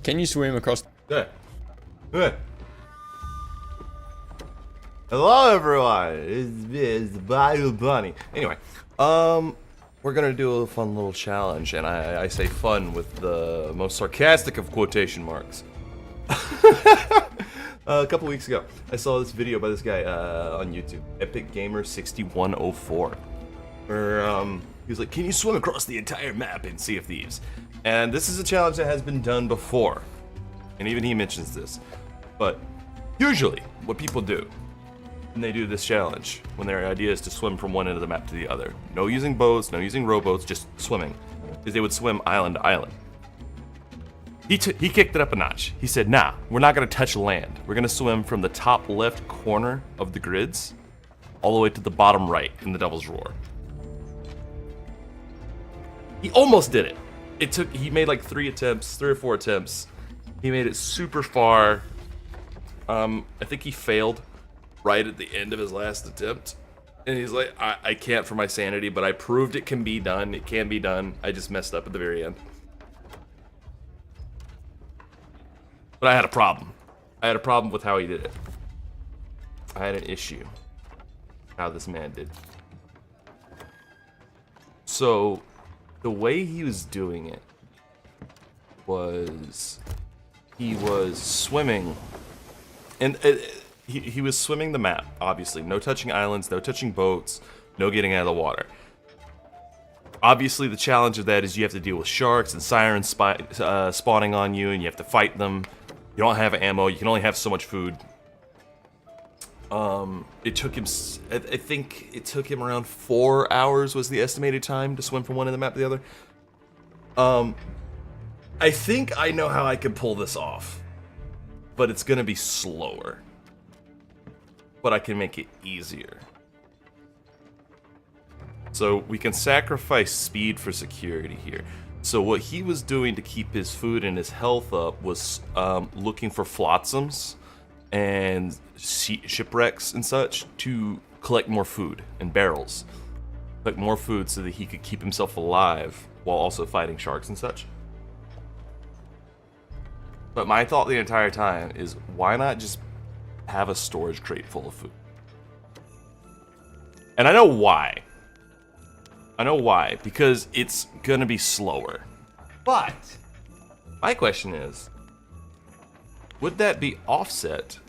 Can you swim across? Good. Good. Hello, everyone. It's Bayou Bunny. Anyway, we're gonna do a fun little challenge, and I say fun with the most sarcastic of quotation marks. A couple weeks ago, I saw this video by this guy on YouTube, Epic Gamer 6104, where he was like, "Can you swim across the entire map in Sea of Thieves?" And this is a challenge that has been done before, and even he mentions this. But usually, what people do when they do this challenge, when their idea is to swim from one end of the map to the other, no using boats, no using rowboats, just swimming, is they would swim island to island. He kicked it up a notch. He said, nah, we're not gonna touch land. We're gonna swim from the top left corner of the grids all the way to the bottom right in the Devil's Roar. He almost did it. He made like 3 or 4 attempts. He made it super far. I think he failed right at the end of his last attempt. And he's like, I can't for my sanity, but I proved it can be done. It can be done. I just messed up at the very end. But I had a problem. I had a problem with how he did it. I had an issue. How this man did. So, the way he was doing it was he was swimming, and he was swimming the map, obviously. No touching islands, no touching boats, no getting out of the water. Obviously, the challenge of that is you have to deal with sharks and sirens spawning on you, and you have to fight them. You don't have ammo, you can only have so much food. It took him, I think it took him around 4 hours was the estimated time to swim from one end of the map to the other. I think I know how I can pull this off, but it's gonna be slower. But I can make it easier. So we can sacrifice speed for security here. So what he was doing to keep his food and his health up was looking for flotsams and shipwrecks and such to collect more food and barrels. Collect more food so that he could keep himself alive while also fighting sharks and such. But my thought the entire time is, why not just have a storage crate full of food? And I know why. I know why, because it's gonna be slower. But my question is, would that be offset?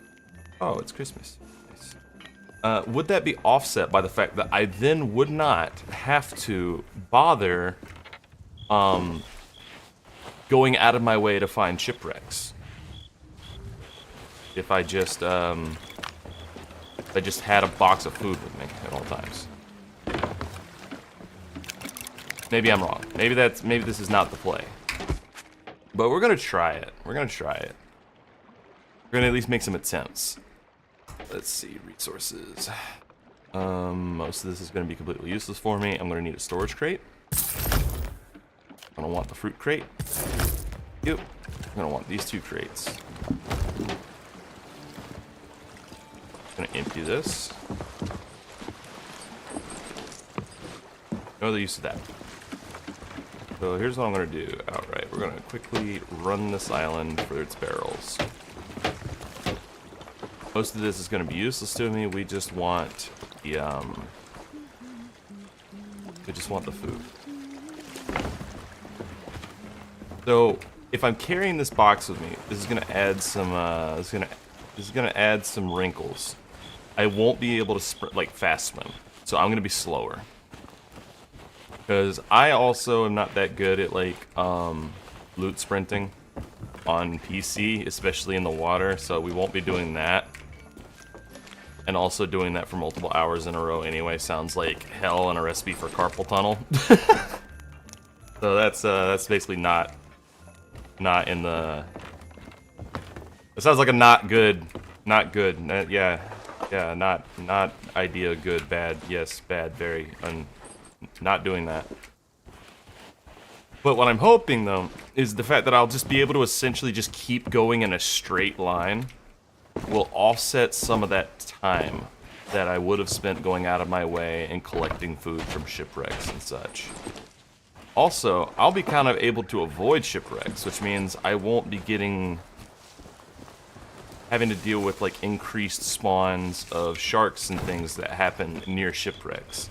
Oh, it's Christmas. Nice. Would that be offset by the fact that I then would not have to bother going out of my way to find shipwrecks? If I just had a box of food with me at all times. Maybe I'm wrong. Maybe this is not the play. But we're gonna try it. We're gonna try it. We're gonna at least make some attempts. Let's see, resources. Most of this is gonna be completely useless for me. I'm gonna need a storage crate. I'm gonna want the fruit crate. Yep. I'm gonna want these 2 crates. I'm gonna empty this. No other use of that. So here's what I'm gonna do outright. We're gonna quickly run this island for its barrels. Most of this is gonna be useless to me. We just want the food. So if I'm carrying this box with me, this is gonna add some this is gonna add some wrinkles. I won't be able to fast swim, so I'm gonna be slower. Because I also am not that good at loot sprinting on PC, especially in the water, so we won't be doing that. And also doing that for multiple hours in a row anyway sounds like hell and a recipe for carpal tunnel. So that's basically not in the. It sounds like a not good. Yeah, not idea. Good, bad. Yes, bad. Very. Not doing that. But what I'm hoping, though, is the fact that I'll just be able to essentially just keep going in a straight line will offset some of that time that I would have spent going out of my way and collecting food from shipwrecks and such. Also, I'll be kind of able to avoid shipwrecks, which means I won't be having to deal with like increased spawns of sharks and things that happen near shipwrecks.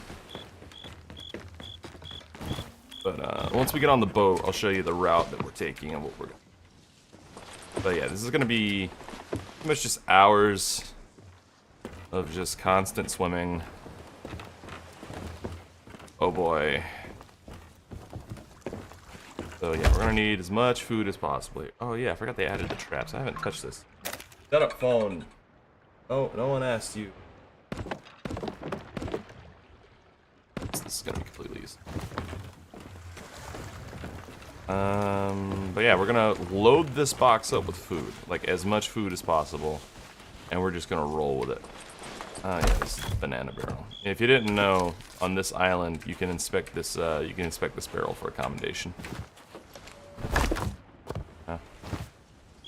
But once we get on the boat, I'll show you the route that we're taking and what we're going. But yeah, this is going to be pretty much just hours of just constant swimming. Oh boy. So yeah, we're gonna need as much food as possible. Oh yeah, I forgot they added the traps. I haven't touched this. Shut up, phone. Oh, no one asked you. This is gonna be completely easy. But yeah, we're gonna load this box up with food, like as much food as possible, and we're just gonna roll with it. Yeah, this is a banana barrel. If you didn't know, on this island you can inspect this. You can inspect this barrel for accommodation.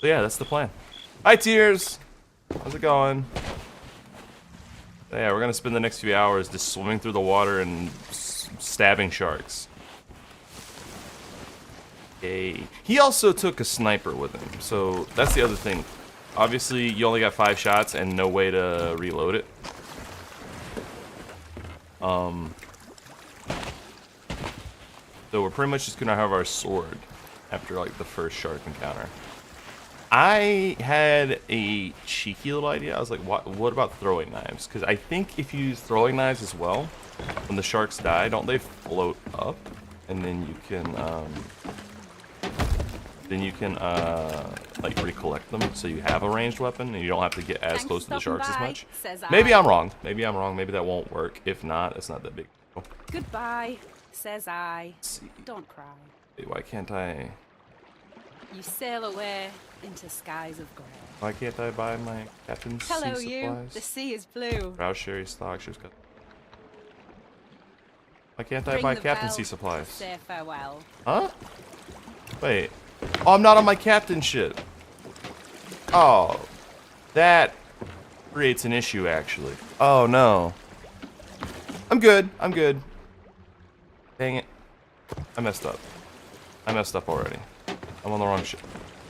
So yeah, that's the plan. Hi, Tears. How's it going? So yeah, we're gonna spend the next few hours just swimming through the water and stabbing sharks. Yay. He also took a sniper with him, so that's the other thing. Obviously, you only got 5 shots and no way to reload it. So we're pretty much just gonna have our sword after like the first shark encounter. I had a cheeky little idea. I was like, what about throwing knives? Because I think if you use throwing knives as well, when the sharks die, don't they float up? And then you can like recollect them, so you have a ranged weapon and you don't have to get as close to the sharks as much. Maybe I'm wrong. Maybe I'm wrong. Maybe that won't work. If not, it's not that big. Goodbye, says I. Don't cry. Wait, why can't I? You sail away into skies of grey. Why can't I buy my captain's sea supplies? Hello, you. The sea is blue. Rouse Sherry stock. Why can't I buy captain's sea supplies? Say farewell. Huh? Wait. Oh, I'm not on my captain ship. Oh, that creates an issue, actually. Oh, no. I'm good. I'm good. Dang it. I messed up. I messed up already. I'm on the wrong ship.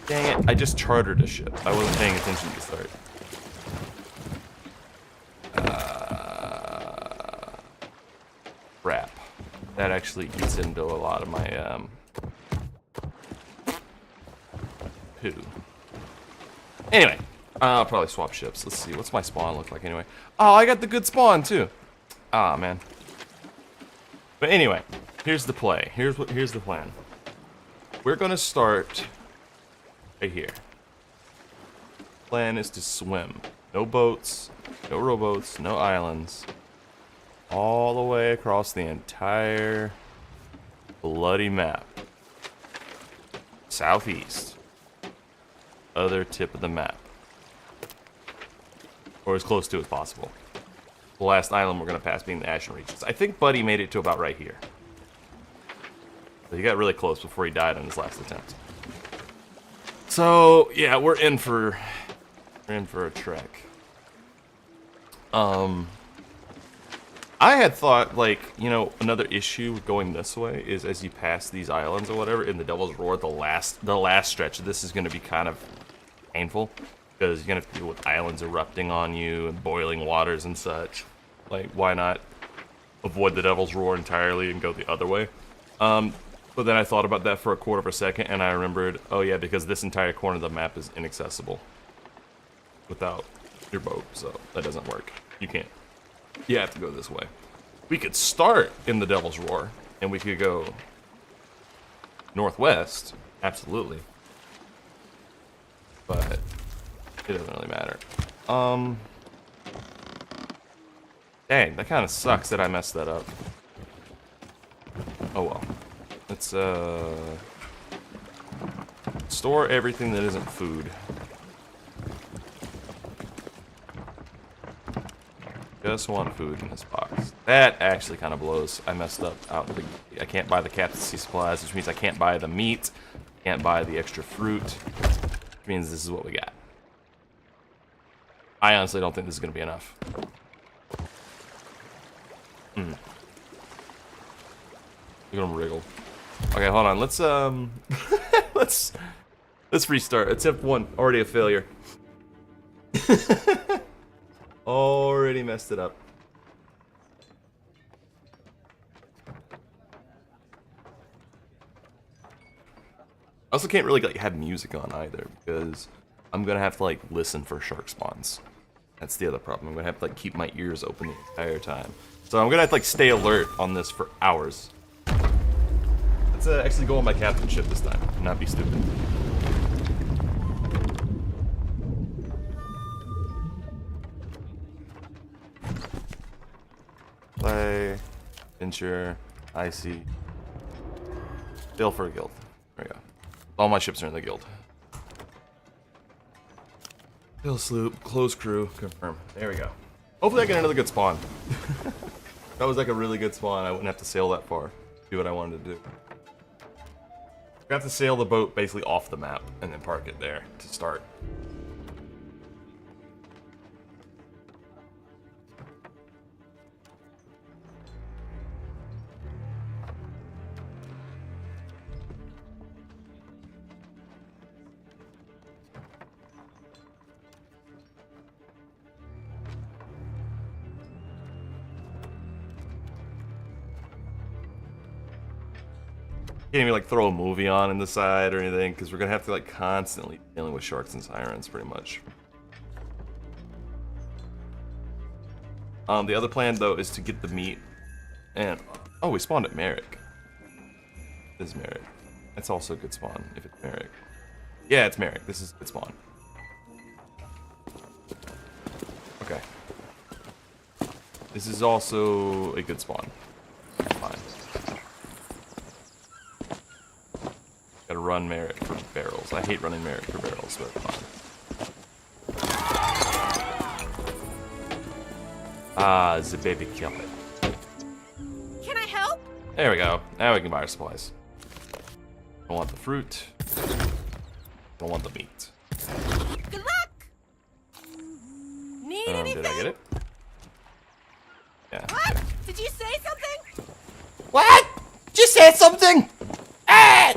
Dang it. I just chartered a ship. I wasn't paying attention to the start. Crap. That actually eats into a lot of my, poo. Anyway, I'll probably swap ships. Let's see. What's my spawn look like anyway? Oh, I got the good spawn too. Ah, man. But anyway, here's the play. Here's the plan. We're gonna start right here. Plan is to swim. No boats, no rowboats, no islands. All the way across the entire bloody map. Southeast. Other tip of the map. Or as close to as possible. The last island we're going to pass being the Ashen Reaches. I think Buddy made it to about right here. But he got really close before he died on his last attempt. So, yeah, we're in for a trek. I had thought, like, you know, another issue with going this way is as you pass these islands or whatever, in the Devil's Roar, the last stretch of this is going to be kind of painful. Because you're going to deal with islands erupting on you and boiling waters and such. Like, why not avoid the Devil's Roar entirely and go the other way? But then I thought about that for a quarter of a second, and I remembered, oh yeah, because this entire corner of the map is inaccessible without your boat, so that doesn't work. You can't. You have to go this way. We could start in the Devil's Roar, and we could go northwest, absolutely. But it doesn't really matter. Dang, that kind of sucks that I messed that up. Oh well. Let's store everything that isn't food. Just want food in this box. That actually kind of blows. I messed up. I can't buy the captain's sea supplies, which means I can't buy the meat, can't buy the extra fruit, which means this is what we got. I honestly don't think this is going to be enough. Look at him wriggle. Okay, hold on. Let's let's restart. Attempt 1, already a failure. Already messed it up. I also can't really like have music on either because I'm gonna have to like listen for shark spawns. That's the other problem. I'm gonna have to like keep my ears open the entire time. So I'm gonna have to like stay alert on this for hours. Let's actually go on my captain ship this time and not be stupid. Play, Venture, IC, Bill for a guild. There we go. All my ships are in the guild. Bill sloop, close crew, confirm. There we go. Hopefully I get another good spawn. That was like a really good spawn. I wouldn't have to sail that far. Do what I wanted to do. Got to sail the boat basically off the map and then park it there to start. Can't even like throw a movie on in the side or anything because we're gonna have to like constantly dealing with sharks and sirens pretty much. The other plan though is to get the meat and oh, we spawned at Merrick. This is Merrick. That's also a good spawn if it's Merrick. Yeah, it's Merrick. This is good spawn. Okay. This is also a good spawn. Fine. Gotta run Merrick for barrels. I hate running Merrick for barrels, but fine. Ah, the baby killed it. Can I help? There we go. Now we can buy our supplies. Don't want the fruit. Don't want the meat. Good luck. Need anything? Did I get it? Yeah. What? Okay. Did you say something? What? Just said something. Ah!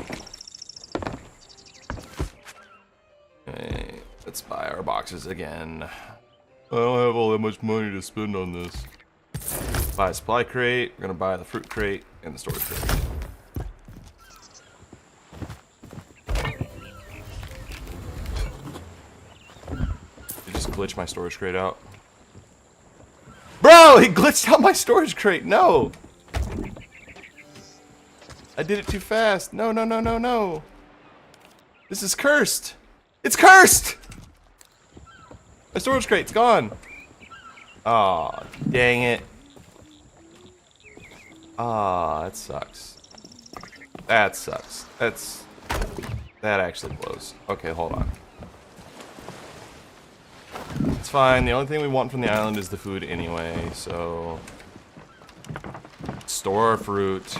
Okay, let's buy our boxes again. I don't have all that much money to spend on this. Buy a supply crate. We're gonna buy the fruit crate and the storage crate. Did you just glitch my storage crate out? Bro, he glitched out my storage crate. No. I did it too fast. No, no, no, no, no. This is cursed. It's cursed. My storage crate's gone. Aw, dang it. Ah, that sucks. That sucks. That actually blows. Okay, hold on. It's fine. The only thing we want from the island is the food anyway, so store our fruit.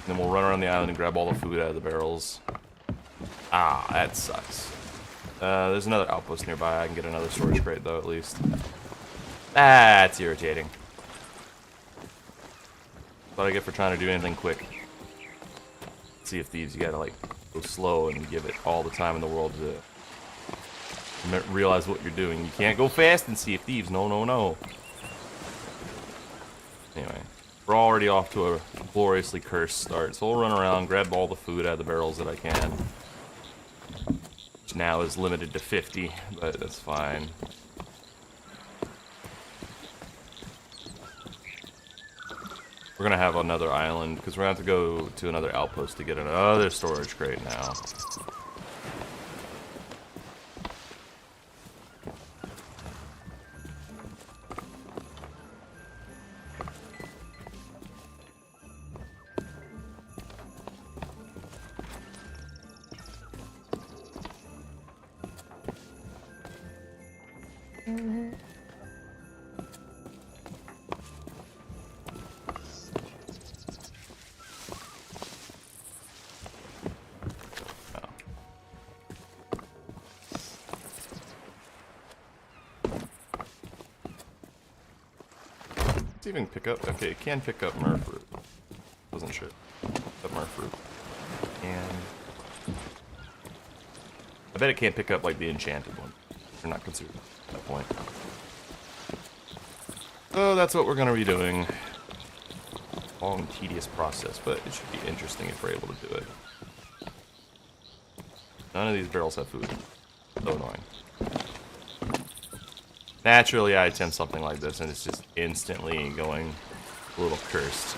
Then we'll run around the island and grab all the food out of the barrels. Ah, that sucks. There's another outpost nearby. I can get another storage crate though, at least. That's irritating. What I get for trying to do anything quick. Sea of Thieves, you gotta like go slow and give it all the time in the world to realize what you're doing. You can't go fast in Sea of Thieves. No, no, no. Anyway, we're already off to a gloriously cursed start, so we'll run around, grab all the food out of the barrels that I can. Which now is limited to 50, but that's fine. We're gonna have another island, because we're gonna have to go to another outpost to get another storage crate now. Let's even pick up. Okay, it can pick up Murfruit. Wasn't sure. That Murfruit. And I bet it can't pick up like the enchanted one. They're not considered at that point. So that's what we're gonna be doing. Long, tedious process, but it should be interesting if we're able to do it. None of these barrels have food. So annoying. Naturally, I attempt something like this, and it's just instantly going a little cursed.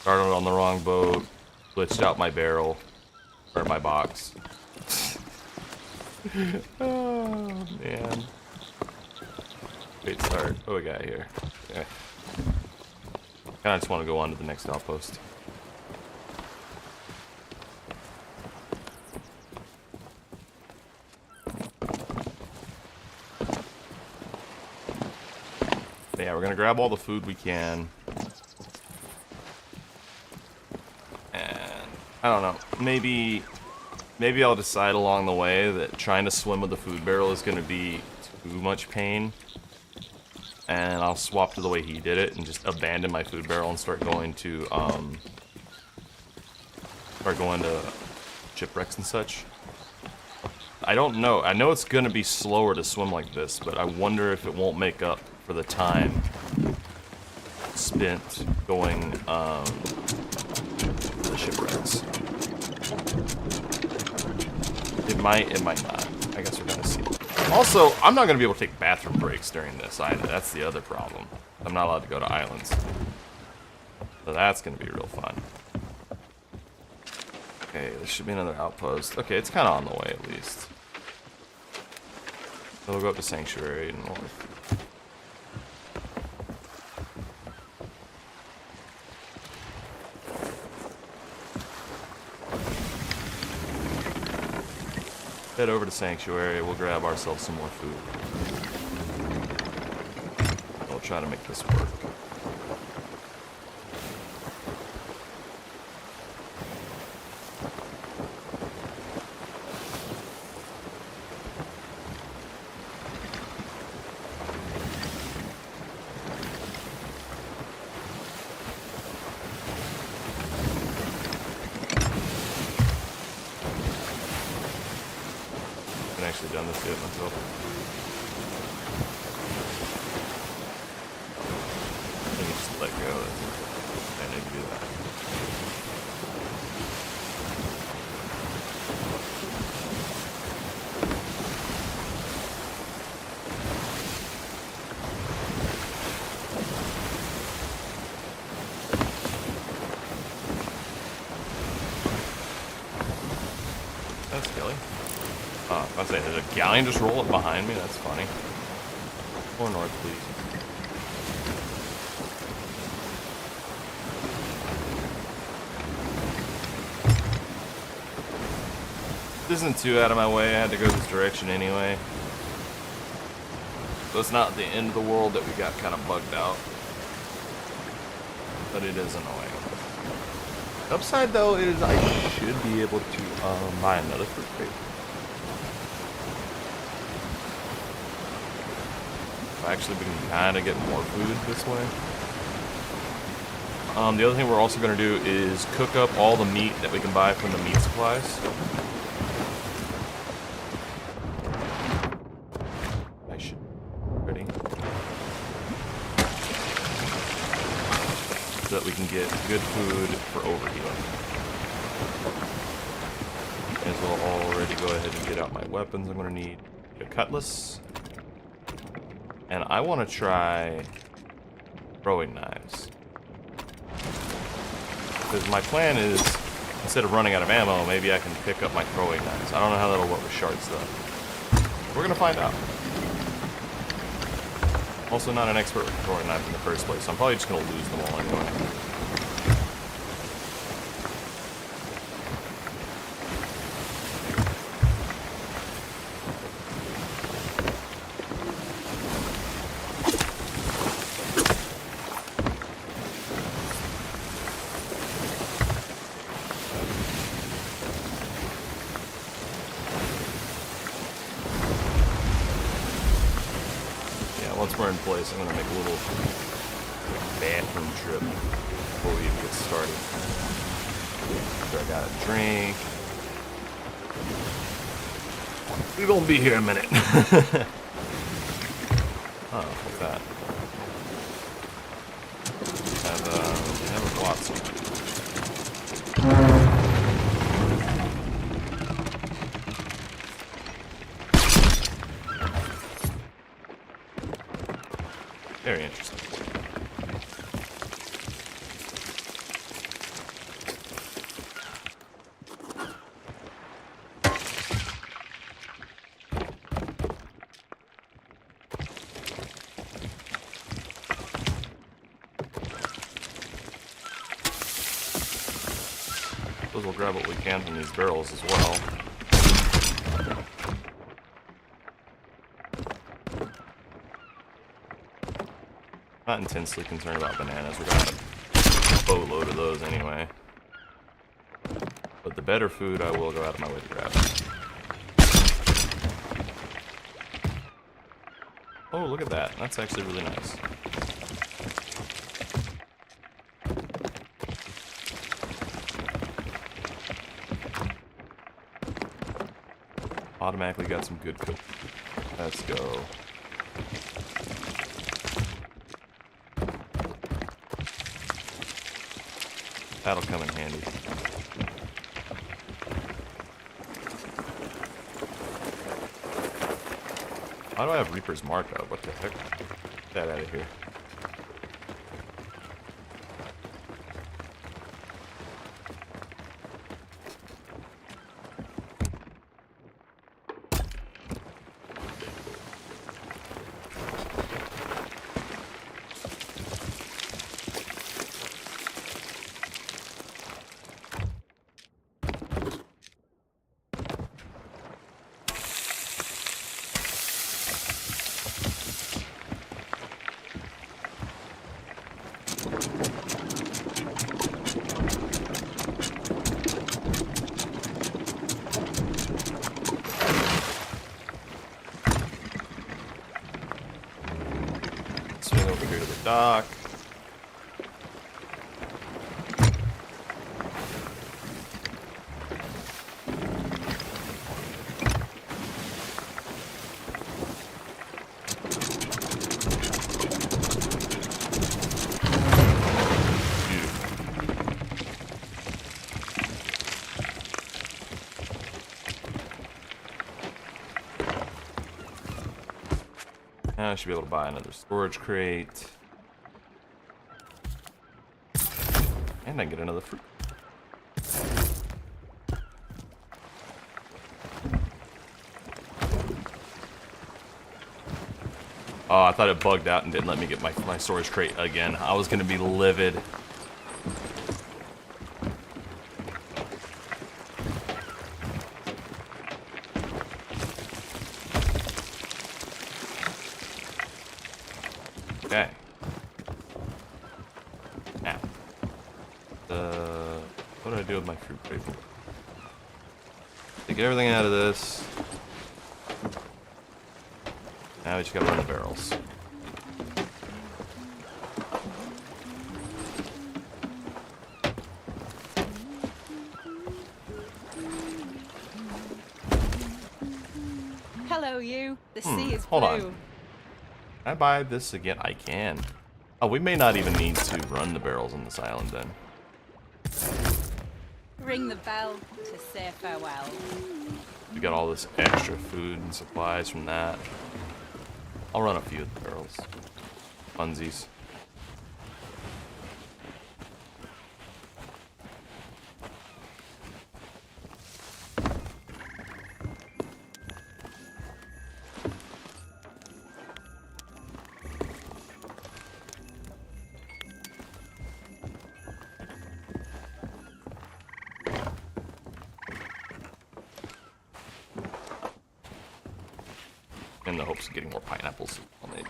Started on the wrong boat, glitched out my barrel, or my box. Oh, man. Great start. What do we got here? Okay. Kinda just want to go on to the next outpost. But yeah, we're gonna grab all the food we can. And I don't know, maybe I'll decide along the way that trying to swim with the food barrel is gonna be too much pain. And I'll swap to the way he did it and just abandon my food barrel and start going to shipwrecks and such. I don't know. I know it's gonna be slower to swim like this, but I wonder if it won't make up for the time spent going to the shipwrecks. It might not. I guess we're gonna see. Also, I'm not gonna be able to take bathroom breaks during this either. That's the other problem. I'm not allowed to go to islands. So that's gonna be real fun. Okay, there should be another outpost. Okay, it's kinda on the way at least. So we'll go up to Sanctuary and north. Head over to Sanctuary, we'll grab ourselves some more food. We'll try to make this work. I haven't actually done this yet myself. I think you just let go. I need to do that. That's Kelly. I was saying, did a galleon just roll up behind me? That's funny. More north, please. This isn't too out of my way. I had to go this direction anyway. So it's not the end of the world that we got kind of bugged out. But it is annoying. Upside though is I should be able to buy another fruit crate. Actually, we can kind of get more food this way. The other thing we're also going to do is cook up all the meat that we can buy from the meat supplies. I should be ready. So that we can get good food for overhealing. As well already go ahead and get out my weapons. I'm going to need a cutlass. And I want to try throwing knives. Because my plan is, instead of running out of ammo, maybe I can pick up my throwing knives. I don't know how that'll work with shards though. We're going to find out. Also not an expert with throwing knives in the first place, so I'm probably just going to lose them all anyway. Once we're in place, I'm going to make a little bathroom trip before we even get started. I got a drink. We won't be here a minute. Oh, what's that? Have a Watson. Very interesting. Suppose we'll grab what we can from these barrels as well. Not intensely concerned about bananas. We got a boatload of those anyway. But the better food I will go out of my way to grab. Oh, look at that. That's actually really nice. Automatically got some good cook. Let's go. That'll come in handy. Why do I have Reaper's Mark up? What the heck? Get that out of here. Swing over here to the dock. Now I should be able to buy another storage crate. And I can get another fruit. Oh, I thought it bugged out and didn't let me get my storage crate again. I was going to be livid. Okay. Now. What do I do with my fruit crate? Take everything out of this. Now we just gotta run the barrels. Hello, you. The sea is hold blue. on. Can I buy this again? I can. Oh, we may not even need to run the barrels on this island then. Ring the bell to say farewell. We got all this extra food and supplies from that. I'll run a few of the barrels. Funsies. In the hopes of getting more pineapples. Maybe.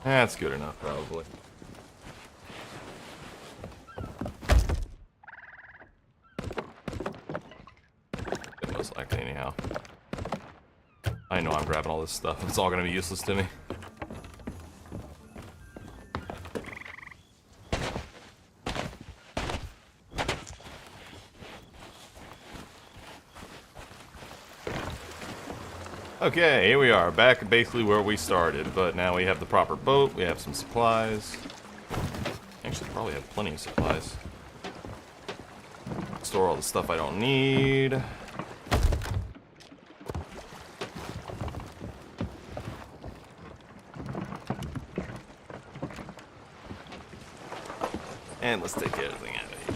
That's good enough, probably. Most likely, anyhow. I know I'm grabbing all this stuff. It's all gonna be useless to me. Okay, here we are, back basically where we started, but now we have the proper boat, we have some supplies. Actually, probably have plenty of supplies. Store all the stuff I don't need. And let's take everything out of here.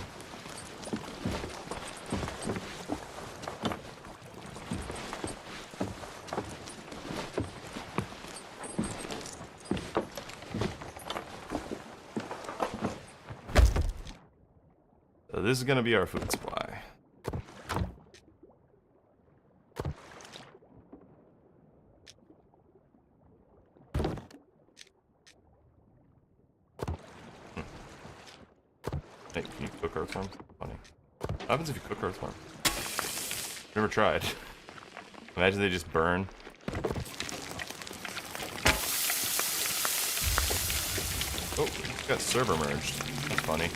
So this is going to be our food supply. Hey, can you cook earthworms? Funny. What happens if you cook earthworms? Never tried. Imagine they just burn. Oh, it got server merged. That's funny.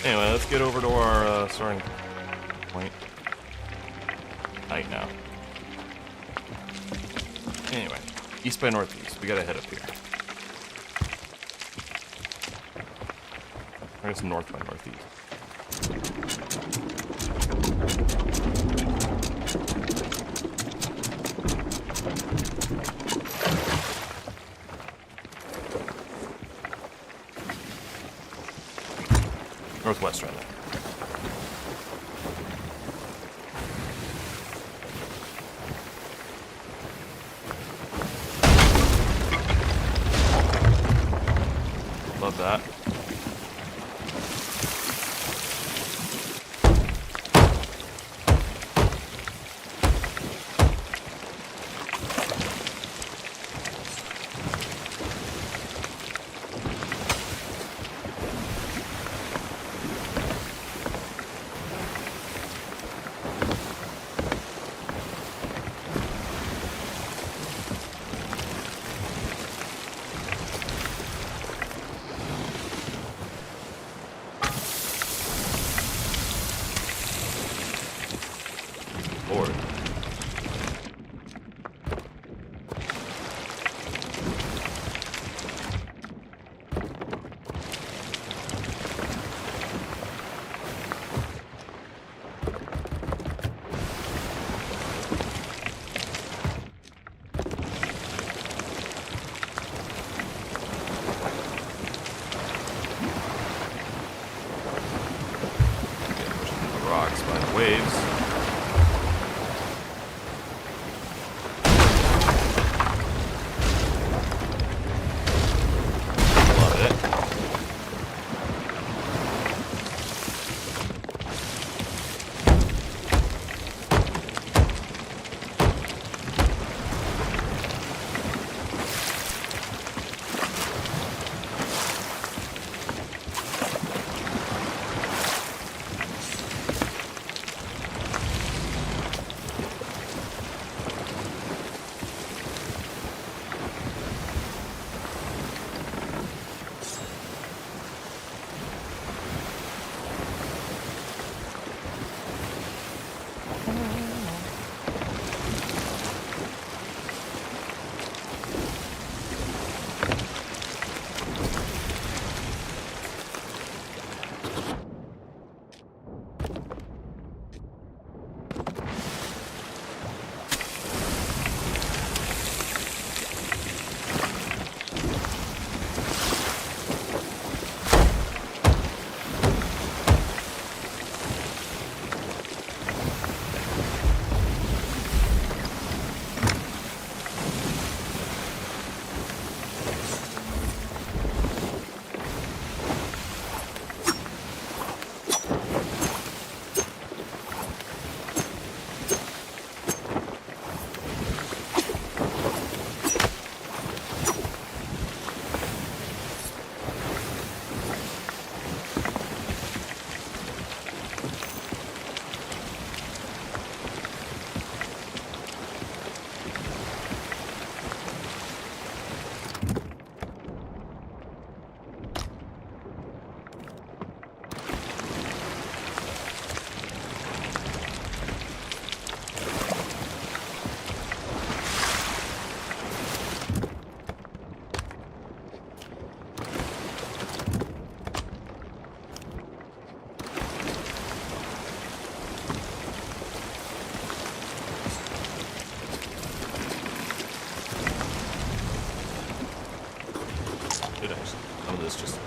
Anyway, let's get over to our starting point. Night now. Anyway, east by northeast. We gotta head up here. I guess north by northeast. Northwest, rather. Love that. Lord. The rocks by the waves.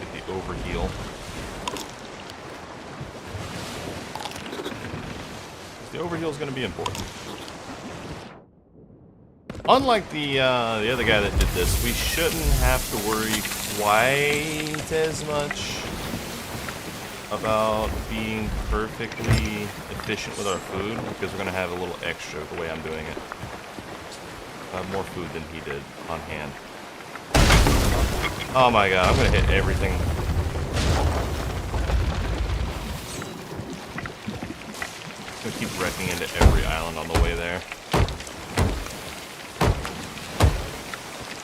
Get the overheal. The overheal is going to be important. Unlike the other guy that did this, we shouldn't have to worry quite as much about being perfectly efficient with our food, because we're going to have a little extra the way I'm doing it. More food than he did on hand. Oh my god, I'm going to hit everything. I'm going to keep wrecking into every island on the way there.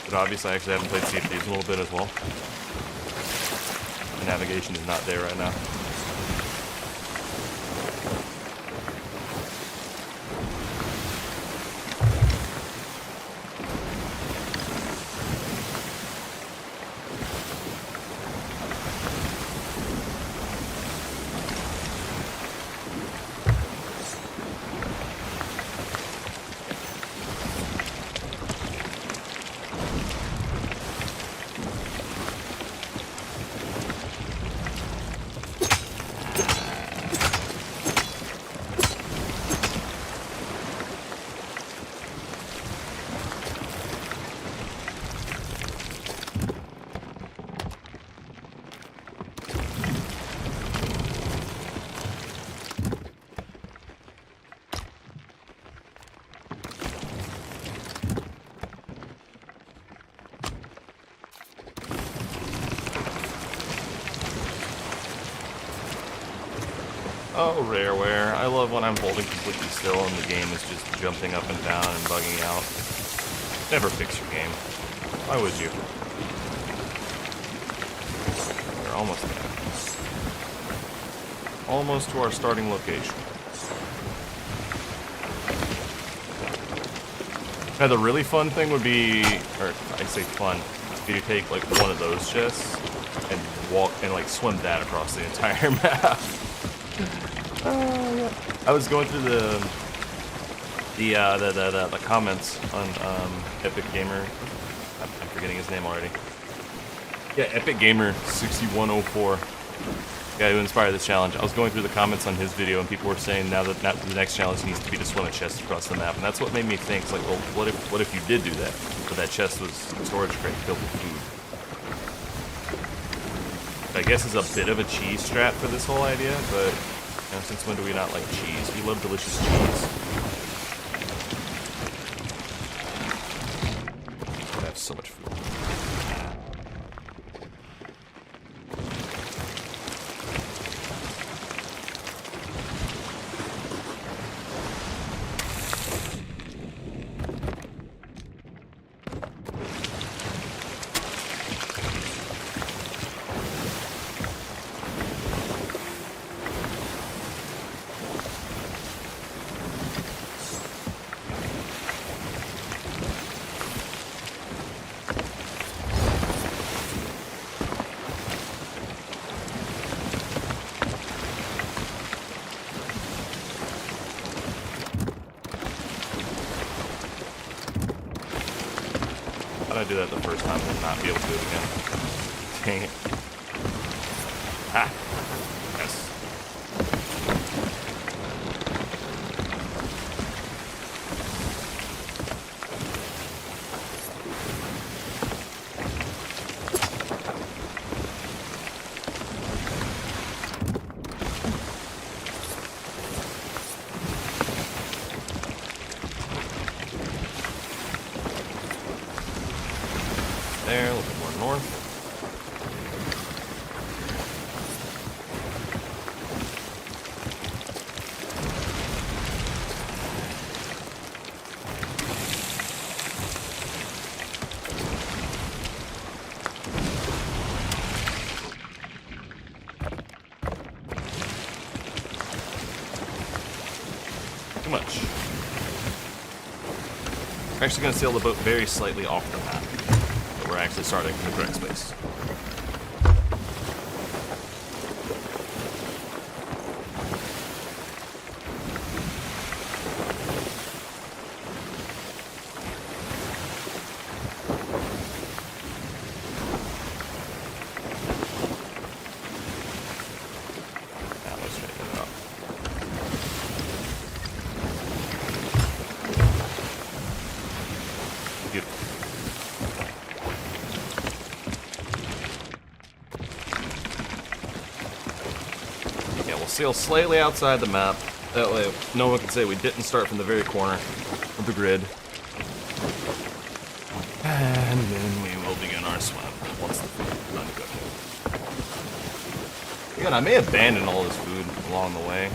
But obviously I actually haven't played Sea of Thieves in a little bit as well. The navigation is not there right now. Oh, Rareware. I love when I'm holding completely still and the game is just jumping up and down and bugging out. Never fix your game. Why would you? We're almost there. Almost to our starting location. Now, the really fun thing would be, or I say fun, be to take like one of those chests and walk and like swim that across the entire map. Yeah. I was going through the comments on Epic Gamer. I'm forgetting his name already. Yeah, Epic Gamer 6104. Guy who inspired this challenge. I was going through the comments on his video, and people were saying now that the next challenge needs to be to swim a chest across the map, and that's what made me think. It's like, well, what if you did do that, but that chest was a storage crate filled with food? I guess is a bit of a cheese strat for this whole idea, but you know, since when do we not like cheese? We love delicious cheese. I have so much food. I do that the first time and not be able to do it again. Dang it. Ah. Yes. There, a little bit more north. Too much. We're actually going to sail the boat very slightly off the map. We're actually starting in the correct space. sail slightly outside the map. That way, no one can say we didn't start from the very corner of the grid. And then we will begin our swim once the food is done cooking. Again, I may abandon all this food along the way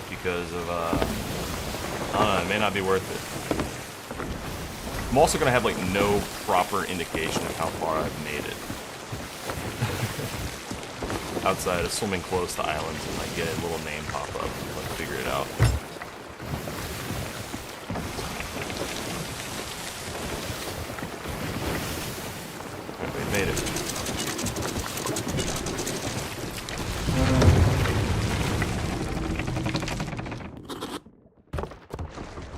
because of, I don't know, it may not be worth it. I'm also going to have, like, no proper indication of how far I've made it. Outside of swimming close to islands and, like, get a little name pop up and, like, figure it out. We made it.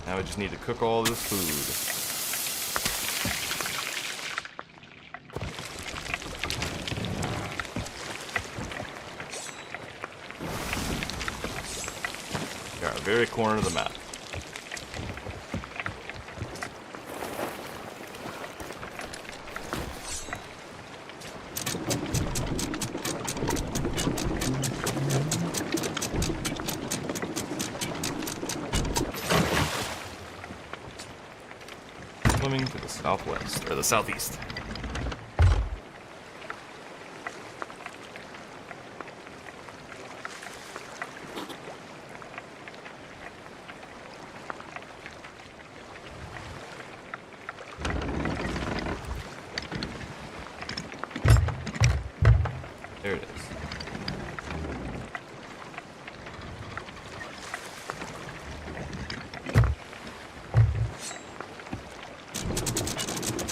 Now we just need to cook all this food. We are at the very corner of the map. Swimming to the southwest, or the southeast. There it is.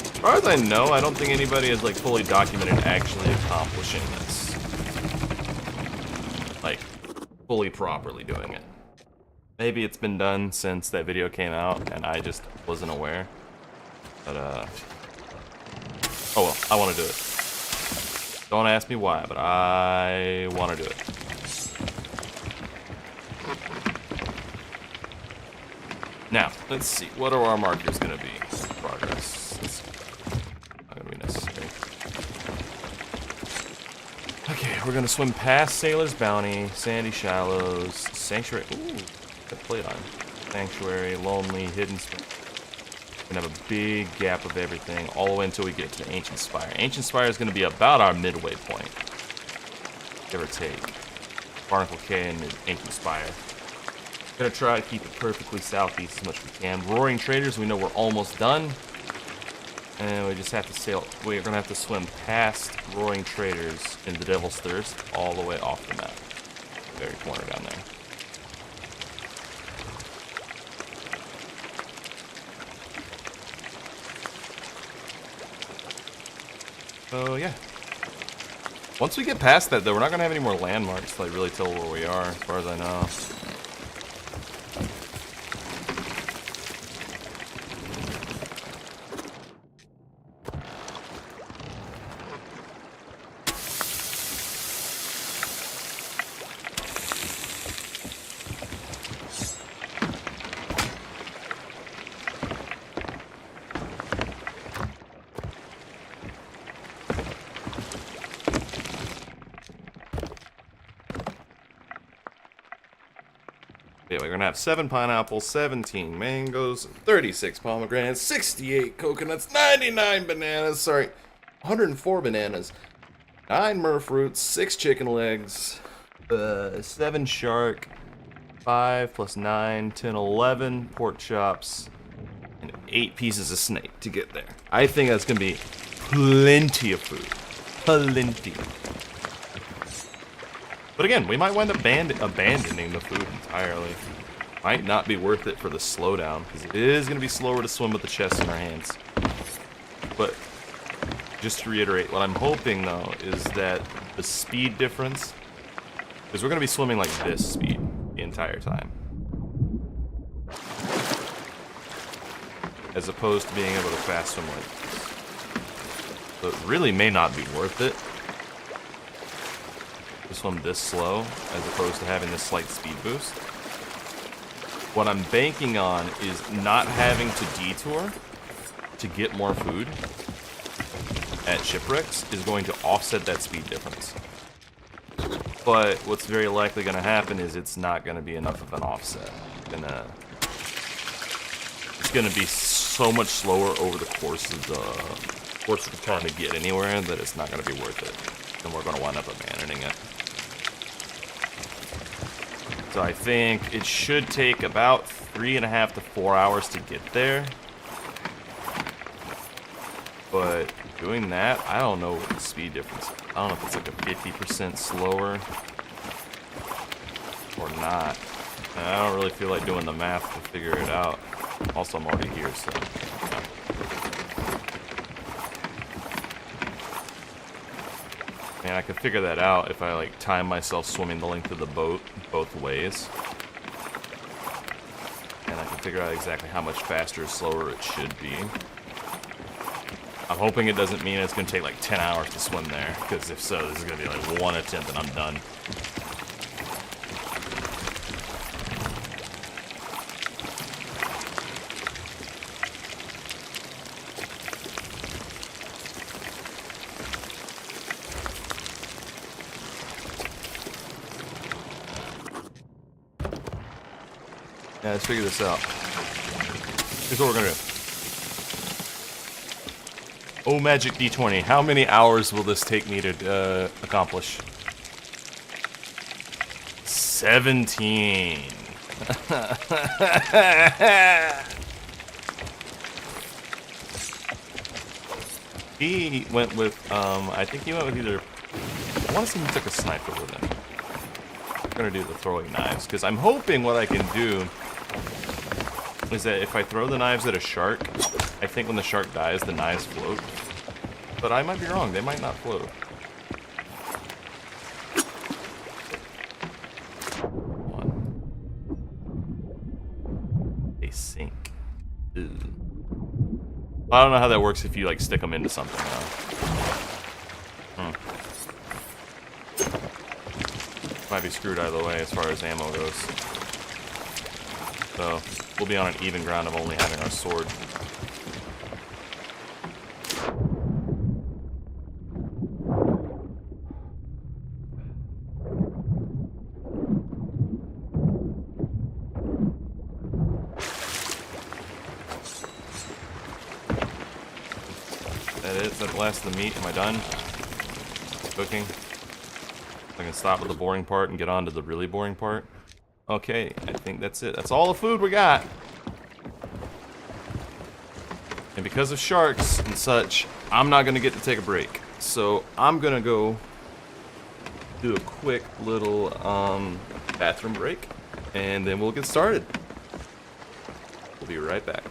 As far as I know, I don't think anybody has like fully documented actually accomplishing this. Like, fully properly doing it. Maybe it's been done since that video came out and I just wasn't aware. But oh well, I want to do it. Don't ask me why, but I want to do it. Now, let's see. What are our markers going to be? Progress. Not going to be necessary. Okay, we're going to swim past Sailor's Bounty, Sandy Shallows, Sanctuary. Ooh, got played on. Sanctuary, Lonely, Hidden Spring. We're going to have a big gap of everything all the way until we get to the Ancient Spire. Ancient Spire is going to be about our midway point. Give or take. Barnacle Cay and the Ancient Spire. Gonna try to keep it perfectly southeast as much as we can. Roaring Traders, we know we're almost done. And we just have to sail. We're gonna have to swim past Roaring Traders in the Devil's Thirst all the way off the map. Very corner down there. So yeah. Once we get past that though, we're not gonna have any more landmarks to like really tell where we are, as far as I know. Yeah, we're gonna have 7 pineapples, 17 mangoes, 36 pomegranates, 68 coconuts, 99 bananas, sorry, 104 bananas, 9 myrrh fruits, 6 chicken legs, 7 shark, 5 plus 9, 10, 11 pork chops, and 8 pieces of snake to get there. I think that's gonna be plenty of food. Plenty. But again, we might wind up abandoning the food entirely. Might not be worth it for the slowdown, because it is going to be slower to swim with the chest in our hands. But, just to reiterate, what I'm hoping, though, is that the speed difference, because we're going to be swimming like this speed the entire time. As opposed to being able to fast swim like this. So it really may not be worth it to swim this slow, as opposed to having this slight speed boost. What I'm banking on is not having to detour to get more food at shipwrecks is going to offset that speed difference. But what's very likely going to happen is it's not going to be enough of an offset. It's going to be so much slower over the course of the time to get anywhere that it's not going to be worth it. And we're going to wind up abandoning it. So I think it should take about 3.5 to 4 hours to get there. But doing that, I don't know what the speed difference is. I don't know if it's like a 50% slower or not. And I don't really feel like doing the math to figure it out. Also, I'm already here, so... yeah. And I could figure that out if I, like, time myself swimming the length of the boat both ways. And I can figure out exactly how much faster or slower it should be. I'm hoping it doesn't mean it's going to take like 10 hours to swim there, because if so, this is going to be like one attempt and I'm done. Yeah, let's figure this out. Here's what we're going to do. Oh, magic D20. How many hours will this take me to accomplish? 17. He went with, I think he went with either... I want to see if he took a sniper with him. I'm going to do the throwing knives, because I'm hoping what I can do is that if I throw the knives at a shark, I think when the shark dies, the knives float. But I might be wrong. They might not float. Come on. They sink. Ew. Well, I don't know how that works if you, like, stick them into something, though. Might be screwed either way as far as ammo goes. So, we'll be on an even ground of only having our sword. That it? Is that the last of the meat? Am I done? Cooking? I can stop with the boring part and get on to the really boring part. Okay, I think that's it. That's all the food we got. And because of sharks and such, I'm not going to get to take a break. So I'm going to go do a quick little bathroom break, and then we'll get started. We'll be right back.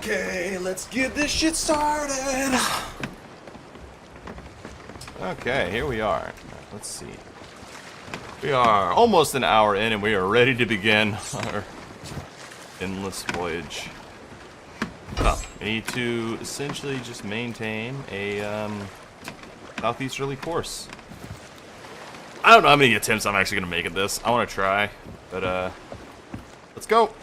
Okay, let's get this shit started. Okay, here we are. Let's see. We are almost an hour in and we are ready to begin our endless voyage. Well, we need to essentially just maintain a southeasterly course. I don't know how many attempts I'm actually going to make at this. I want to try, but let's go.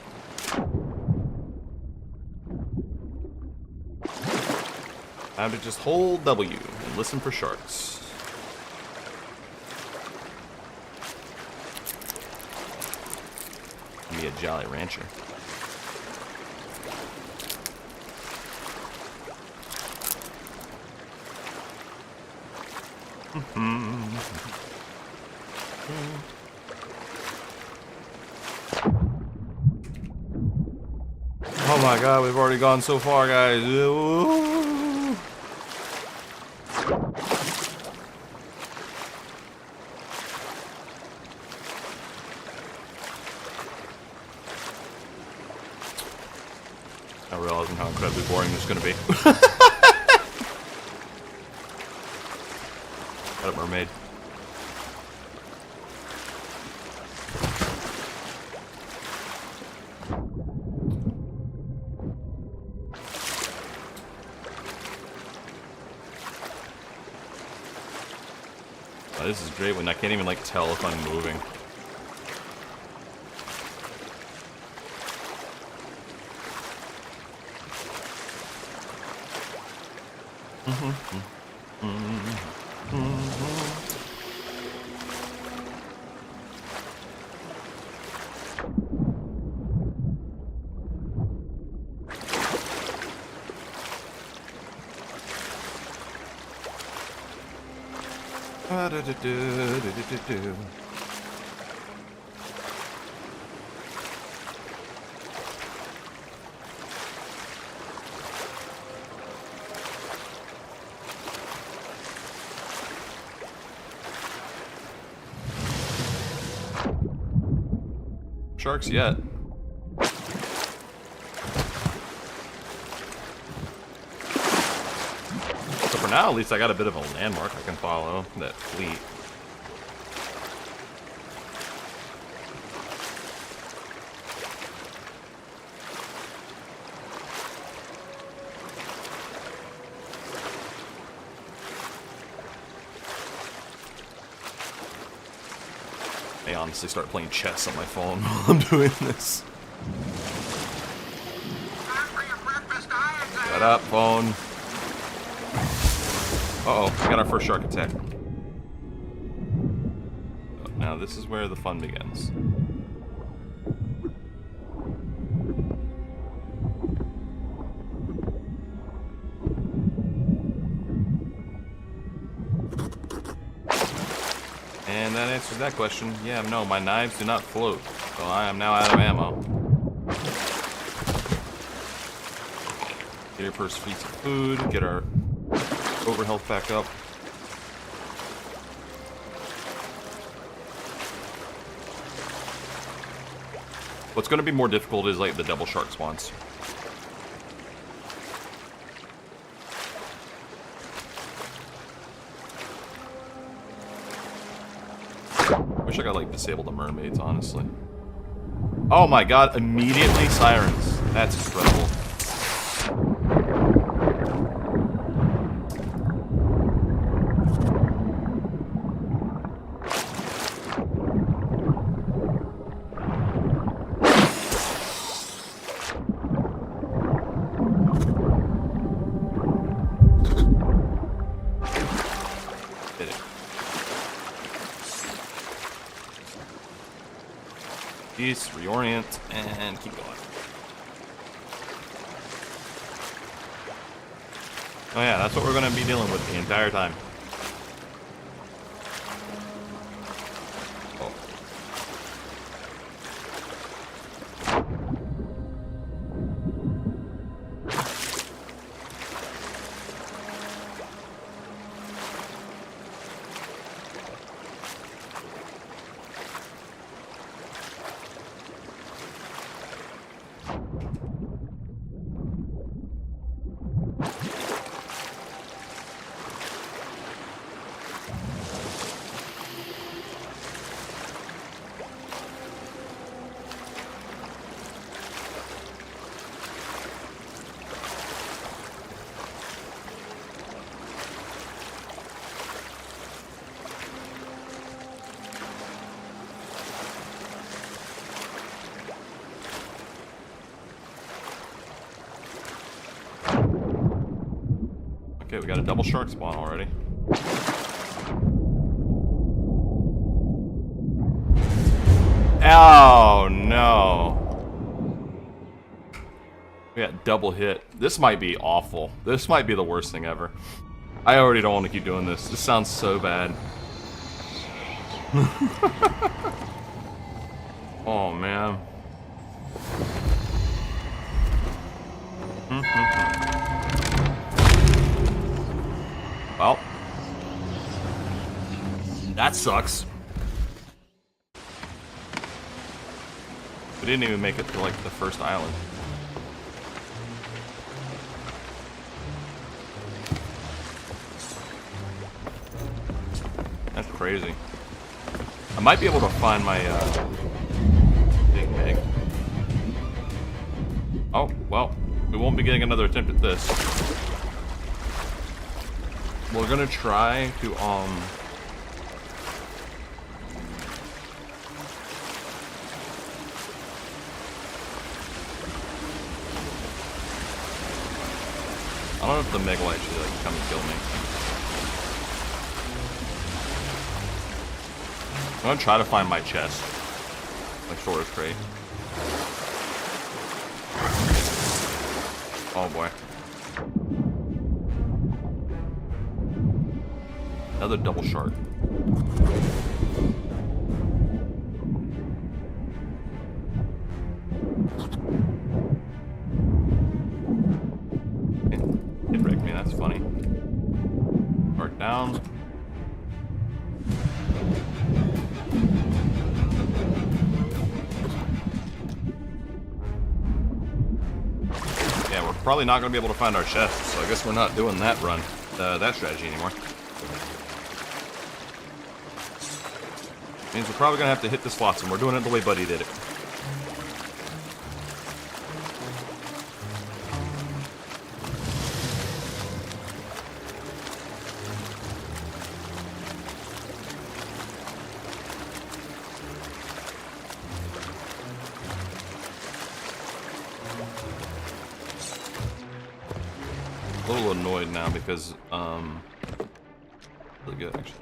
Time to just hold W and listen for sharks. Be a Jolly Rancher. Oh my god, we've already gone so far, guys. Not realizing how incredibly boring this is going to be. Got a mermaid. Oh, this is great when I can't even like tell if I'm moving. Sharks yet. So for now, at least I got a bit of a landmark I can follow, that fleet. I honestly start playing chess on my phone while I'm doing this. Shut up, phone. Uh-oh, we got our first shark attack. Now this is where the fun begins. And that answers that question. Yeah, no, my knives do not float, so I am now out of ammo. Get our first piece of food, get our overhealth back up. What's going to be more difficult is like the double shark spawns. Wish I got like disable the mermaids, honestly. Oh my god, immediately sirens. That's incredible. Did it. Peace, reorient, and keep going. Oh yeah, that's what we're going to be dealing with the entire time. Oh. Okay, we got a double shark spawn already. Oh no. We got double hit. This might be awful. This might be the worst thing ever. I already don't want to keep doing this. This sounds so bad. Oh man. Well, that sucks. We didn't even make it to like the first island. That's crazy. I might be able to find my Big Meg. Oh, well, we won't be getting another attempt at this. We're gonna try to, I don't know if the Meg will actually, like, come and kill me. I'm gonna try to find my chest. Like, storage crate. Oh boy. Another double shark. It wrecked me, that's funny. Shark down. Yeah, we're probably not going to be able to find our chest, so I guess we're not doing that run, that strategy anymore. Means we're probably going to have to hit this flotsam. We're doing it the way Buddy did it. A little annoyed now because, really good actually.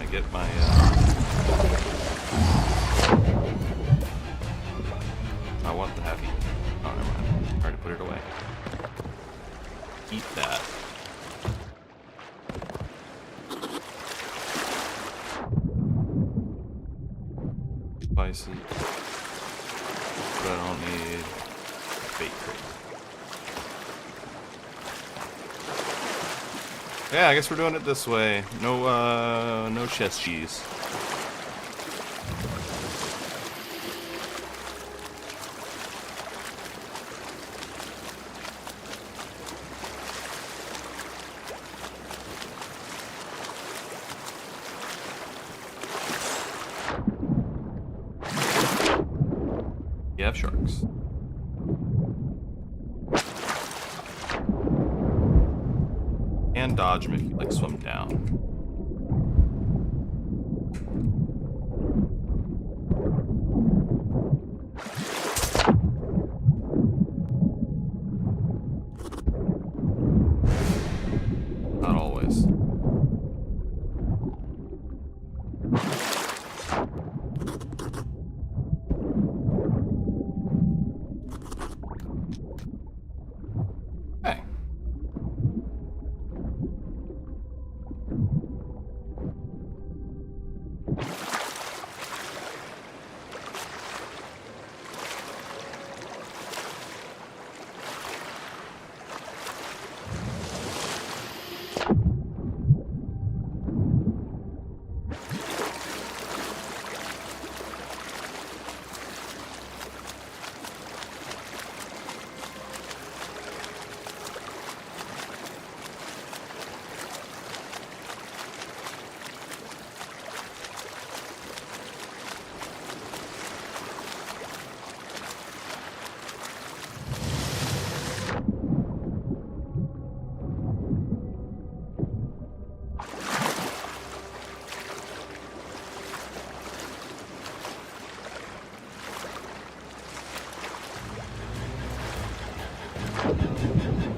I get my, I want the heavy. Oh, never mind. I already put it away. Eat that. Spicy. But I don't need bait crate. Yeah, I guess we're doing it this way. No, no chest cheese. You have sharks. And dodge them if you like swim down. Not always. Hey.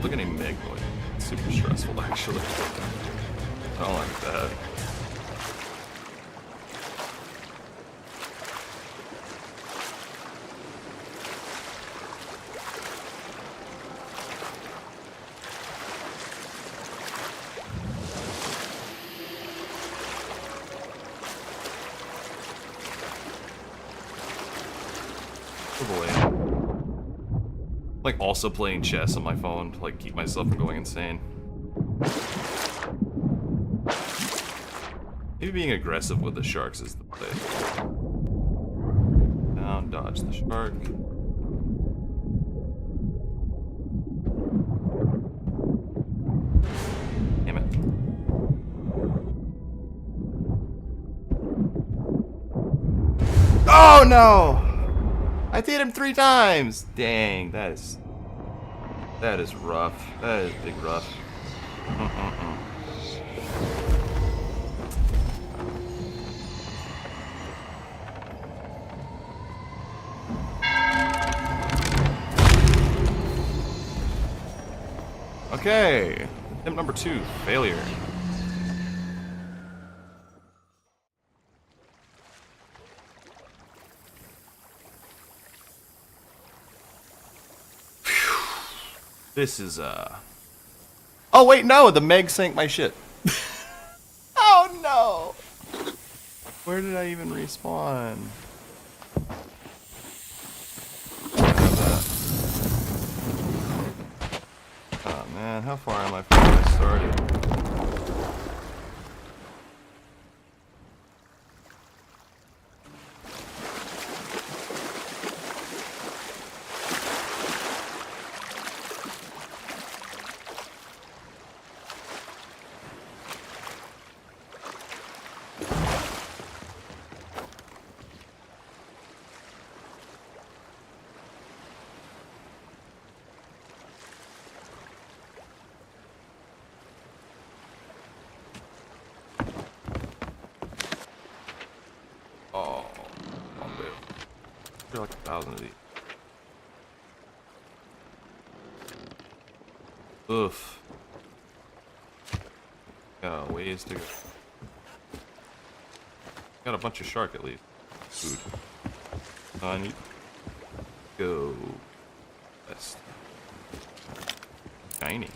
Look at him Meg noise. It's super stressful, actually. I don't like that. Oh boy. Like also playing chess on my phone to like keep myself from going insane. Maybe being aggressive with the sharks is the play. Down, dodge the shark. Damn it. Oh no! I hit him 3 times! Dang, that is rough. That is big rough. Okay, attempt number 2, failure. This is, Oh, wait, no! The Meg sank my shit. Oh, no! Where did I even respawn? Oh, man, how far am I from where I started? Oh, I'm good. I feel like 1,000 of these. Oof. Got ways to go. Got a bunch of shark at least. Food. I need to go west. Shiny.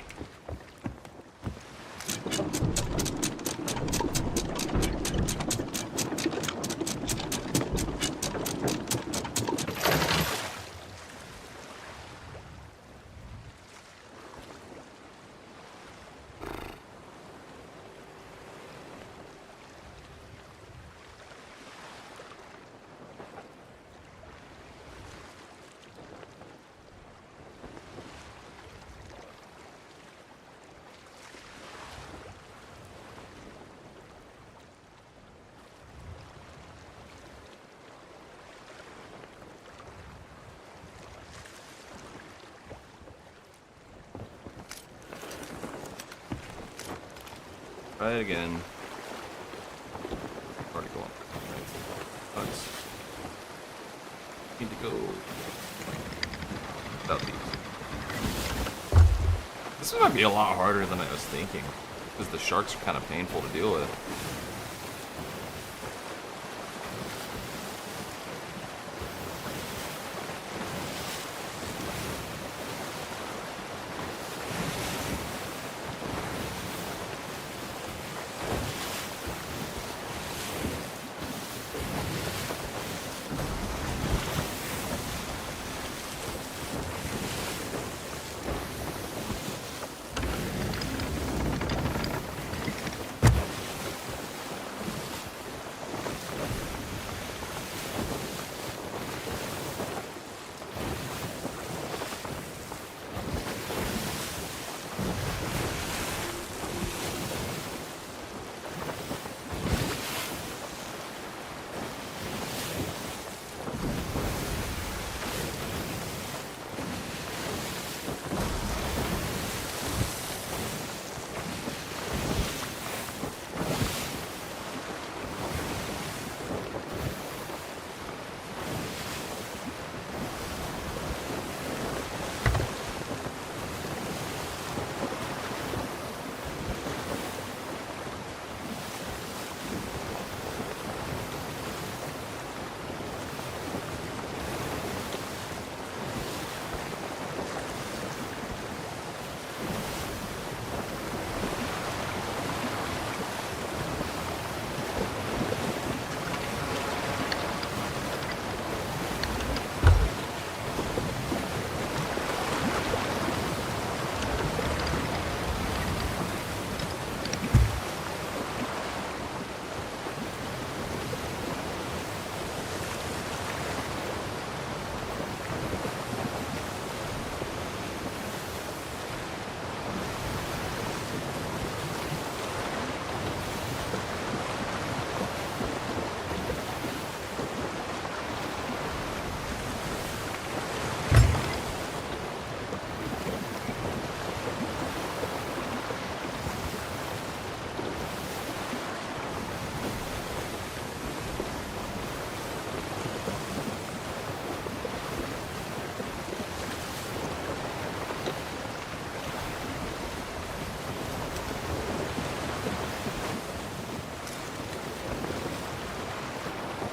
Try it again. Already going. Nice. Need to go southeast. This might be a lot harder than I was thinking, because the sharks are kind of painful to deal with.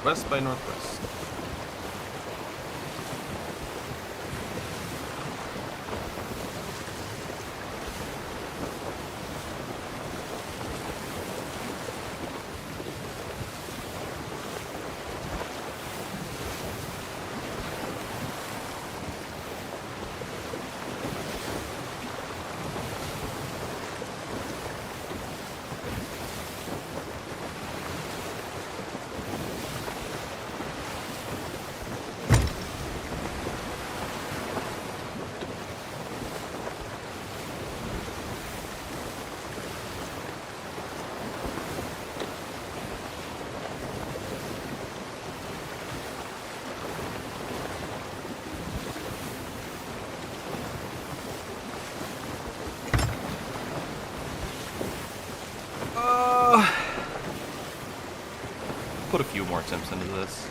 West by northwest. Put a few more attempts into this.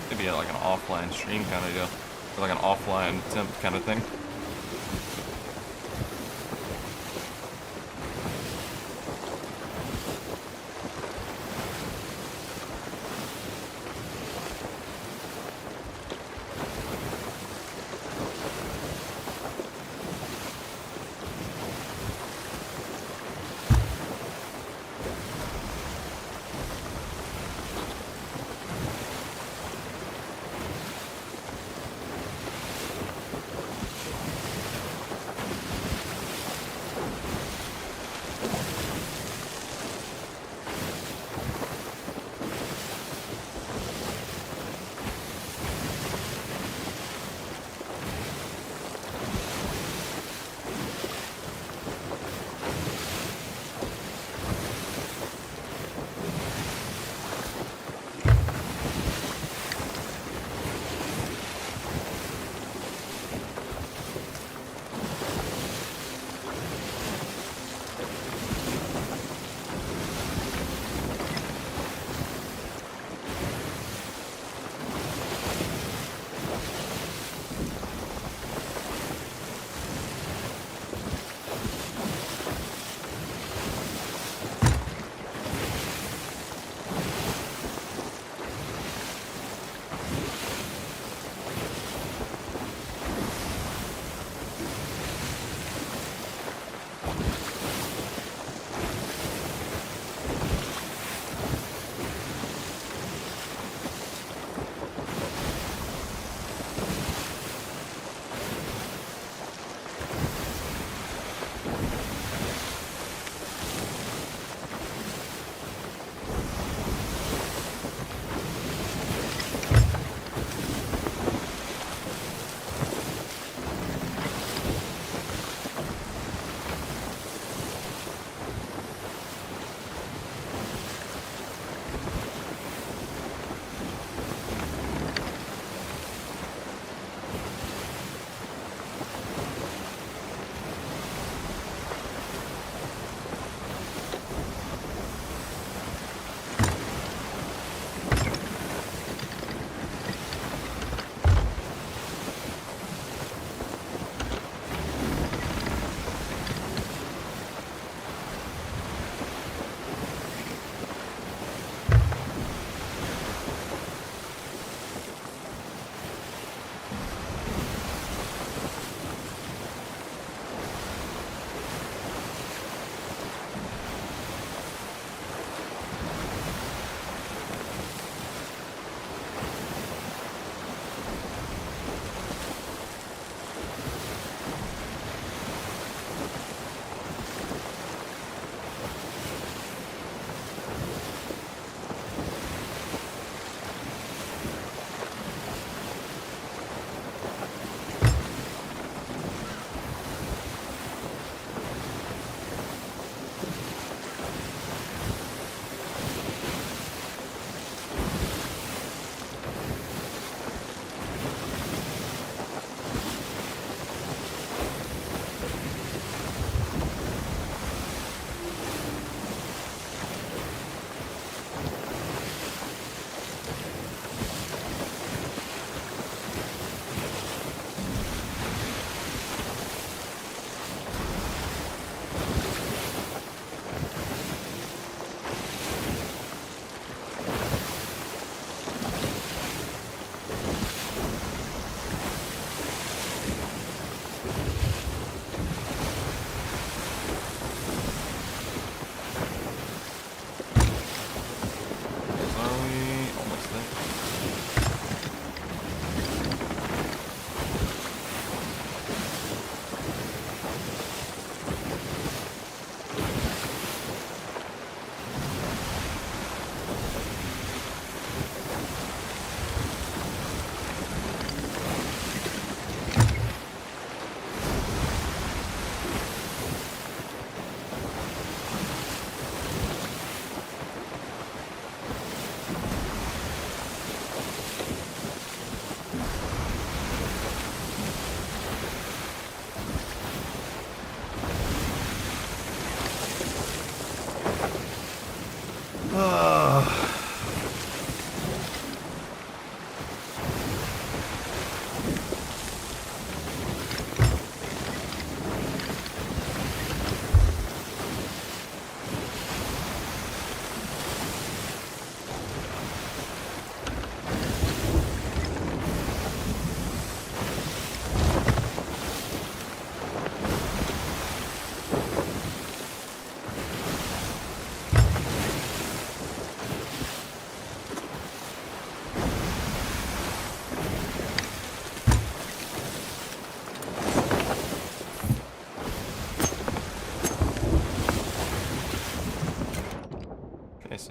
Maybe like an offline stream kind of deal. Or like an offline attempt kind of thing.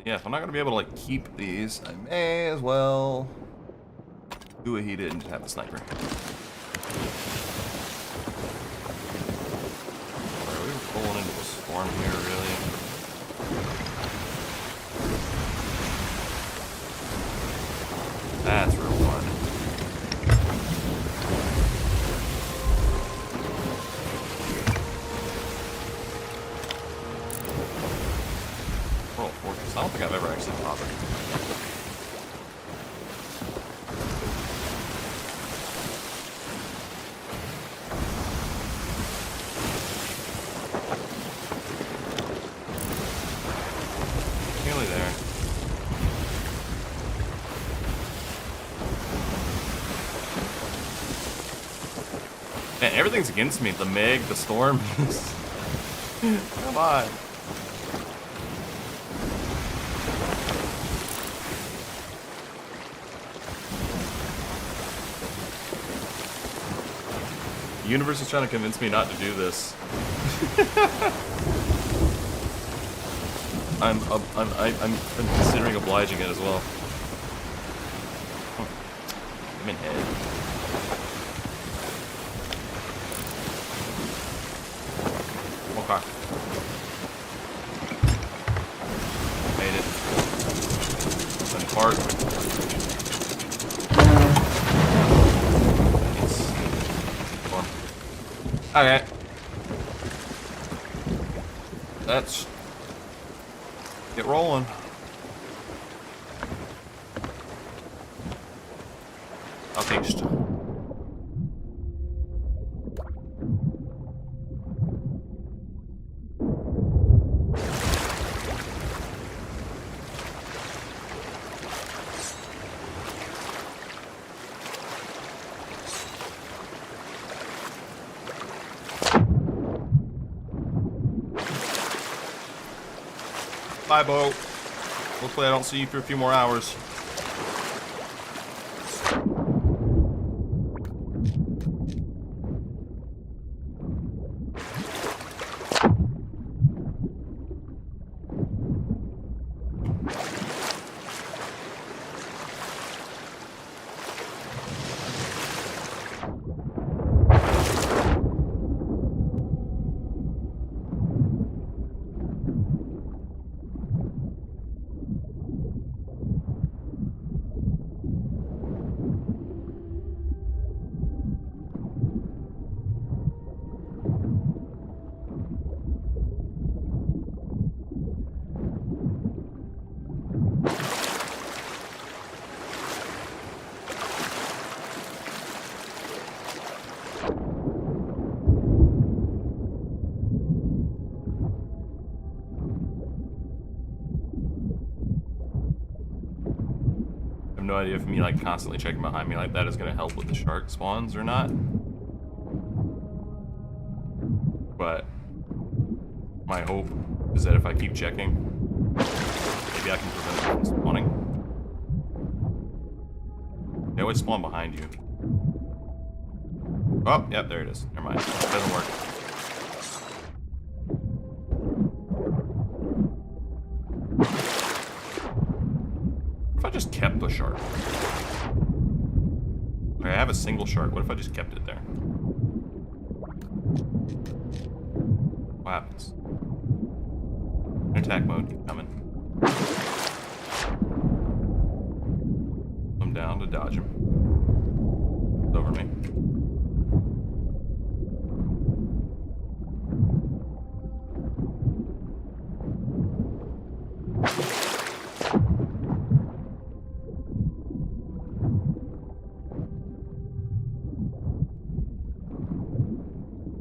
yeah, if I'm not gonna be able to like keep these, I may as well do what he did and just have a sniper. Are we rolling into a storm here, really? That's real fun. Roll Fortress. I don't think I've ever actually bothered. Nearly there. Man, everything's against me. The Meg, the storm. Come on. The universe is trying to convince me not to do this. I'm considering obliging it as well. I'm in head. Okay. Made it. Then part. Okay. Let's get rolling. Okay. Bye, Bo. Hopefully I don't see you for a few more hours. I have no idea if me like constantly checking behind me like that is gonna help with the shark spawns or not. But my hope is that if I keep checking, maybe I can prevent it from spawning. They always spawn behind you. Oh, yep, there it is. Never mind. It doesn't work. What if I just kept the shark? Okay, I have a single shark. What if I just kept it there? What happens? Attack mode, keep coming. I'm down to dodge him. It's over me.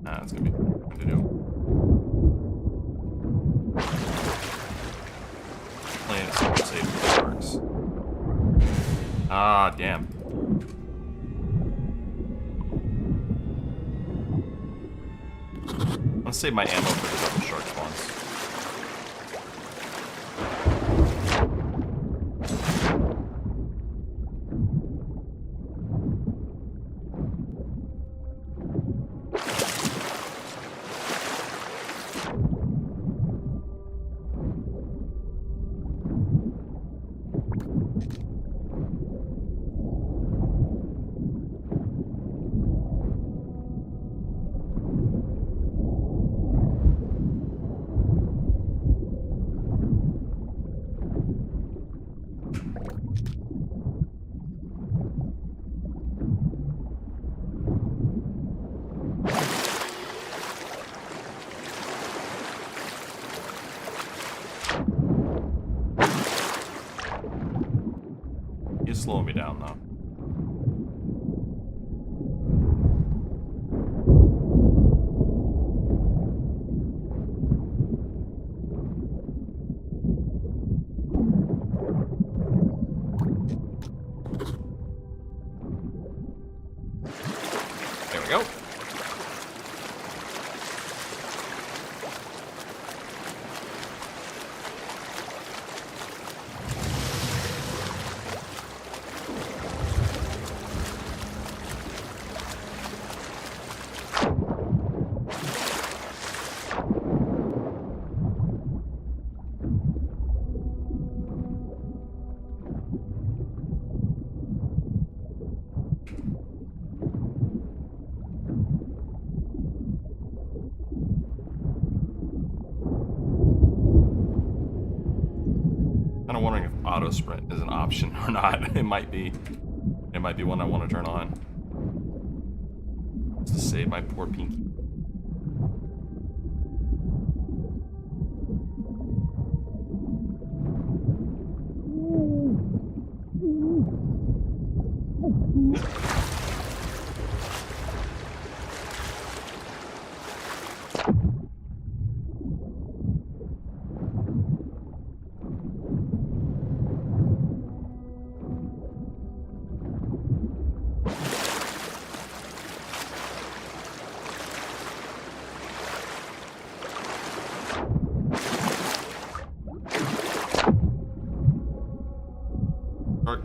That's gonna be hard to do. Playing it super safe with the sharks. Ah, damn. I'm gonna save my ammo for the double shark spawns. slowing me down though. There we go. Kind of wondering if auto sprint is an option or not. It might be. It might be one I want to turn on. Just to save my poor pinky. Shark.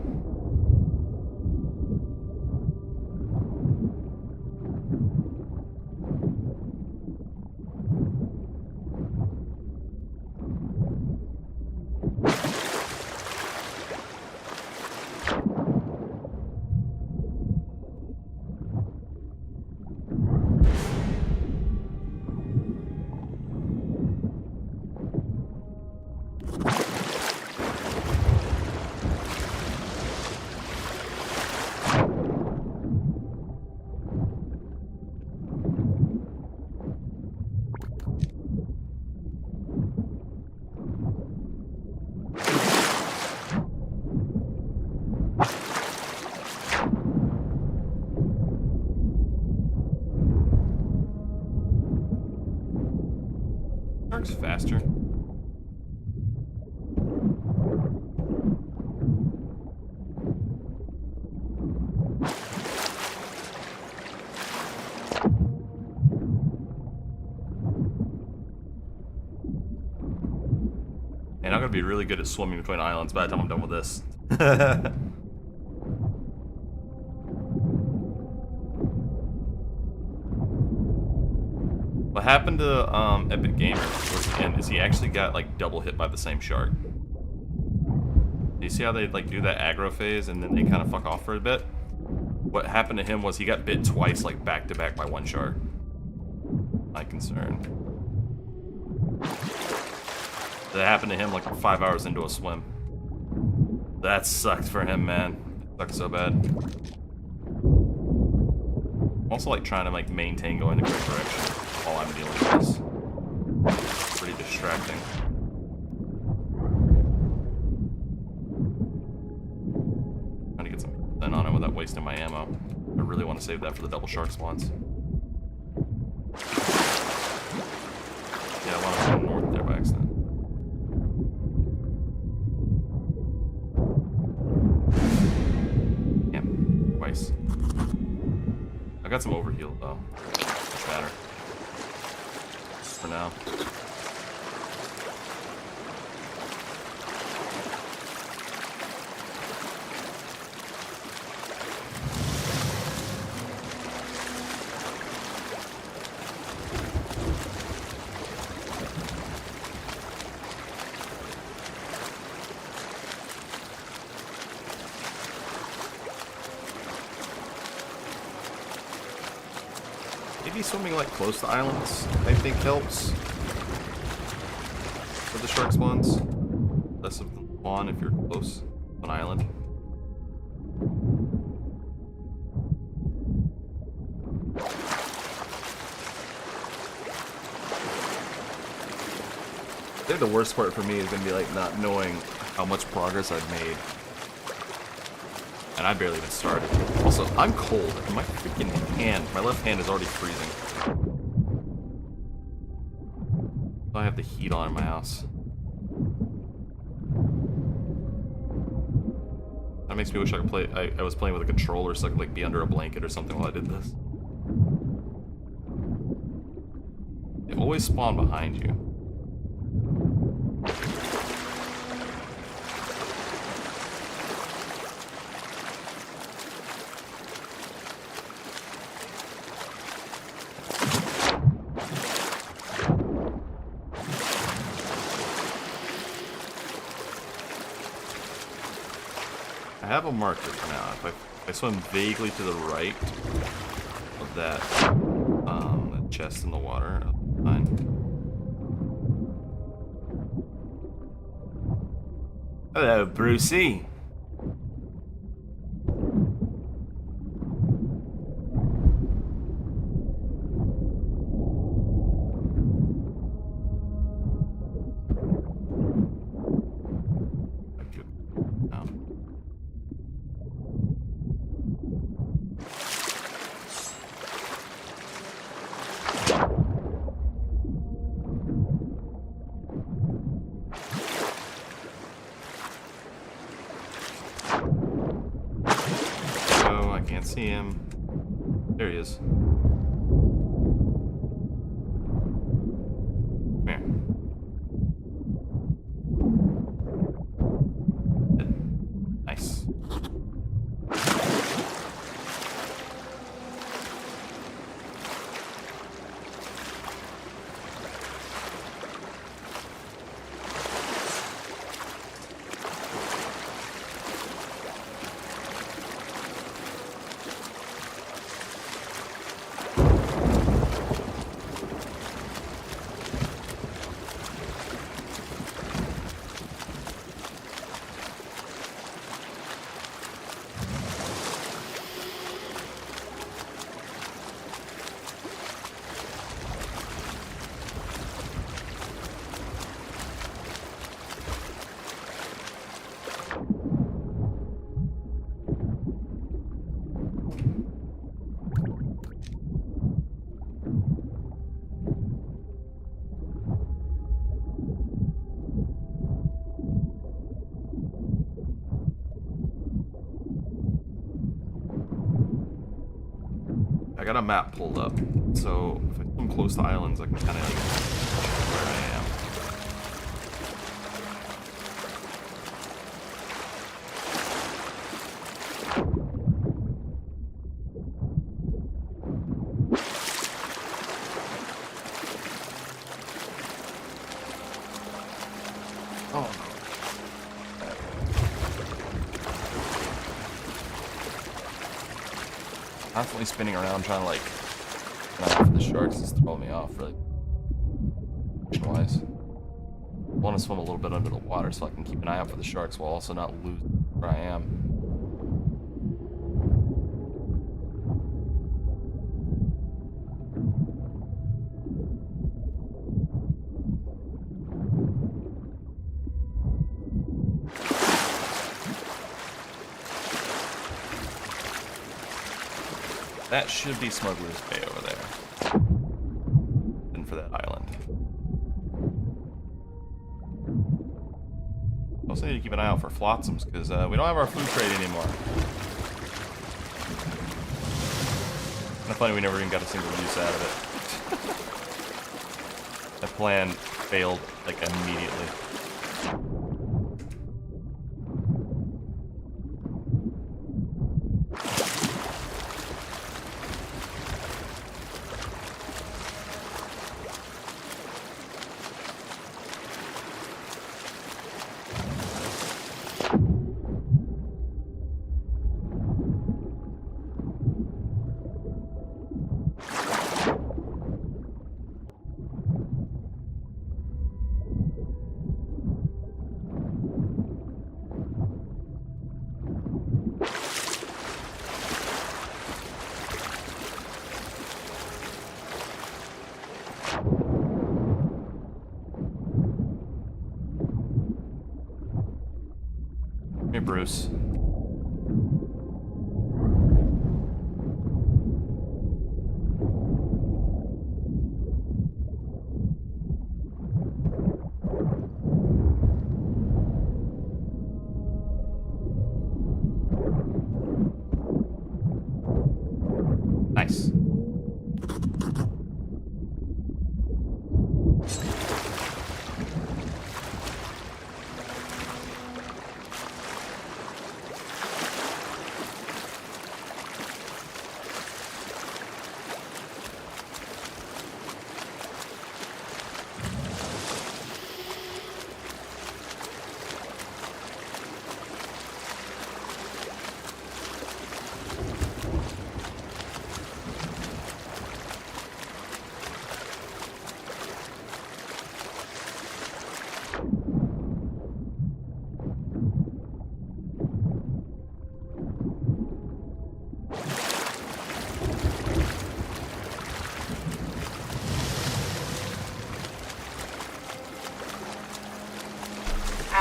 Shark's faster. And I'm gonna be really good at swimming between islands by the time I'm done with this. What happened to Epic Gamer towards the end is he actually got like double hit by the same shark. Do you see how they like do that aggro phase and then they kind of fuck off for a bit? What happened to him was he got bit twice, like back to back by one shark. My concern. That happened to him like 5 hours into a swim. That sucked for him, man. It sucked so bad. I'm also like trying to like maintain going the correct direction while I'm dealing with this. It's pretty distracting. Trying to get some then on it without wasting my ammo. I really want to save that for the double shark spawns. Yeah, I want to go north there by accident. Damn, twice. I got some overheal though. Much matter. For now. Maybe swimming like close to islands, I think helps. For the shark spawns. Less of them spawn if you're close to an island. I think the worst part for me is gonna be like not knowing how much progress I've made. And I barely even started. Also, I'm cold, and my freaking hand, my left hand is already freezing. I have the heat on in my house. That makes me wish I could play. I was playing with a controller so I could like be under a blanket or something while I did this. They always spawn behind you. I have a marker for now. If I swim vaguely to the right of that, that chest in the water, I'll be fine. Hello, Brucey. Can't see him. There he is. Come here. Nice. I got a map pulled up, so if I come close to islands, I can kind of like where I am. Oh no. Constantly spinning around trying to like not for the sharks is throwing me off really wise. I want to swim a little bit under the water so I can keep an eye out for the sharks while also not lose where I am. That should be Smuggler's Bay over there. And for that island. Also need to keep an eye out for flotsams, because we don't have our food trade anymore. Kind of funny we never even got a single use out of it. That plan failed, like, immediately. Bruce.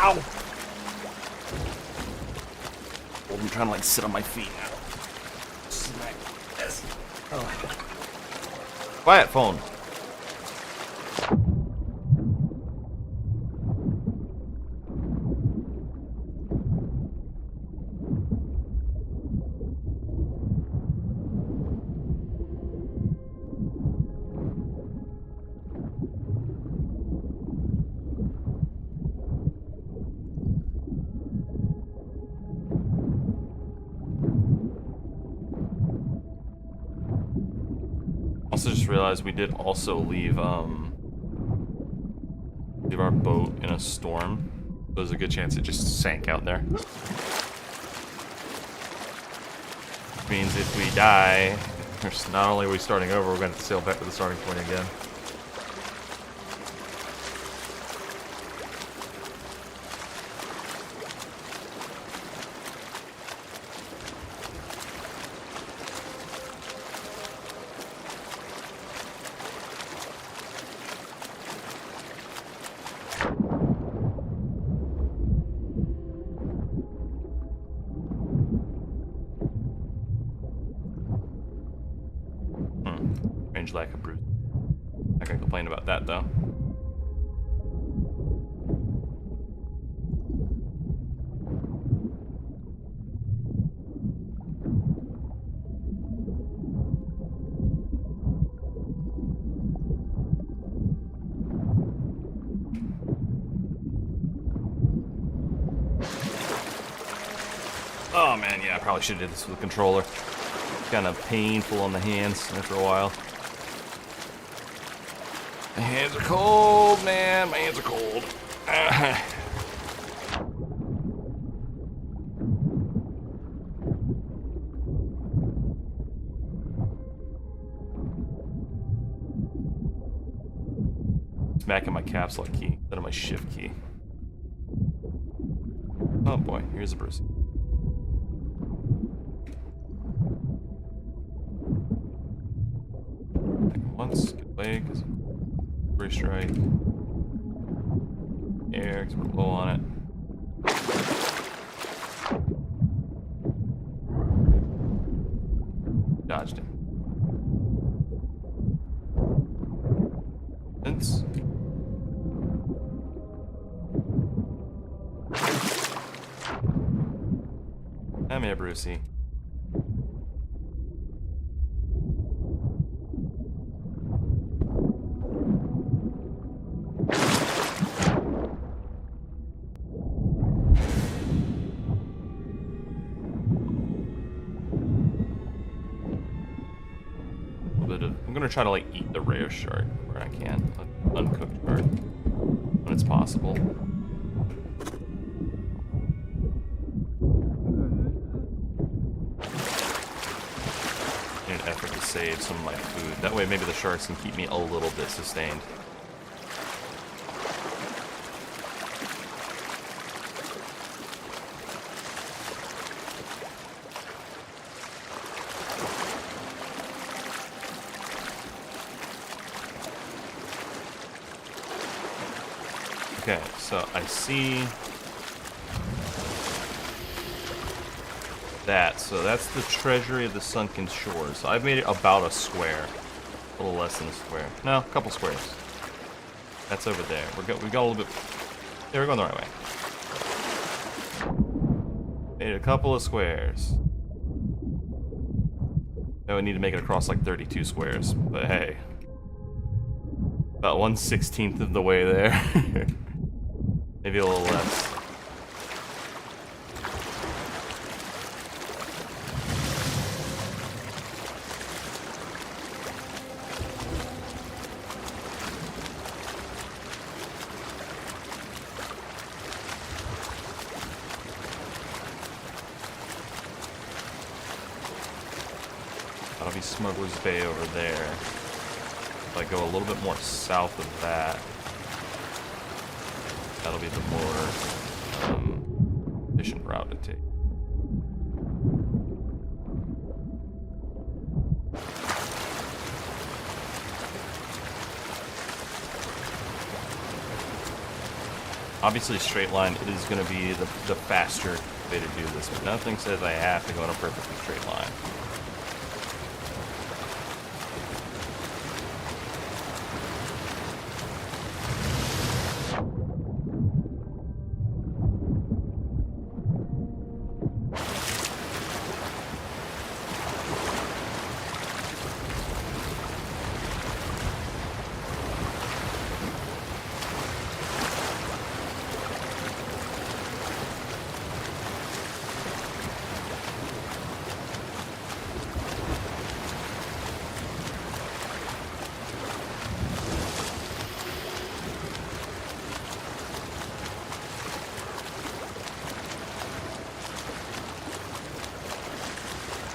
Ow! Well, I'm trying to like sit on my feet now. Smack. Yes. Oh. Quiet phone. Also just realized we did also leave our boat in a storm. There's a good chance it just sank out there. Which means if we die, not only are we starting over, we're going to sail back to the starting point again. Strange lack of bruise. Not gonna complain about that though. Oh man, yeah, I probably should have did this with a controller. Kind of painful on the hands after a while. My hands are cold, man. My hands are cold. Smacking my caps lock key instead of my shift key. Oh boy, here's a Brucey. Once, get away, because free strike. Air, because we're low on it. Dodged him. Vince. Come here, Brucey. I'm gonna try to like eat the rare shark where I can, uncooked shark, when it's possible. In an effort to save some of my food. That way maybe the sharks can keep me a little bit sustained. Okay, so I see that. So that's the treasury of the sunken shores. So I've made it about a square. A little less than a square. No, a couple squares. That's over there. We got a little bit... Yeah, we're going the right way. Made it a couple of squares. Now we need to make it across like 32 squares. But hey. About 1/16 of the way there. Maybe a little less. That'll be Smuggler's Bay over there. If I go a little bit more south of that, that'll be the more efficient route to take. Obviously, straight line is going to be the faster way to do this, but nothing says I have to go in a perfectly straight line.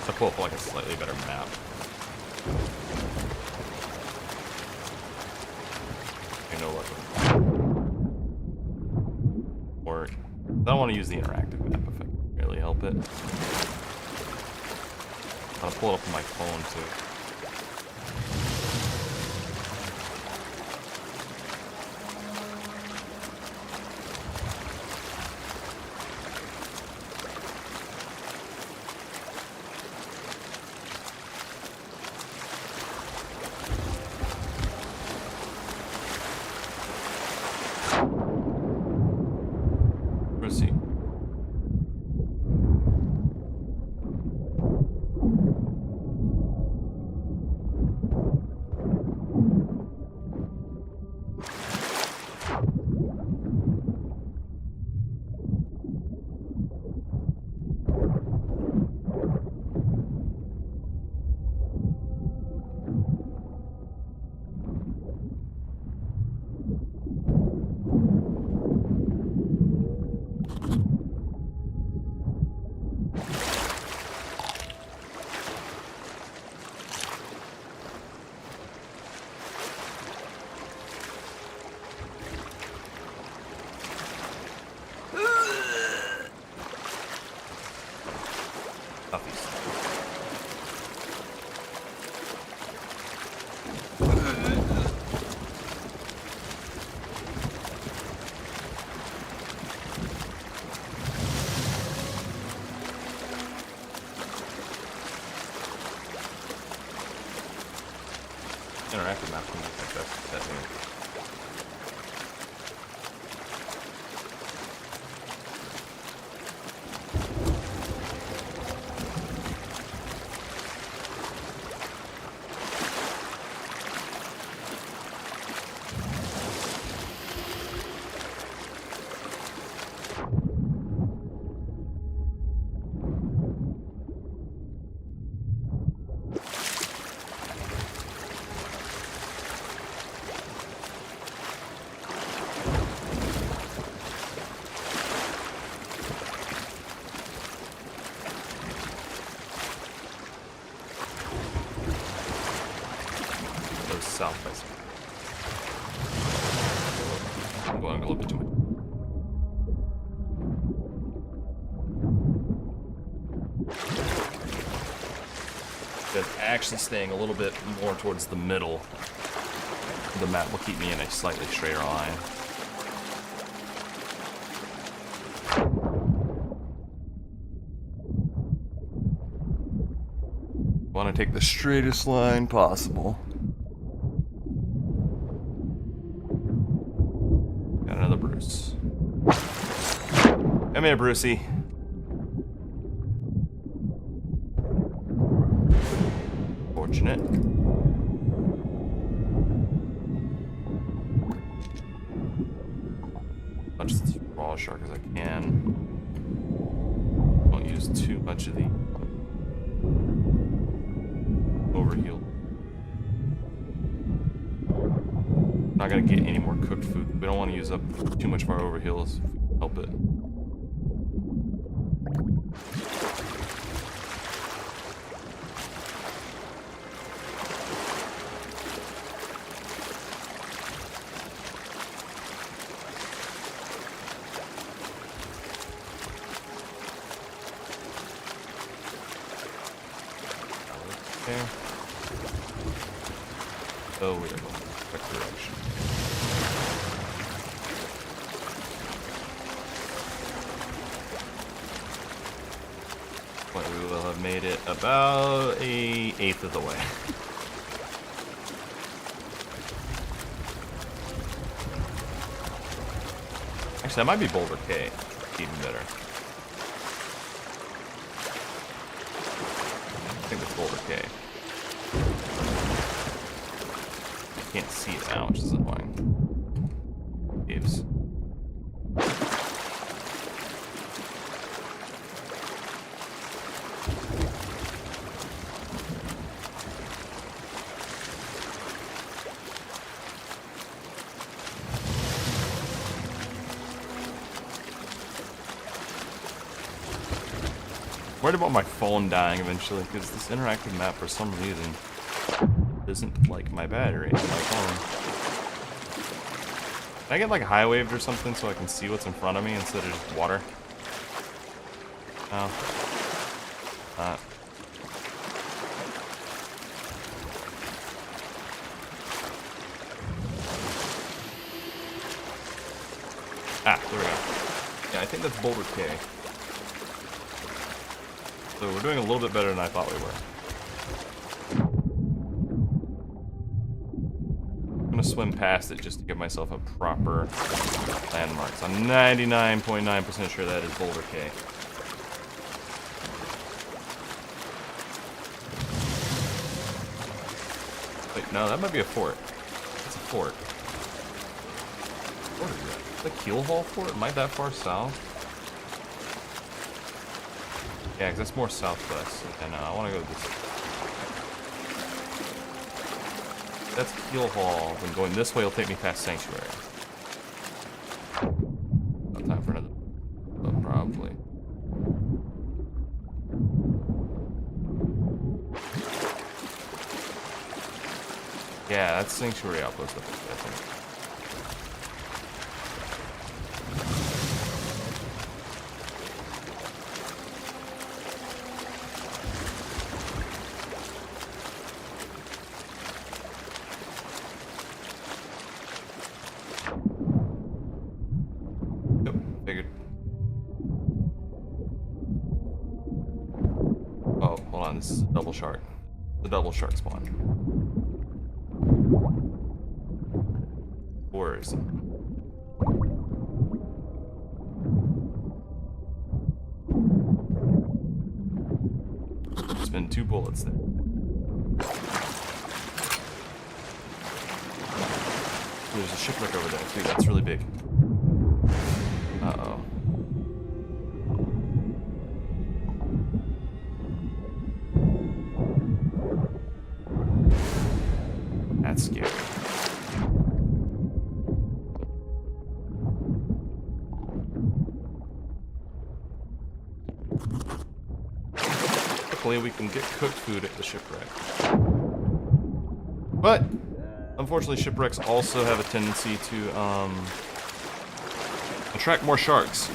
To pull up like a slightly better map. You know what? Or I don't want to use the interactive map if I can really help it. I'll pull it up on my phone too. Proceed. Interactive map can make that thing. South by south. I'm going a little bit too much. But actually staying a little bit more towards the middle of the map will keep me in a slightly straighter line. Want to take the straightest line possible. Bruce. Come here, Brucey. Fortunate. Much as raw shark as I can. Won't use too much of the overheal. Not gonna get any more cooked food. We don't want to use up too much of our overheals if we can help it. Okay. Oh, we are going the correct direction. point, we will have made it about a eighth of the way. Actually, that might be Boulder K. Even better. I think it's Boulder K. I can't see it now, which is annoying. Caves. Worried about my phone dying eventually, because this interactive map for some reason doesn't like my battery on my phone. Can I get like high waved or something so I can see what's in front of me instead of just water? No. Not. Ah, there we go. Yeah, I think that's Boulder K. So we're doing a little bit better than I thought we were. I'm gonna swim past it just to give myself a proper landmark. So I'm 99.9% sure that is Boulder K. Wait, no, that might be a fort. It's a fort. What is that? The Keel Hall Fort? Am I that far south? Yeah, because that's more southwest. And I want to go this. That's Keel Hall. Then going this way will take me past Sanctuary. No time for another. But probably. Yeah, that's Sanctuary Outpost up there, I think. This is a double shark. The double shark spawn. Where is it? There's been 2 bullets there. There's a shipwreck over there too. That's really big. Uh-oh. That's scary. Hopefully we can get cooked food at the shipwreck. But, unfortunately, shipwrecks also have a tendency to, attract more sharks.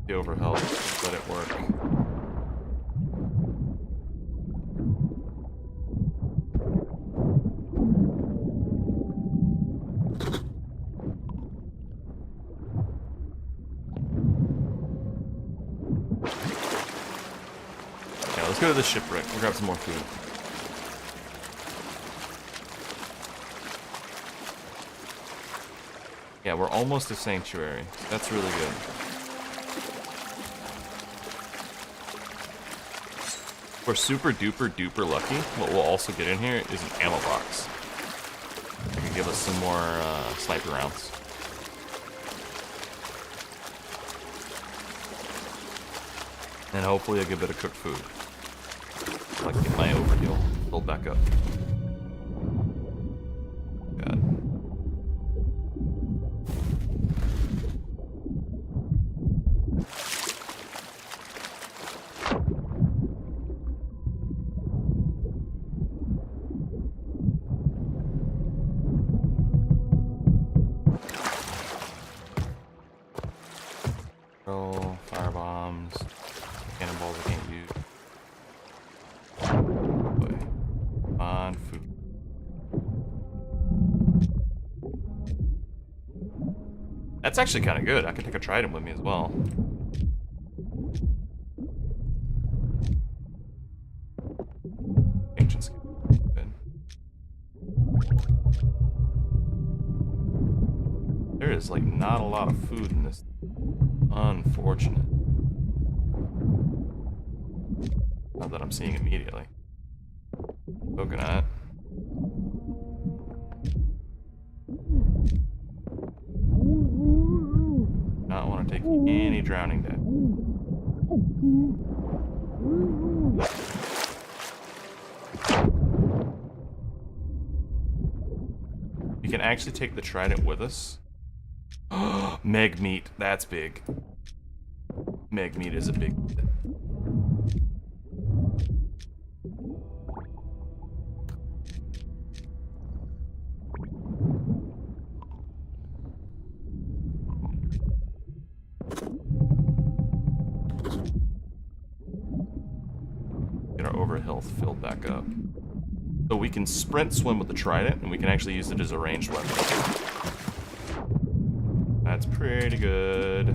The overhealth, let it work. Yeah, let's go to the shipwreck. We'll grab some more food. Yeah, we're almost to Sanctuary. That's really good. If we're super duper duper lucky, what we'll also get in here is an ammo box. That can give us some more sniper rounds. And hopefully a good bit of cooked food. I'd like to get my overheal filled back up. God. Fire bombs, cannonballs I can't use. That's actually kind of good. I can take a trident with me as well. Ancient skill. Good. There is like not a lot of food in this. Unfortunate. Not that I'm seeing immediately. Coconut. Not want to take any drowning damage. We can actually take the trident with us. Meg meat, that's big. Meg meat is a big. Get our over health filled back up. So we can sprint swim with the trident, and we can actually use it as a ranged weapon. That's pretty good.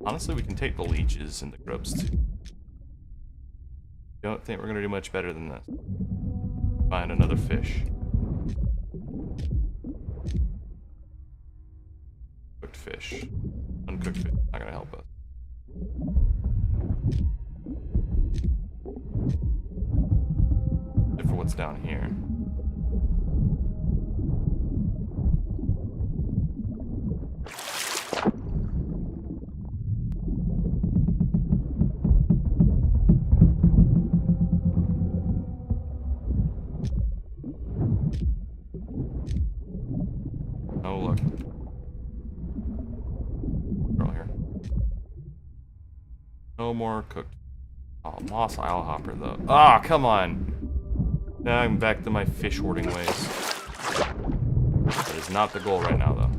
Honestly, we can take the leeches and the grubs too. Don't think we're gonna do much better than this. Find another fish. Cooked fish. Uncooked fish. Not gonna help us. Except for what's down here. Oh, look. Girl here. No more cooked. Oh, moss isle-hopper, though. Ah, come on! Now I'm back to my fish hoarding ways. That is not the goal right now, though.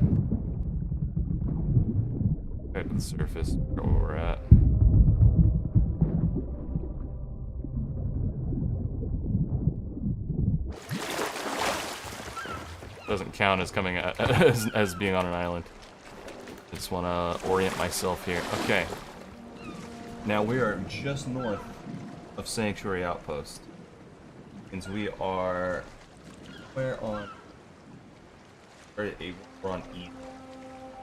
Right to the surface, where we're at. Doesn't count as coming as being on an island. Just want to orient myself here. Okay. Now we are just north of Sanctuary Outpost. Means we are we're on east.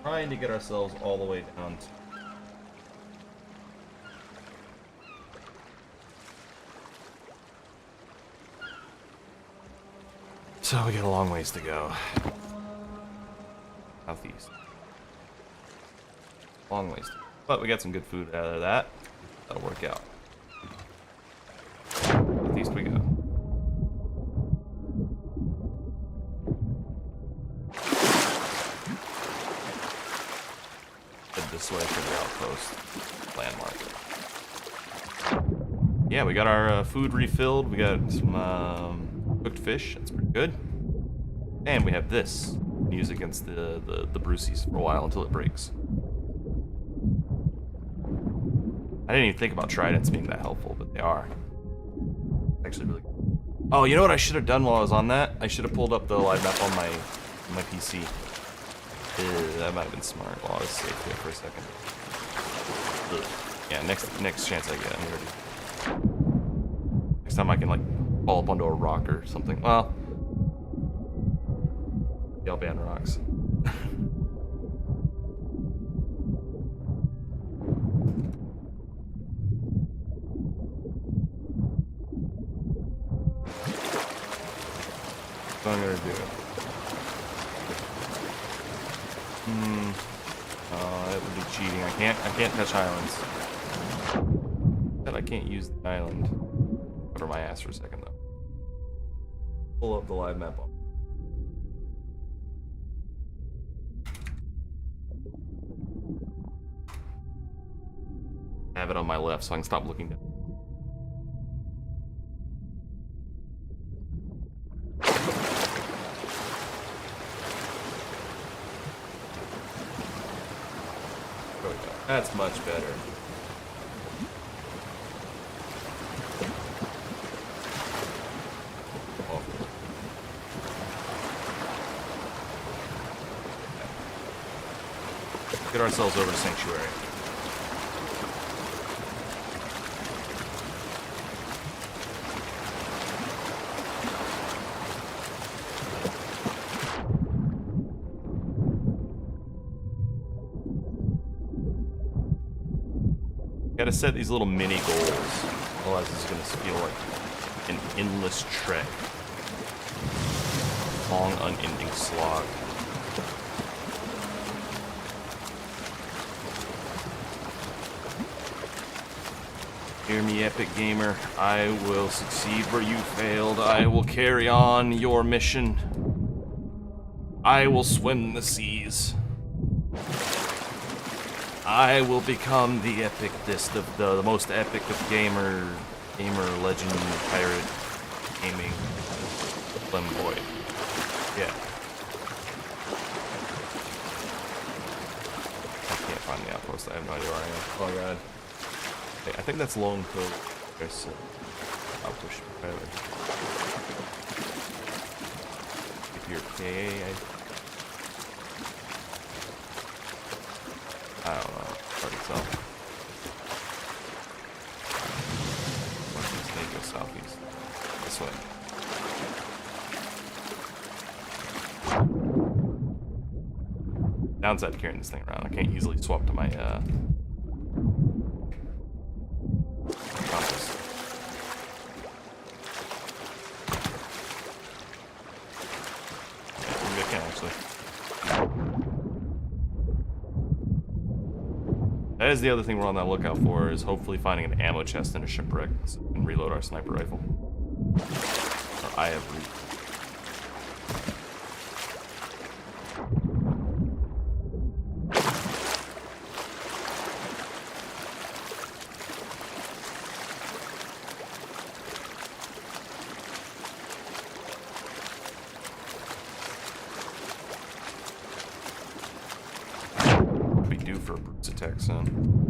Trying to get ourselves all the way down to so we got a long ways to go. Southeast. Long ways to go. But we got some good food out of that. That'll work out. Southeast we go. Head this way for the outpost. Landmark. Yeah, we got our food refilled. We got some cooked fish. That's pretty good. And we have this. Use against the Brucies for a while until it breaks. I didn't even think about tridents being that helpful, but they are. Actually really good. Oh, you know what I should have done while I was on that? I should have pulled up the live map on my PC. That might have been smart while I was safe here for a second. Ugh. Yeah, next chance I get, I'm ready. Next time I can like fall up onto a rock or something. Well, y'all ban rocks. What I'm gonna do. That would be cheating. I can't touch islands. But I can't use the island. Cover my ass for a second though. Pull up the live map. Have it on my left so I can stop looking down. That's much better. Get ourselves over to Sanctuary. Gotta set these little mini goals, otherwise it's gonna feel like an endless trek. Long, unending slog. Hear me, Epic Gamer. I will succeed where you failed. I will carry on your mission. I will swim the seas. I will become the epicest of the most epic of gamer, legend, pirate, gaming, flamboy. Yeah. I can't find the outpost. I have no idea where I am. Oh god. Okay, I think that's Lone Cove. There's outpost. If you're KA, I don't know. Hard to tell. Let's go southeast. This way. Downside to carrying this thing around, I can't easily swap to my compass. Yeah, maybe I can actually. That is the other thing we're on that lookout for, is hopefully finding an ammo chest in a shipwreck so we can reload our sniper rifle. Or I have root. Be due for a Brute's attack soon.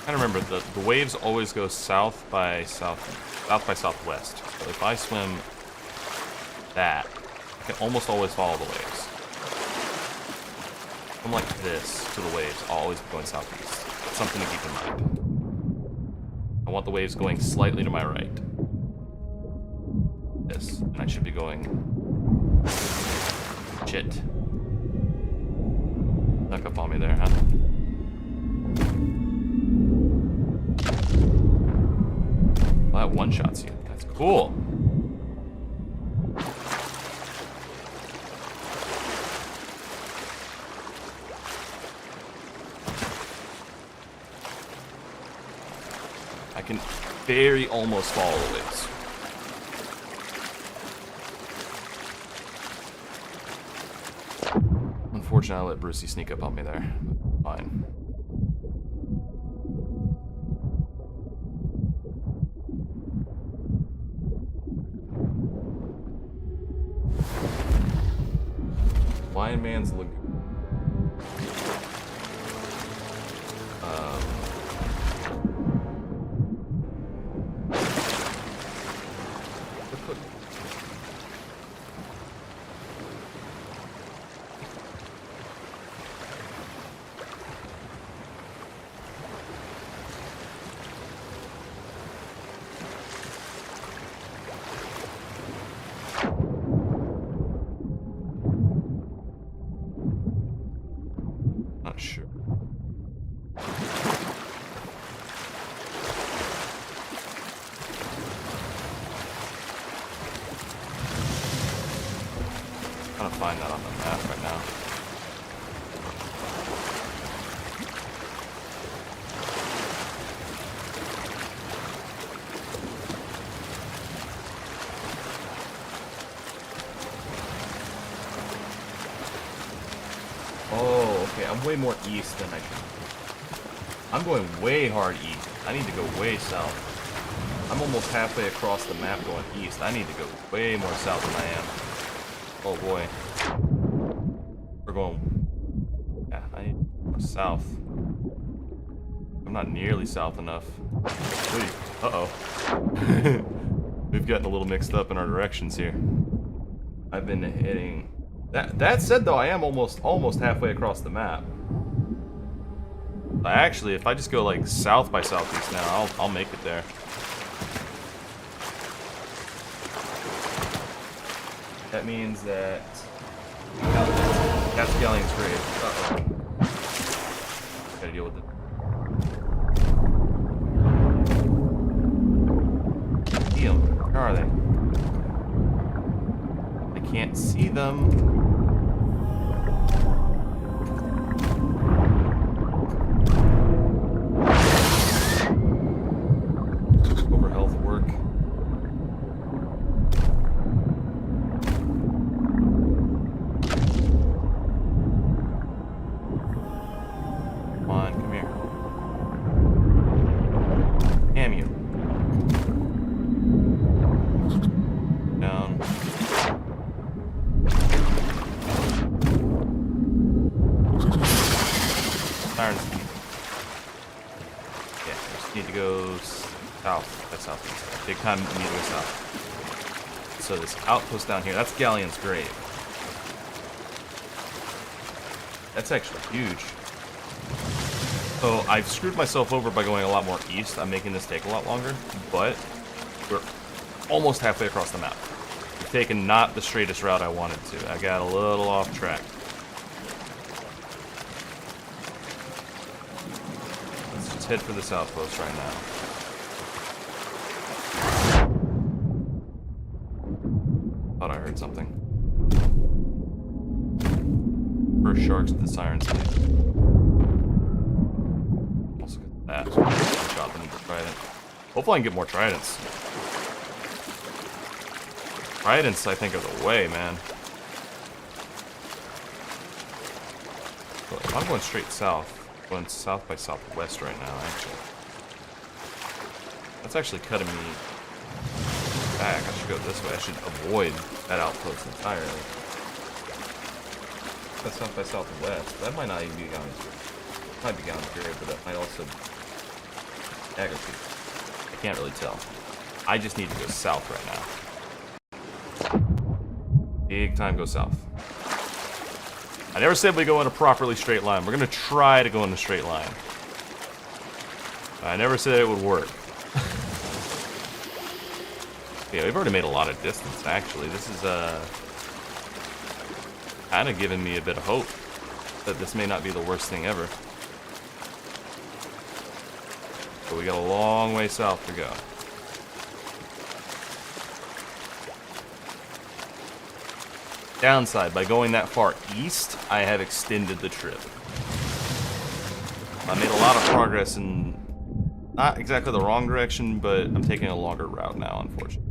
I remember the waves always go south by southwest. So if I swim that, I can almost always follow the waves. I'm like this to the waves, I'll always be going southeast. That's something to keep in mind. I want the waves going slightly to my right. This, and I should be going. Shit. Snuck up on me there, huh? Well, that one-shots you. That's cool. I can very almost follow the waves. Unfortunately, I let Brucey sneak up on me there. Fine. Blind Man's Lagoon. Not sure. find that on the map right now. Oh, okay. I'm way more east than I should. I'm going way hard east. I need to go way south. I'm almost halfway across the map going east. I need to go way more south than I am. Oh boy. We're going... Yeah, I need more south. I'm not nearly south enough. Uh-oh. We've gotten a little mixed up in our directions here. I've been hitting... That said, though, I am almost halfway across the map. Actually, if I just go like south by southeast now, I'll make it there. That means that that's Galleon's grave. Uh-oh. Gotta deal with it. See them. Where are they? I can't see them. Big time need to go south. So this outpost down here, that's Galleon's grave. That's actually huge. So I've screwed myself over by going a lot more east. I'm making this take a lot longer, but we're almost halfway across the map. We've taken not the straightest route I wanted to. I got a little off track. Let's just head for this outpost right now. Thought I heard something. First sharks to the Siren's Sleep. Also got that. Shot them with the trident. Hopefully I can get more tridents. Tridents, I think, are the way, man. But if I'm going straight south, going south by southwest right now, actually. That's actually cutting me back. I should go this way. I should avoid that outpost entirely. That's south by southwest. That might not even be Galleon's grave. Might be Galleon's grave, but that might also be Daggertooth. I can't really tell. I just need to go south right now. Big time go south. I never said we go in a properly straight line. We're gonna try to go in a straight line. I never said it would work. Yeah, we've already made a lot of distance, actually. This is, kind of giving me a bit of hope that this may not be the worst thing ever. But we got a long way south to go. Downside, by going that far east, I have extended the trip. I made a lot of progress in not exactly the wrong direction, but I'm taking a longer route now, unfortunately.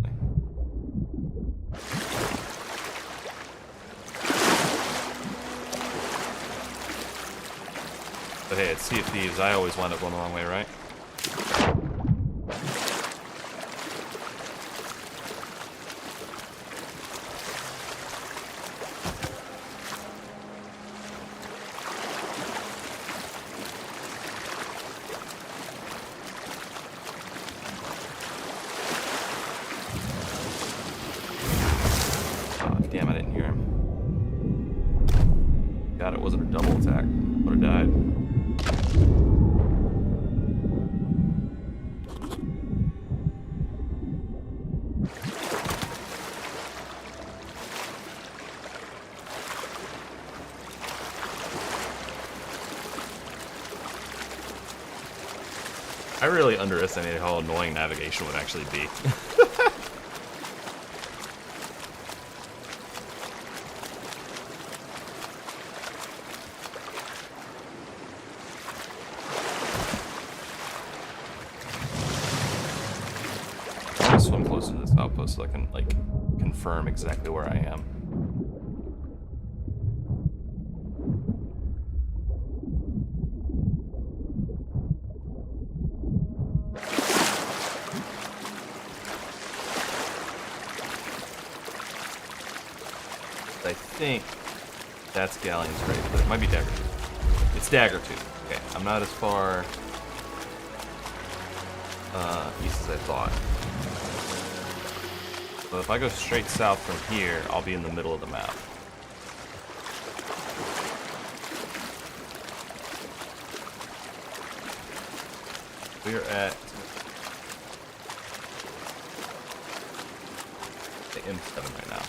But hey, at Sea of Thieves, I always wind up going the wrong way, right? Damn, I didn't hear him. God, it wasn't a double attack. Would have died. I really underestimated how annoying navigation would actually be. swim closer to this outpost so I can, like, confirm exactly where I am. I think that's Galleon's Grave, but it might be Daggertooth. It's Daggertooth. Okay, I'm not as far east as I thought. So if I go straight south from here, I'll be in the middle of the map. We're at the M7 right now.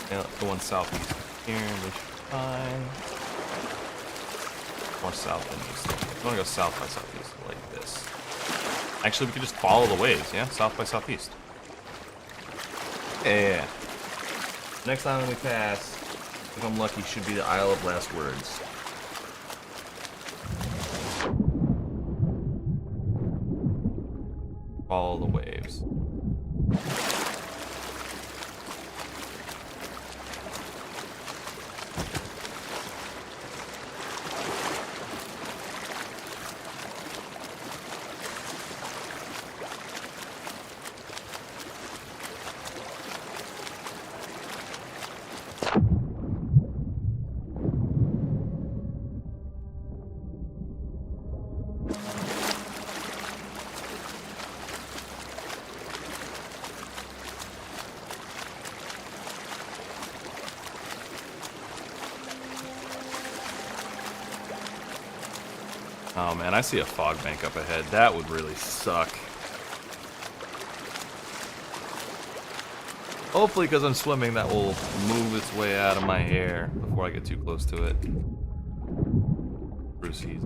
Yeah, let's go on southeast here, we should be fine. More south than east. I want to go south by southeast, like this. Actually, we could just follow the waves, yeah? South by southeast. Yeah. Next time we pass, if I'm lucky, should be the Isle of Last Words. Follow the waves. Oh man, I see a fog bank up ahead. That would really suck. Hopefully, because I'm swimming, that will move its way out of my hair before I get too close to it. Brucey's.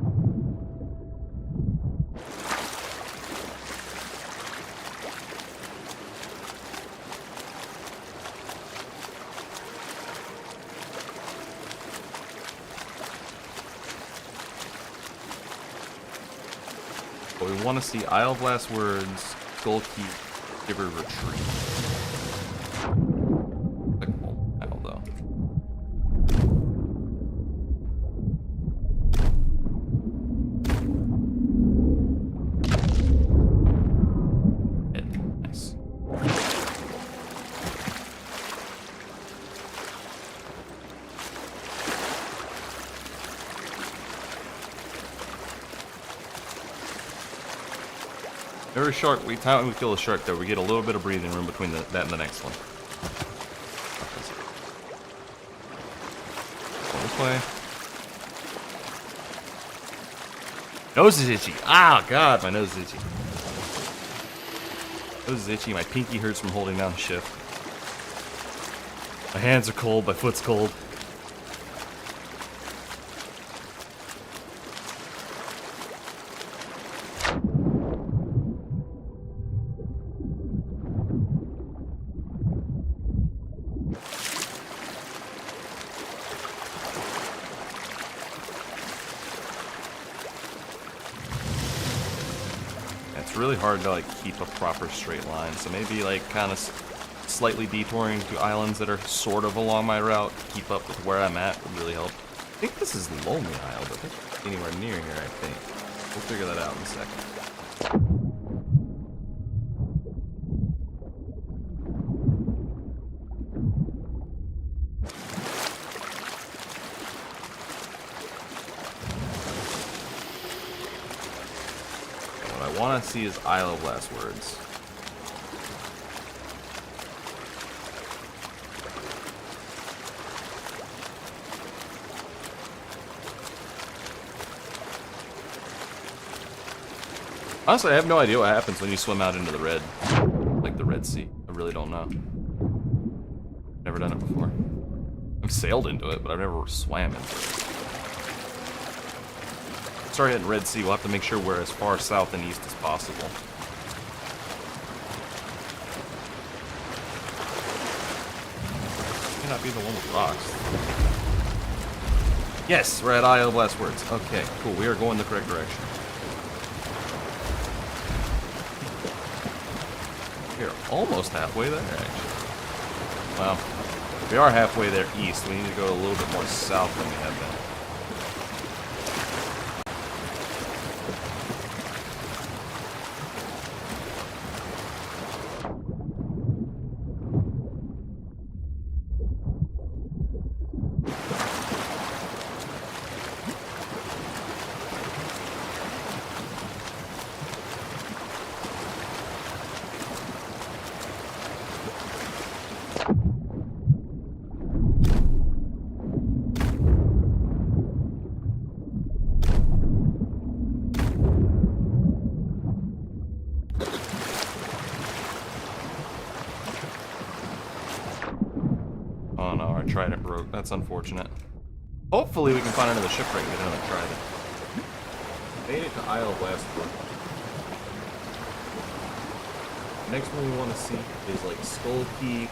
But we want to see Isle of Last Words, Skull Keep, Giver Retreat. Clickable Isle, though. Nice. Every shark, time we kill a shark though, we get a little bit of breathing room between that and the next one. Go this way. Nose is itchy. Ah, God, my nose is itchy. Nose is itchy, my pinky hurts from holding down shift. My hands are cold, my foot's cold. It's really hard to like keep a proper straight line, so maybe like kind of slightly detouring to islands that are sort of along my route to keep up with where I'm at would really help. I think this is Lonely Isle, but it's anywhere near here, I think. We'll figure that out in a second. What I want to see is Isle of Last Words. Honestly, I have no idea what happens when you swim out into the red, like the Red Sea. I really don't know. Never done it before. I've sailed into it, but I've never swam into it. Start hitting Red Sea, we'll have to make sure we're as far south and east as possible. not be the one with rocks. Yes, we're at Isle of Last Words. Okay, cool. We are going the correct direction. We're almost halfway there, actually. Well, we are halfway there east. We need to go a little bit more south than we have been. Oh no, our trident broke. That's unfortunate. Hopefully we can find another shipwreck and get another trident. Made it to Isle of Last Words. Next one we want to see is like Skull Keep,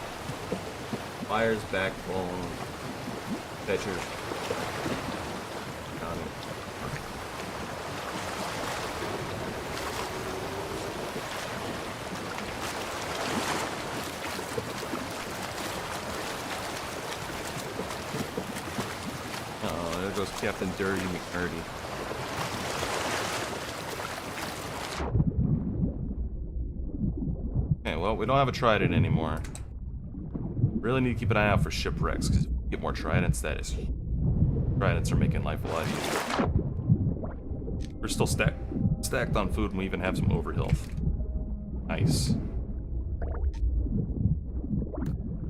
Fire's Backbone, Fetcher's County. Oh, there goes Captain Dirty McNurdy. Okay, well, we don't have a trident anymore. Really need to keep an eye out for shipwrecks, because if we get more tridents, tridents are making life a lot easier. We're still stacked on food, and we even have some overhealth. Nice.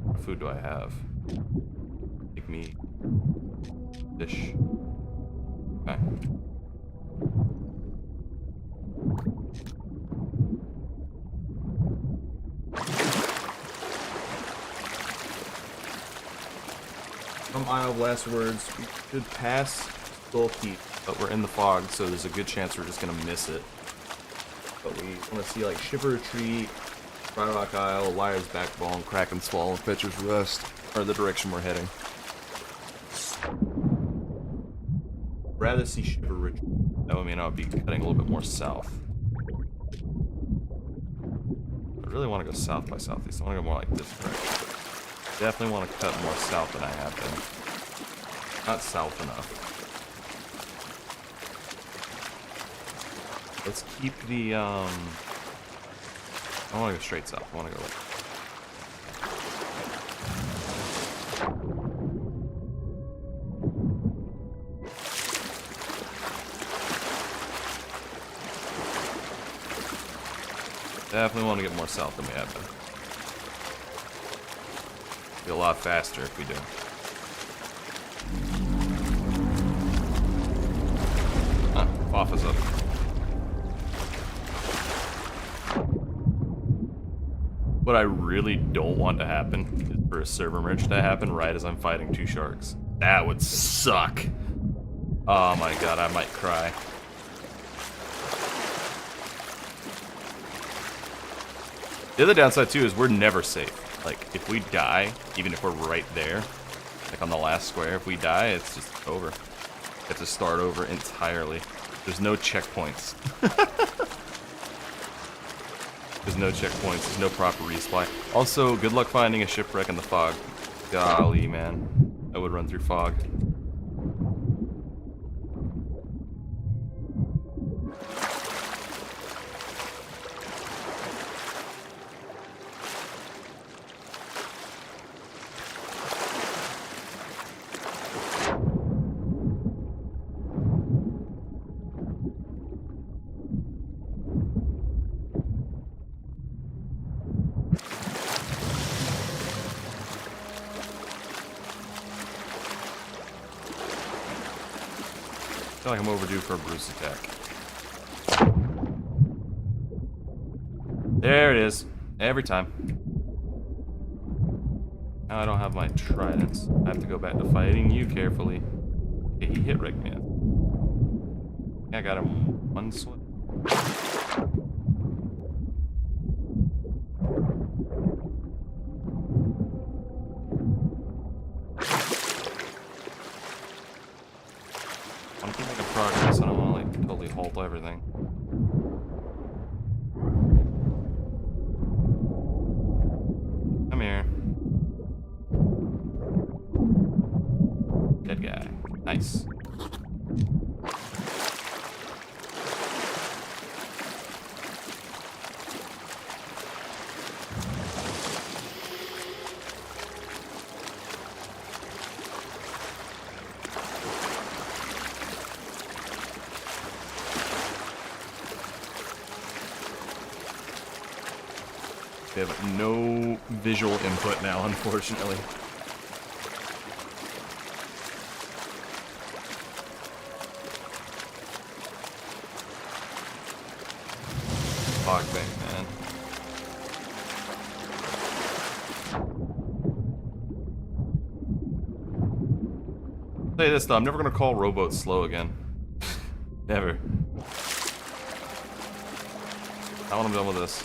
What food do I have? Take me. Fish. Okay. From Isle of Last Words, we should pass Skull Keep, but we're in the fog, so there's a good chance we're just gonna miss it. But we want to see like Shipper Retreat, Dry Rock Isle, Liar's Backbone, Kraken's Fall, and Fetcher's Rest are the direction we're heading. Rather see Shipper Retreat. That would mean I would be cutting a little bit more south. I really want to go south by southeast. I want to go more like this direction. Definitely want to cut more south than I have been. Not south enough. Let's keep the, I want to go straight south. I want to go like... Definitely want to get more south than we have been. Be a lot faster if we do. Off is up. What I really don't want to happen is for a server merge to happen right as I'm fighting two sharks. That would suck. Oh my god, I might cry. The other downside too is we're never safe. Like, if we die, even if we're right there, like on the last square, if we die, it's just over. We have to start over entirely. There's no checkpoints. There's no checkpoints, there's no proper resupply. Also, good luck finding a shipwreck in the fog. Golly, man. I would run through fog. I feel like I'm overdue for a Bruce attack. There it is. Every time. Now I don't have my tridents. I have to go back to fighting you carefully. Okay, he hit wrecked me. Yeah, I got him one swing. rifle everything. Come here. Dead guy. Nice. We have no visual input now, unfortunately. Fog bank, man. I'll tell you this though, I'm never gonna call rowboats slow again. Never. Now when I'm done with this.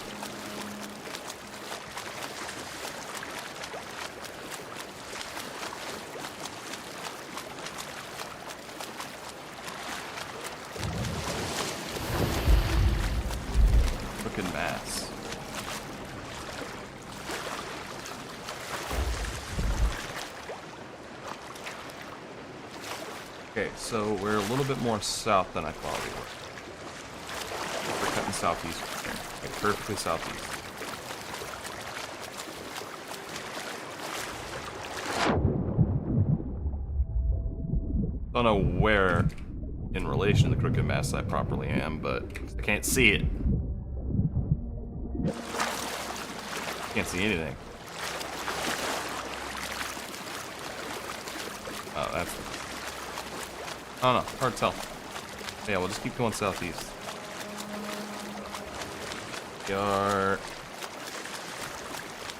Frickin' mass. Okay, so we're a little bit more south than I thought we were. We're cutting southeast. Like perfectly southeast. Don't know where in relation to the Crooked Mass I properly am, but I can't see it. Can't see anything. Oh, that's... I don't know. Hard to tell. Yeah, we'll just keep going southeast. We are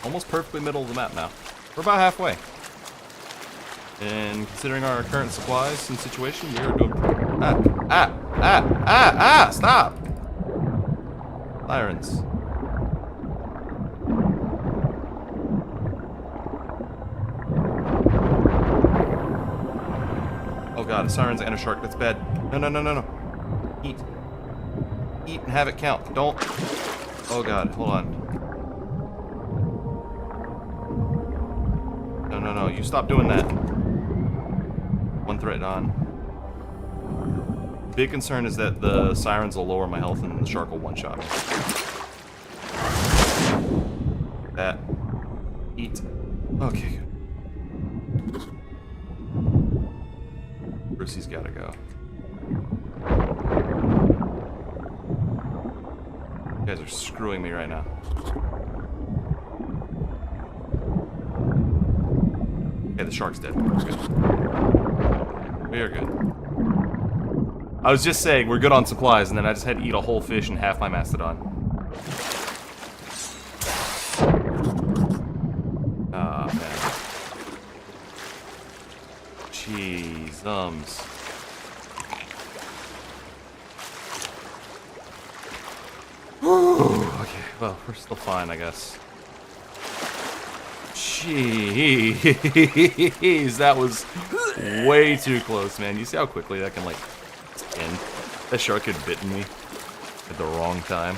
almost perfectly middle of the map now. We're about halfway. And considering our current supplies and situation, we are doing... Stop! Sirens. Oh god, a sirens and a shark, that's bad. No. Eat. Eat and have it count. Don't. Oh god, hold on. No, you stop doing that. One threat on. Big concern is that the sirens will lower my health and the shark will one-shot me. That. Eat. Okay, good. Brucey's gotta go. You guys are screwing me right now. Okay, the shark's dead. We're good. We are good. I was just saying, we're good on supplies, and then I just had to eat a whole fish and half my mastodon. Ah, man. Jeez-ums. Okay, well, we're still fine, I guess. Jeez, that was way too close, man. You see how quickly that can, like, end? That shark had bitten me at the wrong time.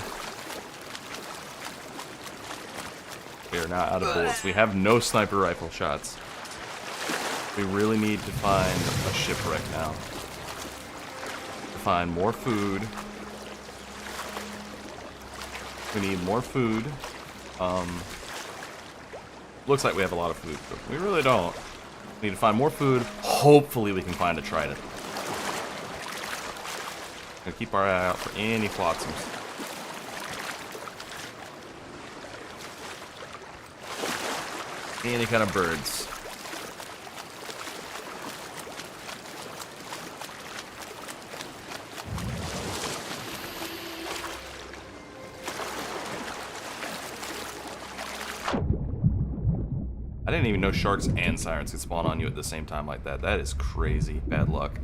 We are now out of bullets. We have no sniper rifle shots. We really need to find a shipwreck now. To find more food. We need more food. Looks like we have a lot of food, but we really don't. We need to find more food. Hopefully we can find a trident. Gonna keep our eye out for any flotsams. Any kind of birds. I didn't even know sharks and sirens could spawn on you at the same time like that. That is crazy. Bad luck.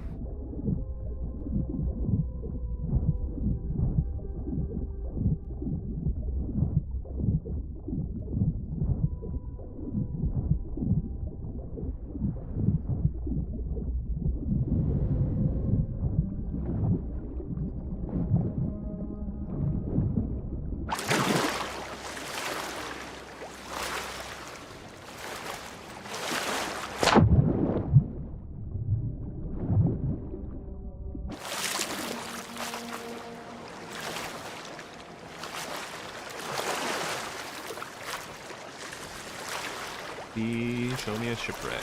Please show me a shipwreck.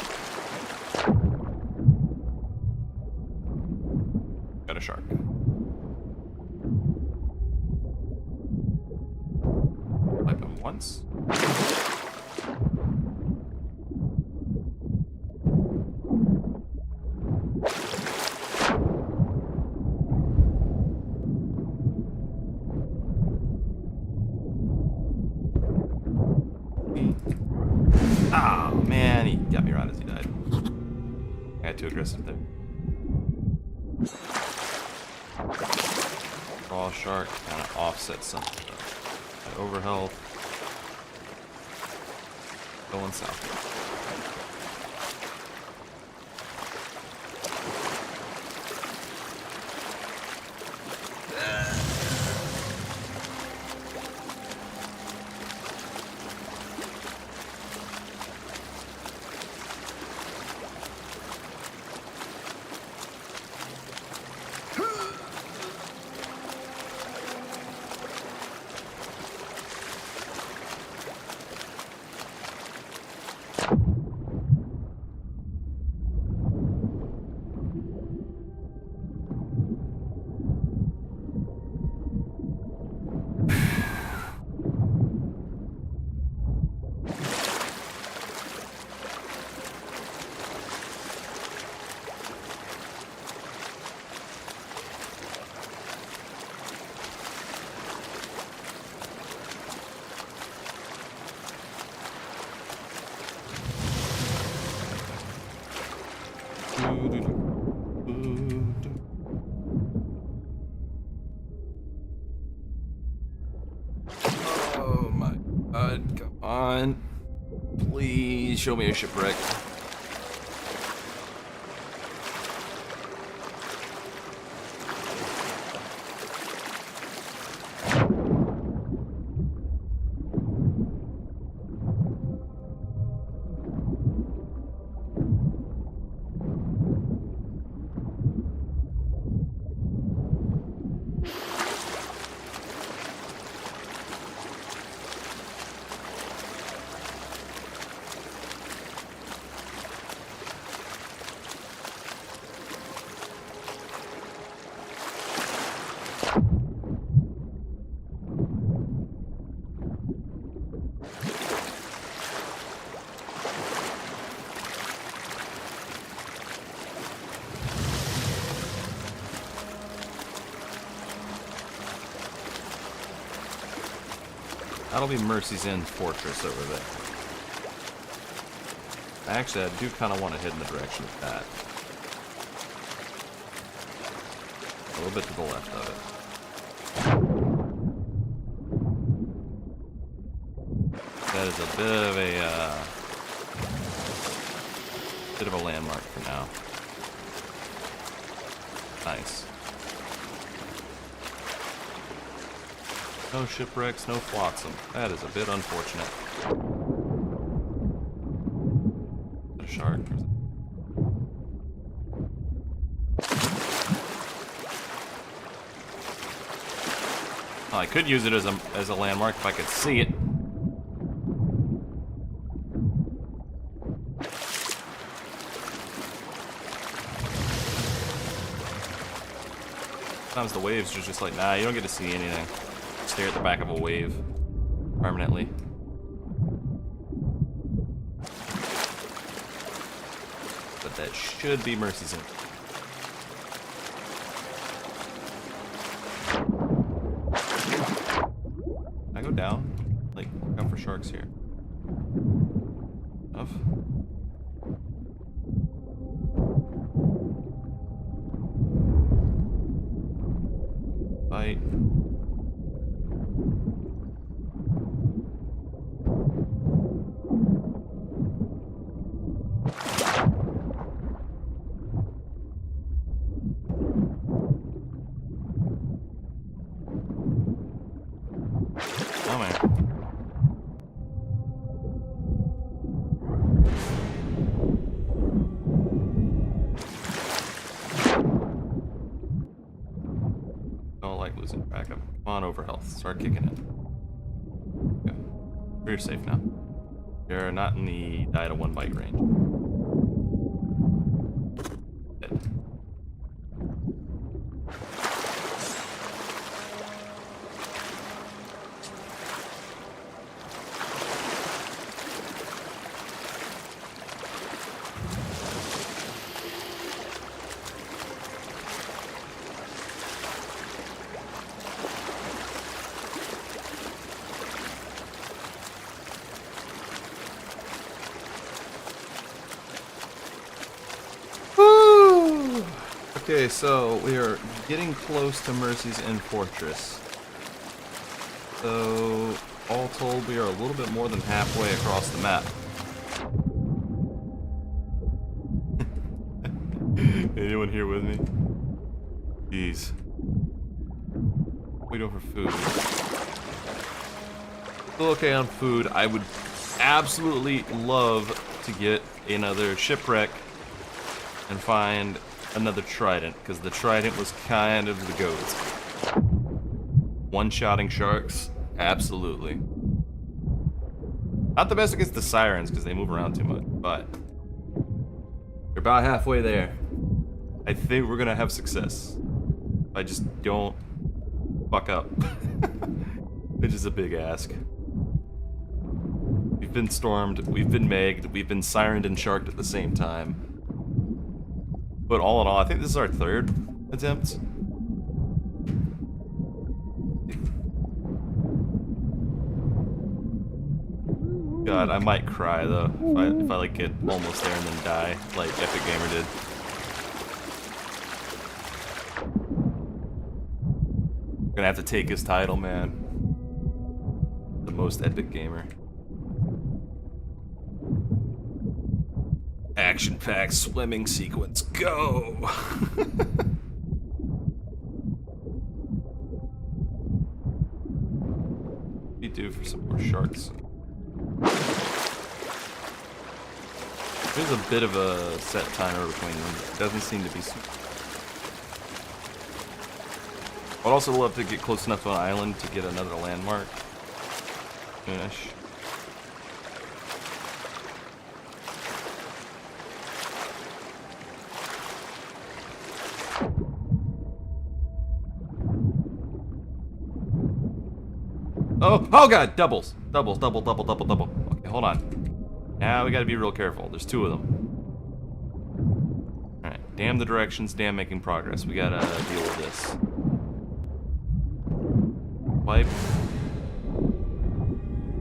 Got a shark. Wipe him once. Ah, man, he got me right as he died. I got too aggressive there. Raw shark kind of offsets something. Got overhealth. Going south. Oh my god, come on. Please show me a shipwreck. That'll be Mercy's End Fortress over there. Actually, I do kind of want to head in the direction of that. A little bit to the left of it. That is a bit of a landmark for now. Nice. No shipwrecks, no flotsam. That is a bit unfortunate. Is that a shark? Well, I could use it as a landmark if I could see it. Sometimes the waves are just like, nah, you don't get to see anything. Stare at the back of a wave permanently. But that should be Mercy's End. Can I go down? Like, look out for sharks here. Enough? Bite. Losing track of. Come on, over health. Start kicking in. Okay. We're safe now. They're not in the die to 1 bite range. Dead. Woo! Okay, so we are getting close to Mercy's End Fortress. So, all told, we are a little bit more than halfway across the map. Anyone here with me? Jeez. What are we doing for food? Still okay on food. I would absolutely love to get another shipwreck and find another trident, because the trident was kind of the goat. One-shotting sharks? Absolutely. Not the best against the sirens, because they move around too much, but we're about halfway there. I think we're gonna have success. If I just don't fuck up. Which is a big ask. We've been stormed, we've been megged, we've been sirened and sharked at the same time. But all in all, I think this is our 3rd attempt. God, I might cry though if I like get almost there and then die, like Epic Gamer did. I'm gonna have to take his title, man. The most epic gamer. Action-packed swimming sequence, go! What do you do for some more sharks? There's a bit of a set timer between them. It doesn't seem to be super. I'd also love to get close enough to an island to get another landmark. Finish. Oh god, doubles. Double. Okay, hold on. Now we gotta be real careful. There's 2 of them. Alright, damn the directions, damn making progress. We gotta deal with this. Wipe.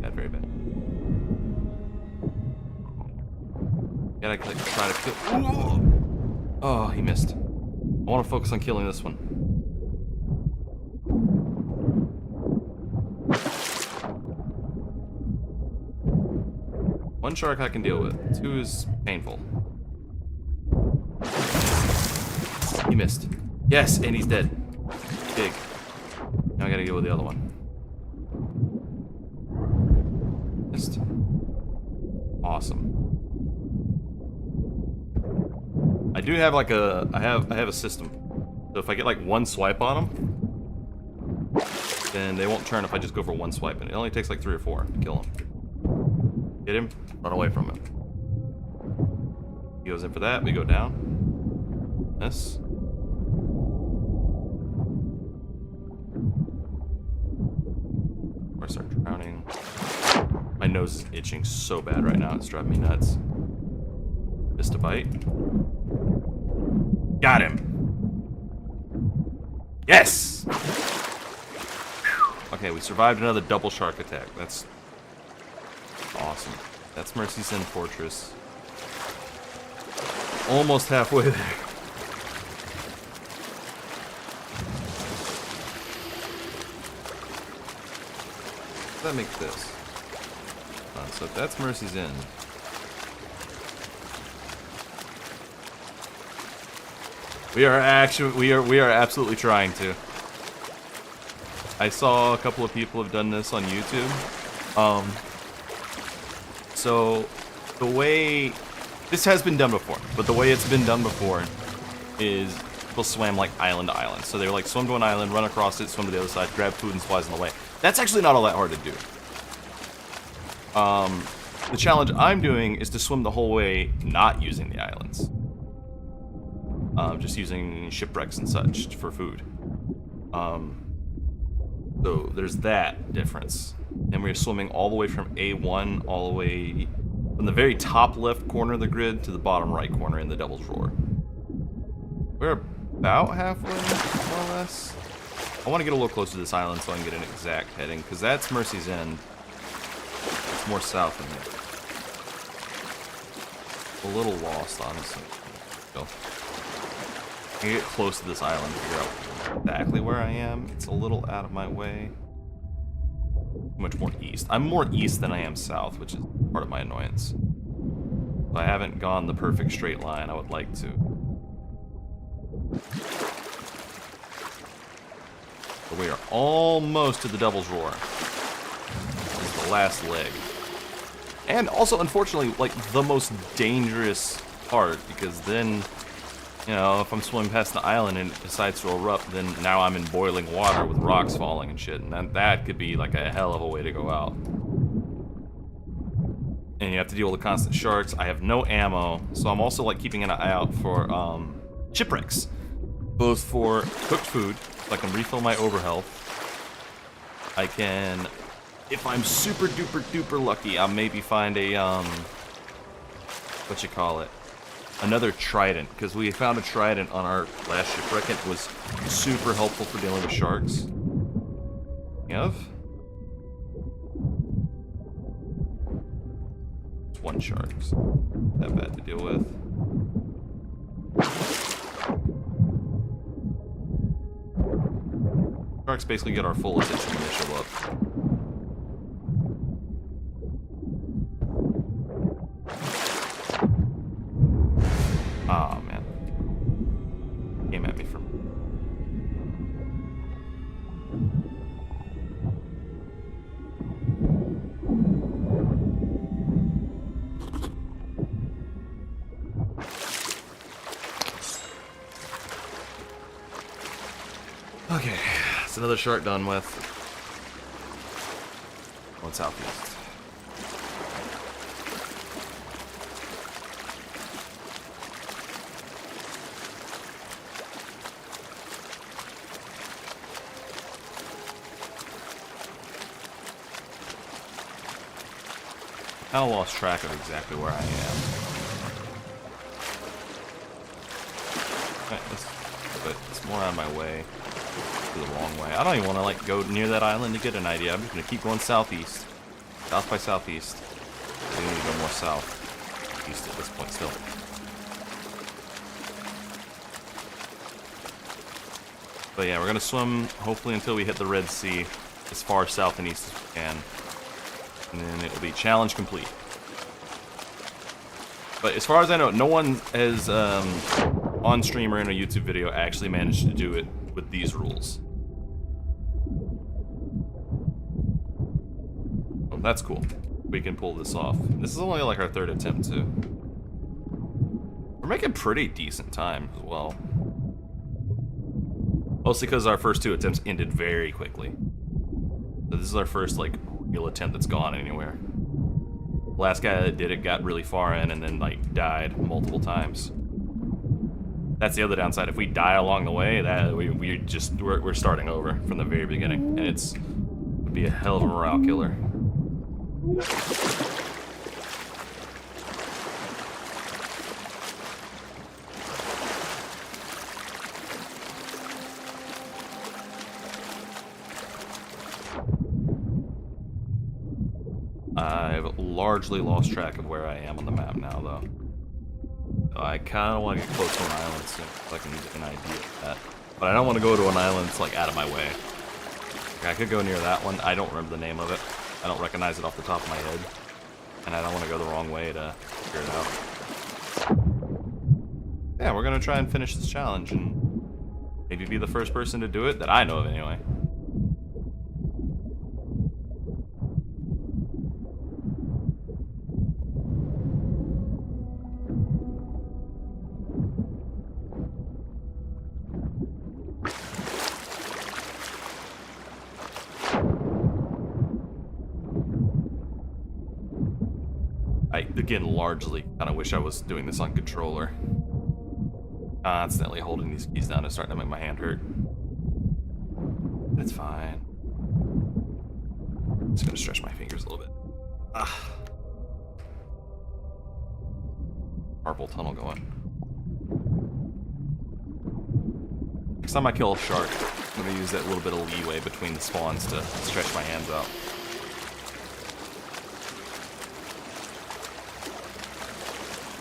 Bad, very bad. Gotta try to kill. Ooh. Oh, he missed. I wanna focus on killing this one. One shark I can deal with. 2 is painful. He missed. Yes, and he's dead. Big. Now I gotta deal with the other one. Missed. Awesome. I do have like I have a system. So if I get like 1 swipe on them, then they won't turn if I just go for 1 swipe, and it only takes like 3 or 4 to kill them. Get him, run away from him. He goes in for that, we go down. This. Or start drowning. My nose is itching so bad right now, it's driving me nuts. Missed a bite. Got him! Yes! Okay, we survived another double shark attack. That's awesome. That's Mercy's End Fortress. Almost halfway there. What does that make this? So that's Mercy's End. We are absolutely trying to. I saw a couple of people have done this on YouTube. So the way this has been done before, but the way it's been done before is people swam like island to island. So they were like swim to an island, run across it, swim to the other side, grab food and supplies on the way. That's actually not all that hard to do. The challenge I'm doing is to swim the whole way not using the islands. Just using shipwrecks and such for food. So there's that difference. And we're swimming all the way from A1 all the way from the very top left corner of the grid to the bottom right corner in the Devil's Roar. We're about halfway, more or less. I want to get a little closer to this island so I can get an exact heading, because that's Mercy's End. It's more south than here. A little lost, honestly. So, I can get close to this island to figure out exactly where I am. It's a little out of my way. Much more east. I'm more east than I am south, which is part of my annoyance. I haven't gone the perfect straight line I would like to. But we are almost to the Devil's Roar. This is the last leg. And also, unfortunately, like, the most dangerous part, because then, you know, if I'm swimming past the island and it decides to erupt, then now I'm in boiling water with rocks falling and shit, and that could be, like, a hell of a way to go out. And you have to deal with the constant sharks. I have no ammo, so I'm also, like, keeping an eye out for, shipwrecks. Both for cooked food, so I can refill my overhealth. I can, if I'm super duper duper lucky, I'll maybe find a, another trident, because we found a trident on our last shipwreck. It was super helpful for dealing with sharks. It's one shark, so not that bad to deal with. Sharks basically get our full attention when they show up. Ah, man. Came at me from... Okay, that's another shark done with. One southeast. I kind of lost track of exactly where I am. Right, but it's more on my way. The wrong way. I don't even want to like go near that island to get an idea. I'm just gonna keep going southeast, south by southeast. We need to go more south, east at this point still. But yeah, we're gonna swim hopefully until we hit the Red Sea, as far south and east as we can, and then it will be challenge complete. But as far as I know, no one has on stream or in a YouTube video actually managed to do it with these rules. Well, that's cool. We can pull this off. This is only like our third attempt too. We're making pretty decent time as well. Mostly because our first two attempts ended very quickly. So this is our first like real attempt that's gone anywhere. The last guy that did it got really far in and then like died multiple times. That's the other downside. If we die along the way, that we're starting over from the very beginning, and it would be a hell of a morale killer. I've largely lost track of where I am on the map now, though. I kind of want to get close to an island soon, so I can get an idea of that. But I don't want to go to an island that's like out of my way. Okay, I could go near that one. I don't remember the name of it. I don't recognize it off the top of my head. And I don't want to go the wrong way to figure it out. Yeah, we're going to try and finish this challenge and maybe be the first person to do it that I know of anyway. I, again, largely kind of wish I was doing this on controller. Constantly holding these keys down is starting to make my hand hurt. It's fine. Just gonna stretch my fingers a little bit. Ah. Carpal tunnel going. Next time I kill a shark, I'm gonna use that little bit of leeway between the spawns to stretch my hands out.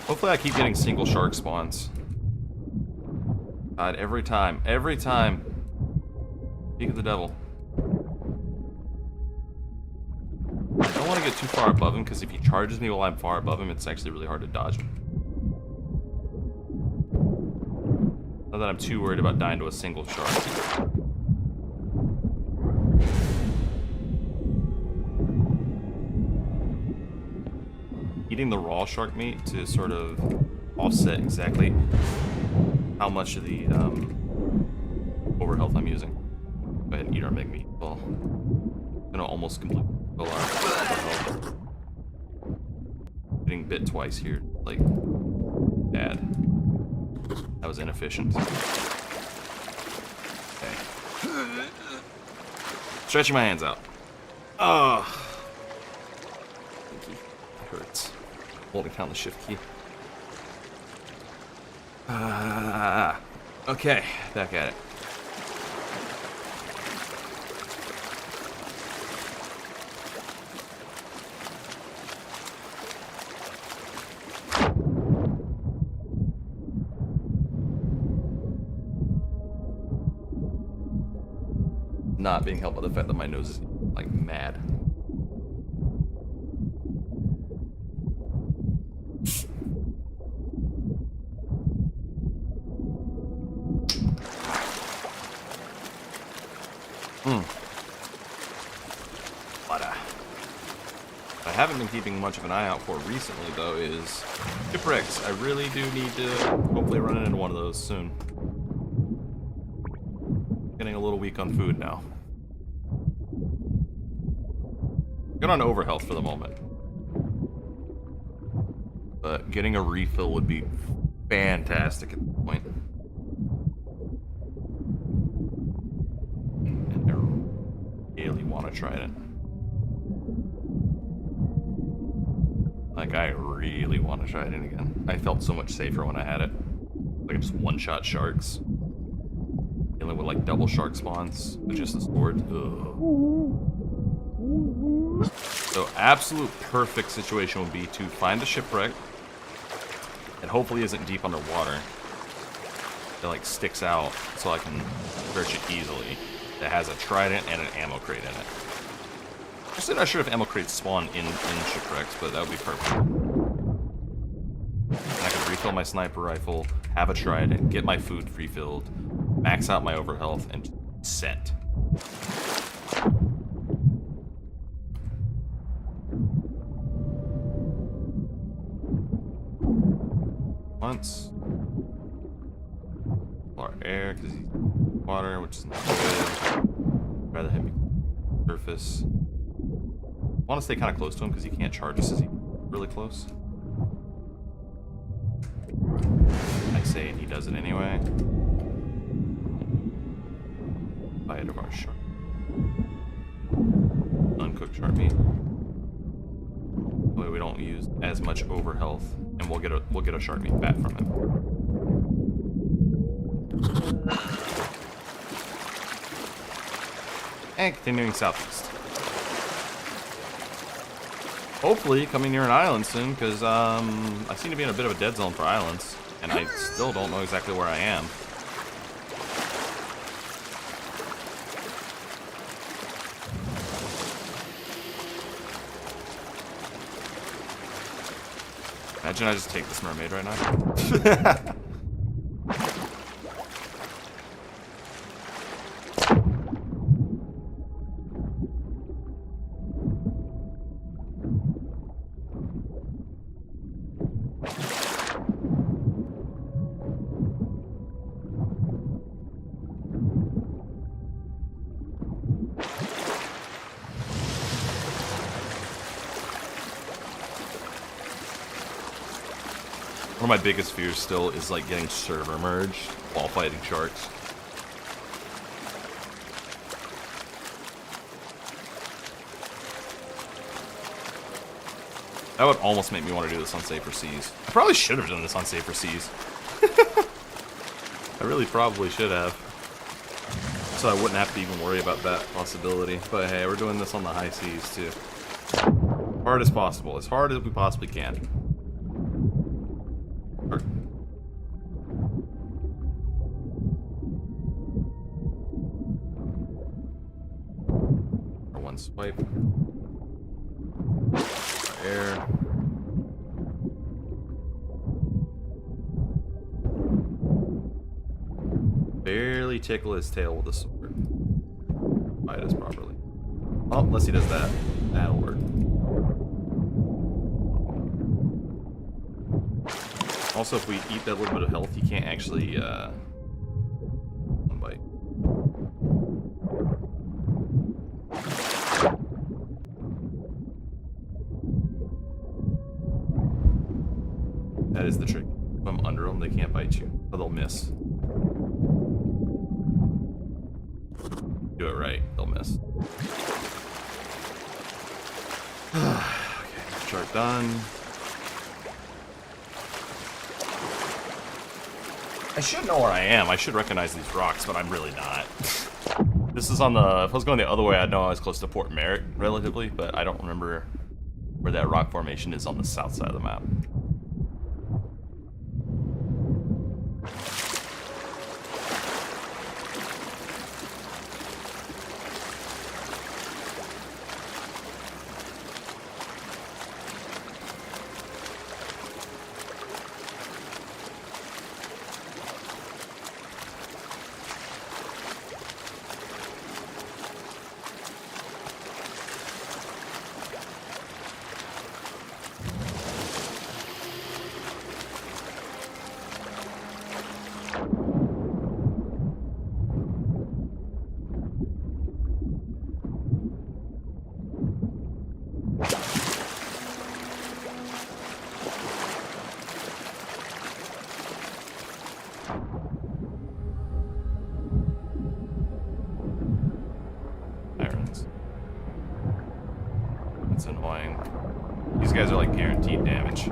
Hopefully I keep getting single shark spawns. God, every time. Speak of the devil. I don't want to get too far above him, because if he charges me while I'm far above him, it's actually really hard to dodge him. Not that I'm too worried about dying to a single shark. Eating the raw shark meat to sort of offset exactly how much of the overhealth I'm using. Go ahead and eat our big meat. Well, I'm gonna almost completely fill our overhealth. Getting bit twice here, like, bad. That was inefficient. Okay. Stretching my hands out. Oh. It hurts. Holding down the shift key. Okay, back at it. Not being helped by the fact that my nose is, like, mad. What I haven't been keeping much of an eye out for recently, though, is shipwrecks. I really do need to hopefully run into one of those soon. Getting a little weak on food now. Good on overhealth for the moment. But getting a refill would be fantastic at this point. And I really want to try it. Like, I really want to try it again. I felt so much safer when I had it. Like, I just one-shot sharks. Dealing with, like, double shark spawns with just a sword. Ugh. So, absolute perfect situation would be to find a shipwreck that hopefully isn't deep underwater. That, like, sticks out so I can search it easily. That has a trident and an ammo crate in it. Actually, not sure if ammo crates spawn in shipwrecks, but that would be perfect. And I can refill my sniper rifle, have a trident, get my food refilled, max out my overhealth, and set. Once. Our air, because he's water, which is not good. Rather hit me surface. I want to stay kind of close to him because he can't charge us as he's really close. I say, and he does it anyway. Bite of our shark. Uncooked shark meat. That way we don't use as much overhealth, and we'll get a shark meat fat from him. And continuing southeast. Hopefully coming near an island soon, because I seem to be in a bit of a dead zone for islands, and I still don't know exactly where I am. Imagine I just take this mermaid right now. One of my biggest fears still is like getting server merged while fighting sharks. That would almost make me want to do this on Safer Seas. I probably should have done this on Safer Seas. I really probably should have. So I wouldn't have to even worry about that possibility. But hey, we're doing this on the high seas too. Hard as possible. As hard as we possibly can. Or one swipe. Air. Barely tickle his tail with a sword. Bite us properly. Oh, unless he does that. That'll work. Also, if we eat that little bit of health, you can't actually, one bite. That is the trick. If I'm under them, they can't bite you. Or they'll miss. Do it right, they'll miss. Okay, shark done. I should know where I am. I should recognize these rocks, but I'm really not. This is on the... If I was going the other way, I'd know I was close to Port Merrick, relatively, but I don't remember where that rock formation is on the south side of the map. That's annoying. These guys are like guaranteed damage.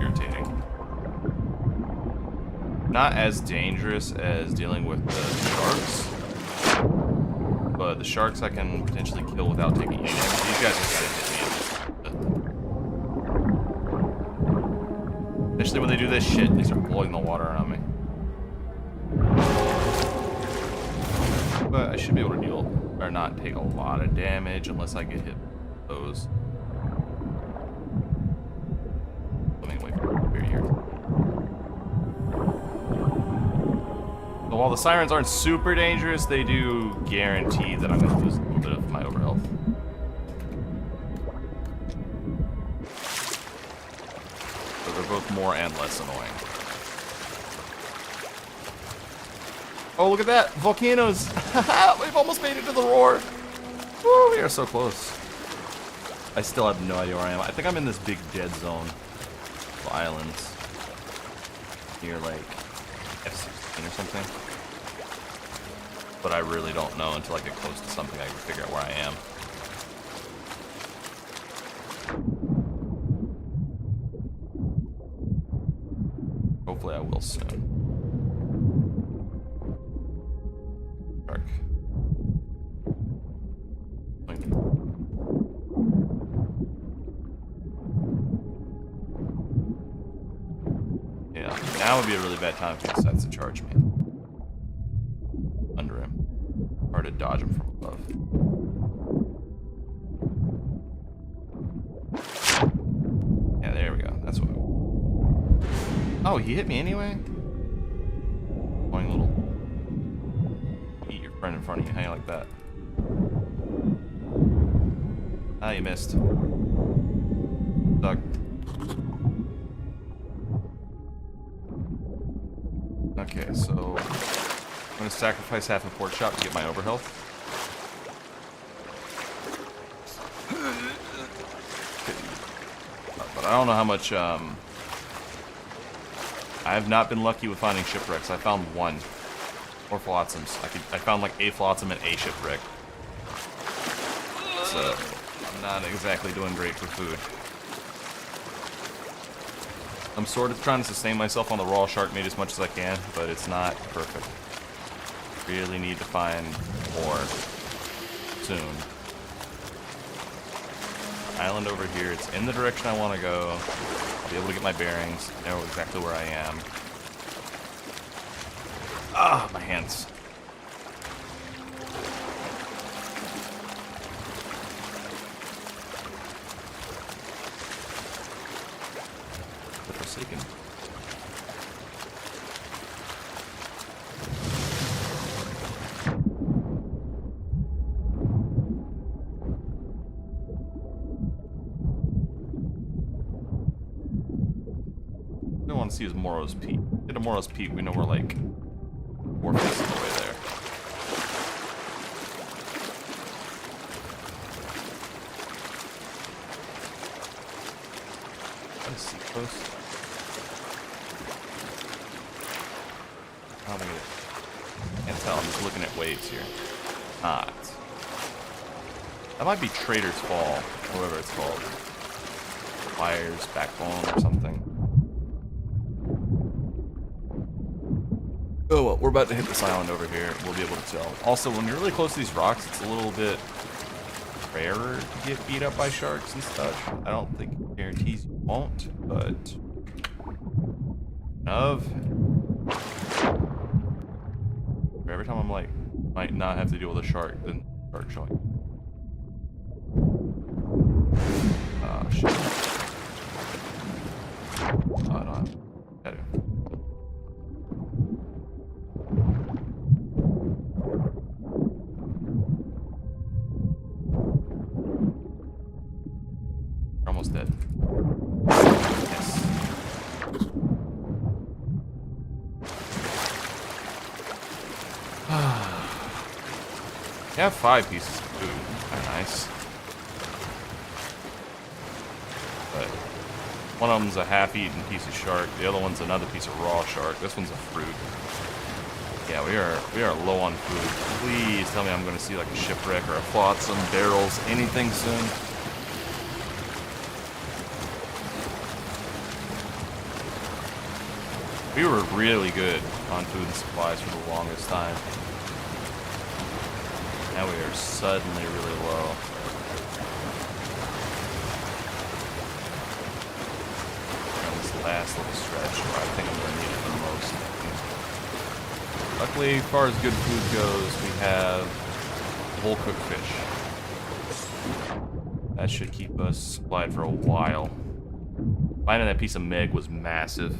Irritating. Not as dangerous as dealing with the sharks, but the sharks I can potentially kill without taking any damage. These guys just gotta hit me. Especially when they do this shit, they start blowing the water on me. But I should be able to deal, or not take a lot of damage unless I get hit with those. Swimming away from here. So while the sirens aren't super dangerous, they do guarantee that I'm going to lose a little bit of my overhealth. So they're both more and less annoying. Oh, look at that! Volcanoes! We've almost made it to the roar! Woo, we are so close. I still have no idea where I am. I think I'm in this big dead zone of islands. Near, like, F-16 or something. But I really don't know until I get close to something I can figure out where I am. Hopefully I will soon. Now would be a really bad time if he decides to charge me. Under him. Or to dodge him from above. Yeah, there we go. That's what I want. Oh, he hit me anyway? Annoying little... Eat your friend in front of you. How you like that? Ah, you missed. Suck. Okay, so I'm going to sacrifice half a pork chop to get my overhealth. But I don't know how much, I have not been lucky with finding shipwrecks. I found one. Or flotsams. I found like a flotsam and a shipwreck. So, I'm not exactly doing great for food. I'm sort of trying to sustain myself on the raw shark meat as much as I can, but it's not perfect. Really need to find more soon. Island over here, it's in the direction I want to go. I'll be able to get my bearings, know exactly where I am. Ah, my hands. The Forsaken. I want to see is Morrow's Peak. Get a Morrow's Peak, we know we're like 4 feet of the way there. Let's see close. I don't think it. Can't tell. I'm just looking at waves here. Not. That might be Trader's Fall, or whatever it's called. Fire's Backbone or something. Oh well, we're about to hit this island over here. We'll be able to tell. Also, when you're really close to these rocks, it's a little bit rarer to get beat up by sharks and such. I don't think it guarantees you won't, but every time I'm like, might not have to deal with a shark, then shark showing. Oh shit. Oh no. Better. Almost dead. Yes. You have 5 pieces of food. Kinda nice. But one of them's a half-eaten piece of shark. The other one's another piece of raw shark. This one's a fruit. Yeah, we are low on food. Please tell me I'm going to see like a shipwreck or a flotsam, barrels, anything soon. We were really good on food and supplies for the longest time. Now we are suddenly really low. On this last little stretch where I think I'm going to need it the most. Luckily, as far as good food goes, we have whole cooked fish. That should keep us supplied for a while. Finding that piece of Meg was massive.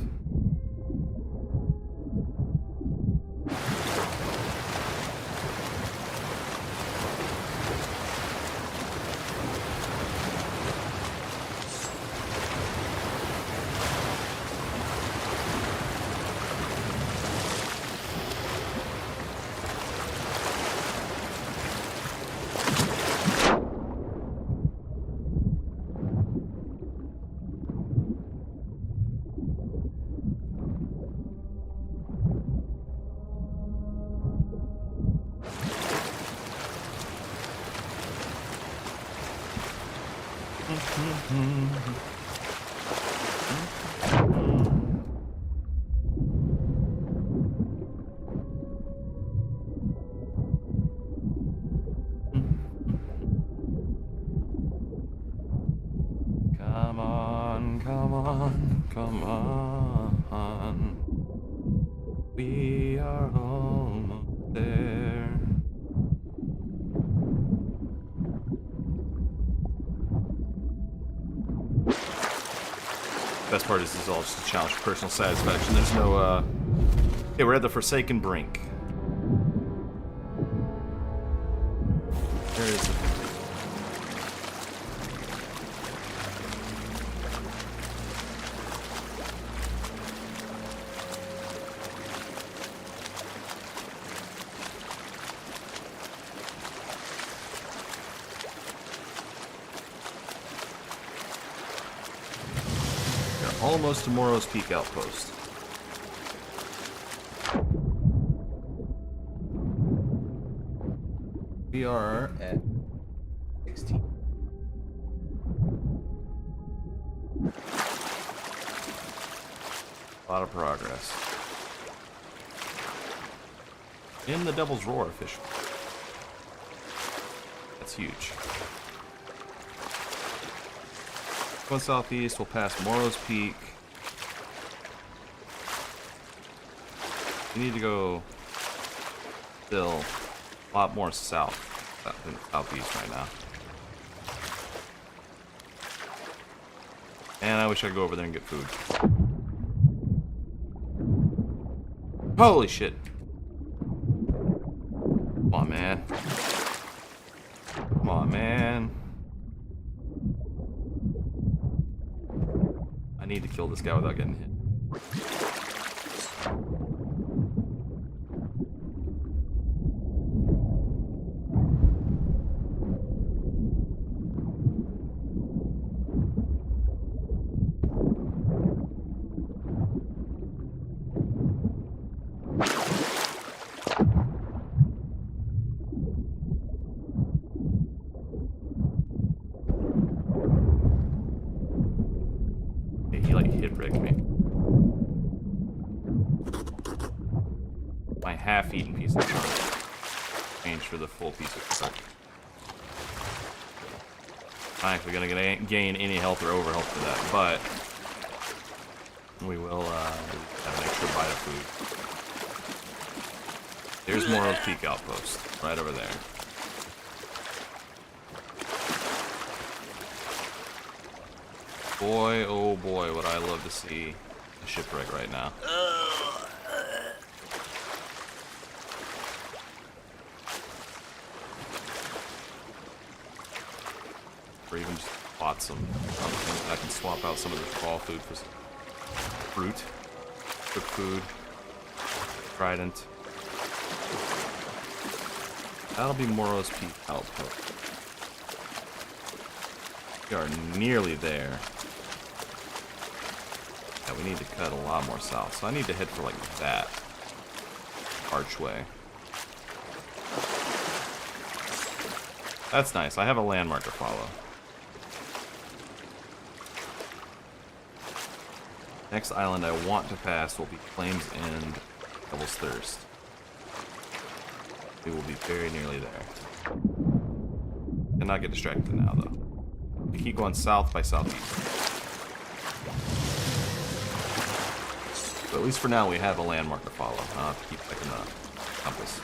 Come on, come on, come on. We are almost there. Best part is this is all just a challenge for personal satisfaction. There's no, hey, we're at the Forsaken Brink. There is a... almost to Morrow's Peak Outpost. We are at 16. A lot of progress. In the Devil's Roar officially. That's huge. Going southeast, we'll pass Morrow's Peak. We need to go still a lot more south than southeast right now. And I wish I could go over there and get food. Holy shit. Come on, man. Come on, man. I need to kill this guy without getting hit. He like hit-wrecked me. My half-eaten piece of carne changed for the full piece of carne. I'm not actually gonna gain any health or over health for that, but we will have an extra bite of food. There's Morrow's Peak Outpost, right over there. Boy, oh boy, would I love to see a shipwreck right now. Or even just bought some. I can swap out some of this raw food for some fruit, cooked food, trident. That'll be Morrow's Peak Outpost. We are nearly there. Yeah, we need to cut a lot more south. So I need to head for like that archway. That's nice. I have a landmark to follow. Next island I want to pass will be Flames End, Devil's Thirst. We will be very nearly there. And not get distracted now though. We keep going south by southeast. But at least for now we have a landmark to follow. I'll have to keep checking the compass.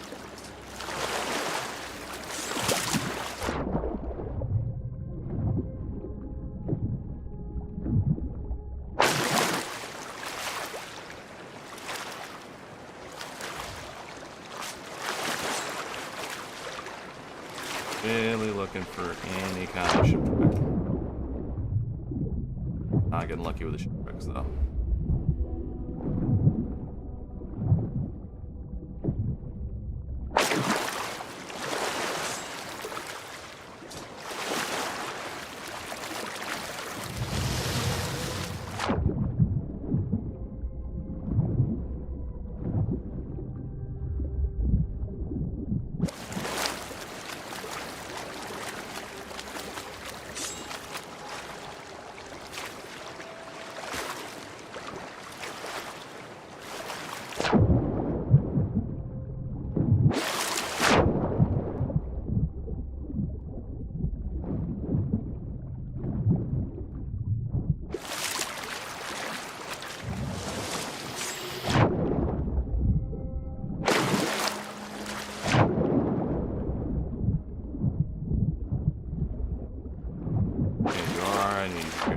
Really looking for any kind of shipwreck. Not getting lucky with the shipwrecks though.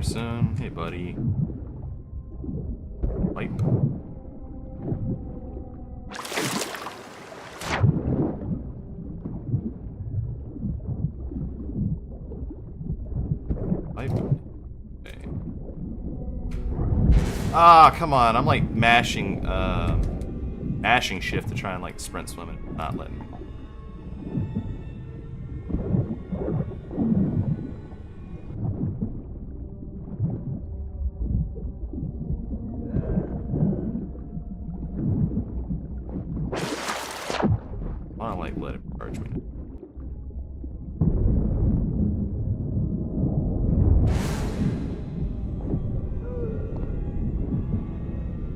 Soon. Hey, buddy. Pipe. Pipe. Okay. Ah, come on. I'm like mashing shift to try and like sprint swim and not letting me. like let it charge me.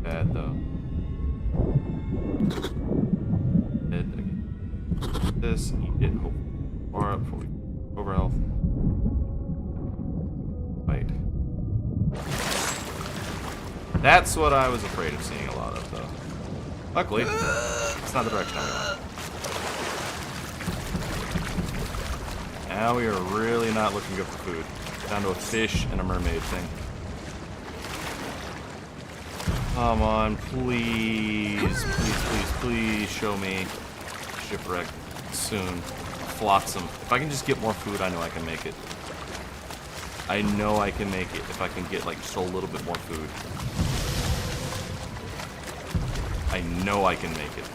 Bad though. Dead again. This, eat it, hope. Or up before we over health. Fight. That's what I was afraid of seeing a lot of though. Luckily, it's not the direction I went. Now we are really not looking good for food. Down to a fish and a mermaid thing. Come on, please, please, please, please show me shipwreck soon. Flotsam. If I can just get more food, I know I can make it. I know I can make it if I can get like just a little bit more food. I know I can make it.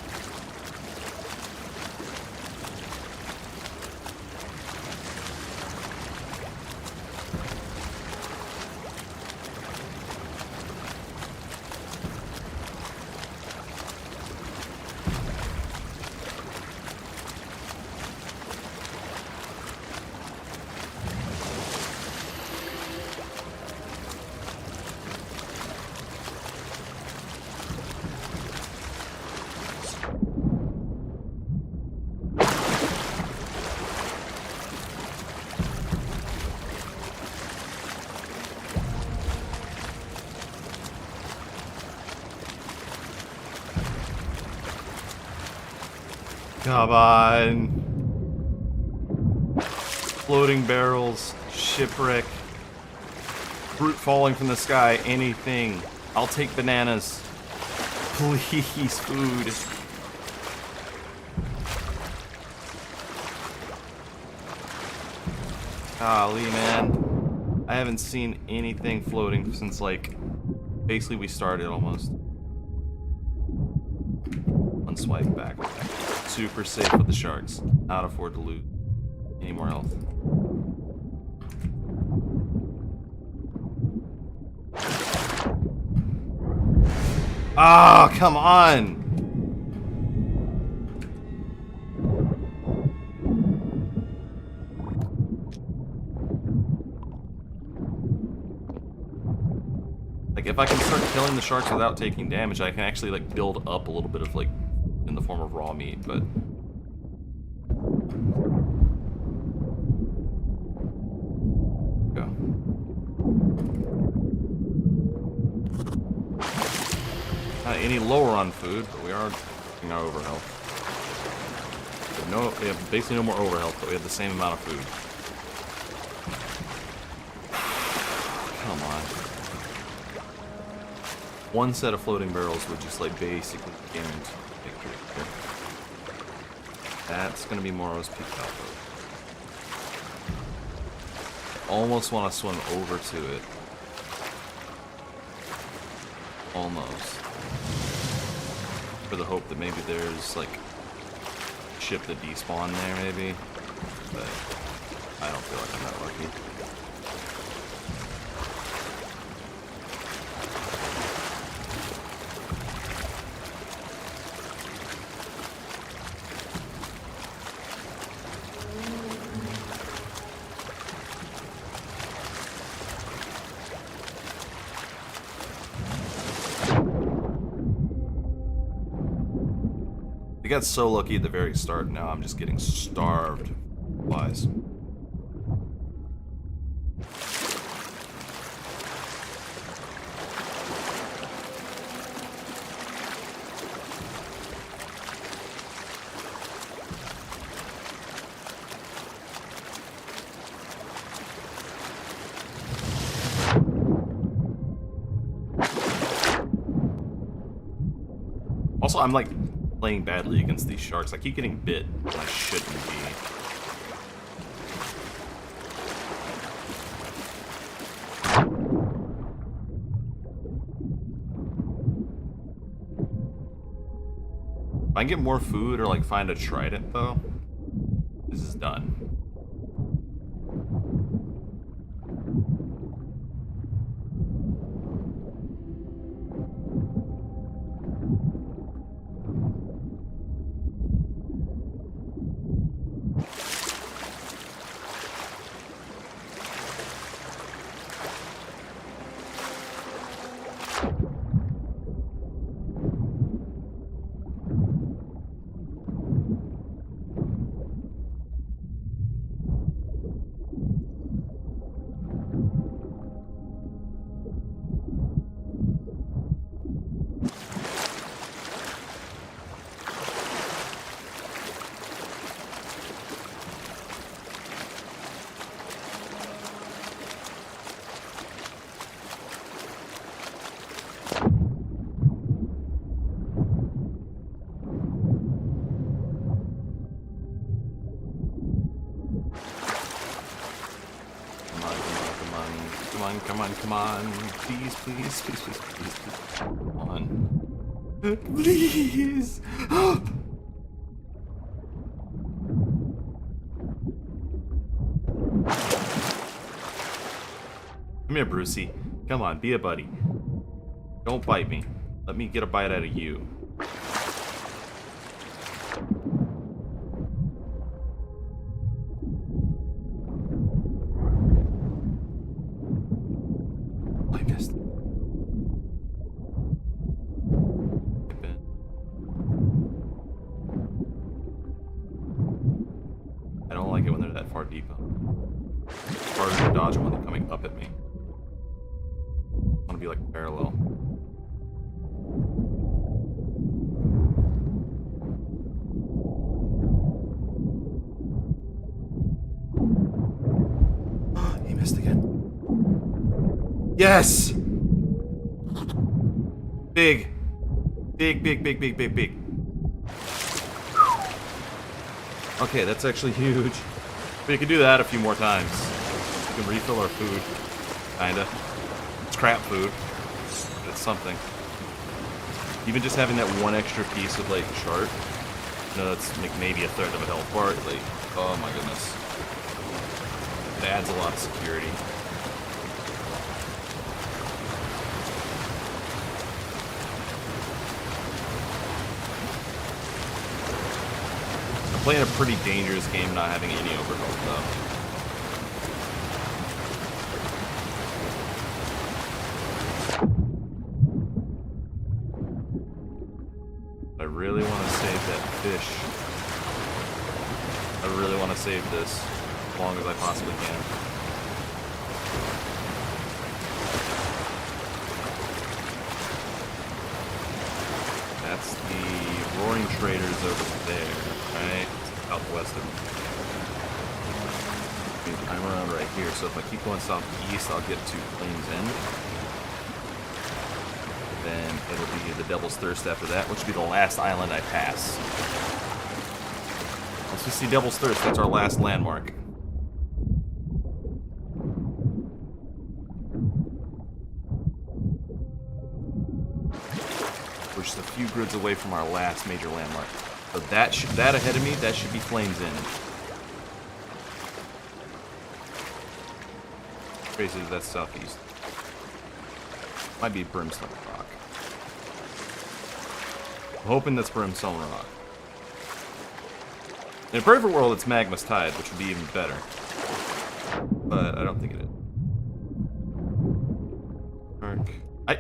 Come on. Floating barrels, shipwreck, fruit falling from the sky, anything. I'll take bananas. Please, food. Golly, man. I haven't seen anything floating since, like, basically we started almost. One swipe back. Super safe with the sharks. Not afford to lose any more health. Ah, oh, come on! Like, if I can start killing the sharks without taking damage, I can actually, like, build up a little bit of, like, in the form of raw meat, but... Go. Not any lower on food, but we are taking our overhealth. We have basically no more overhealth, but we have the same amount of food. Come on. One set of floating barrels would just, like, basically guarantee victory here. That's gonna be Morrow's Peak Alpha. Almost want to swim over to it. Almost. For the hope that maybe there's, like, a ship that despawned there, maybe. But I don't feel like I'm that lucky. I got so lucky at the very start, now I'm just getting starved. Wise. Also, I'm like playing badly against these sharks. I keep getting bit when I shouldn't be. If I can get more food or like find a trident though, this is done. on, come on, come on. Please, please, please, please, please, please. Come on. Please! Come here, Brucey. Come on, be a buddy. Don't bite me. Let me get a bite out of you. I missed. I don't like it when they're that far deep. It's harder to dodge them when they're coming up at me. I want to be like parallel. He missed again. Yes! Big. Big, big, big, big, big, big. Okay, that's actually huge. We can do that a few more times. We can refill our food. Kinda. It's crap food. But it's something. Even just having that one extra piece of, like, chart. You know, that's maybe a third of a health bar. Like, oh my goodness. It adds a lot of security. I'm playing a pretty dangerous game not having any overhealth though. I really want to save that fish. I really want to save this as long as I possibly can. That's the Roaring Traders over there, right? Southwest of me. I'm around right here, so if I keep going southeast, I'll get to Flames End. Then it'll be the Devil's Thirst after that, which will be the last island I pass. Once we see Devil's Thirst, that's our last landmark. We're just a few grids away from our last major landmark. So that ahead of me, that should be Flames End. Basically, that's southeast. Might be Brimstone Rock. I'm hoping that's Brimstone Rock. In a perfect world, it's Magma's Tide, which would be even better. But I don't think it is. Shark.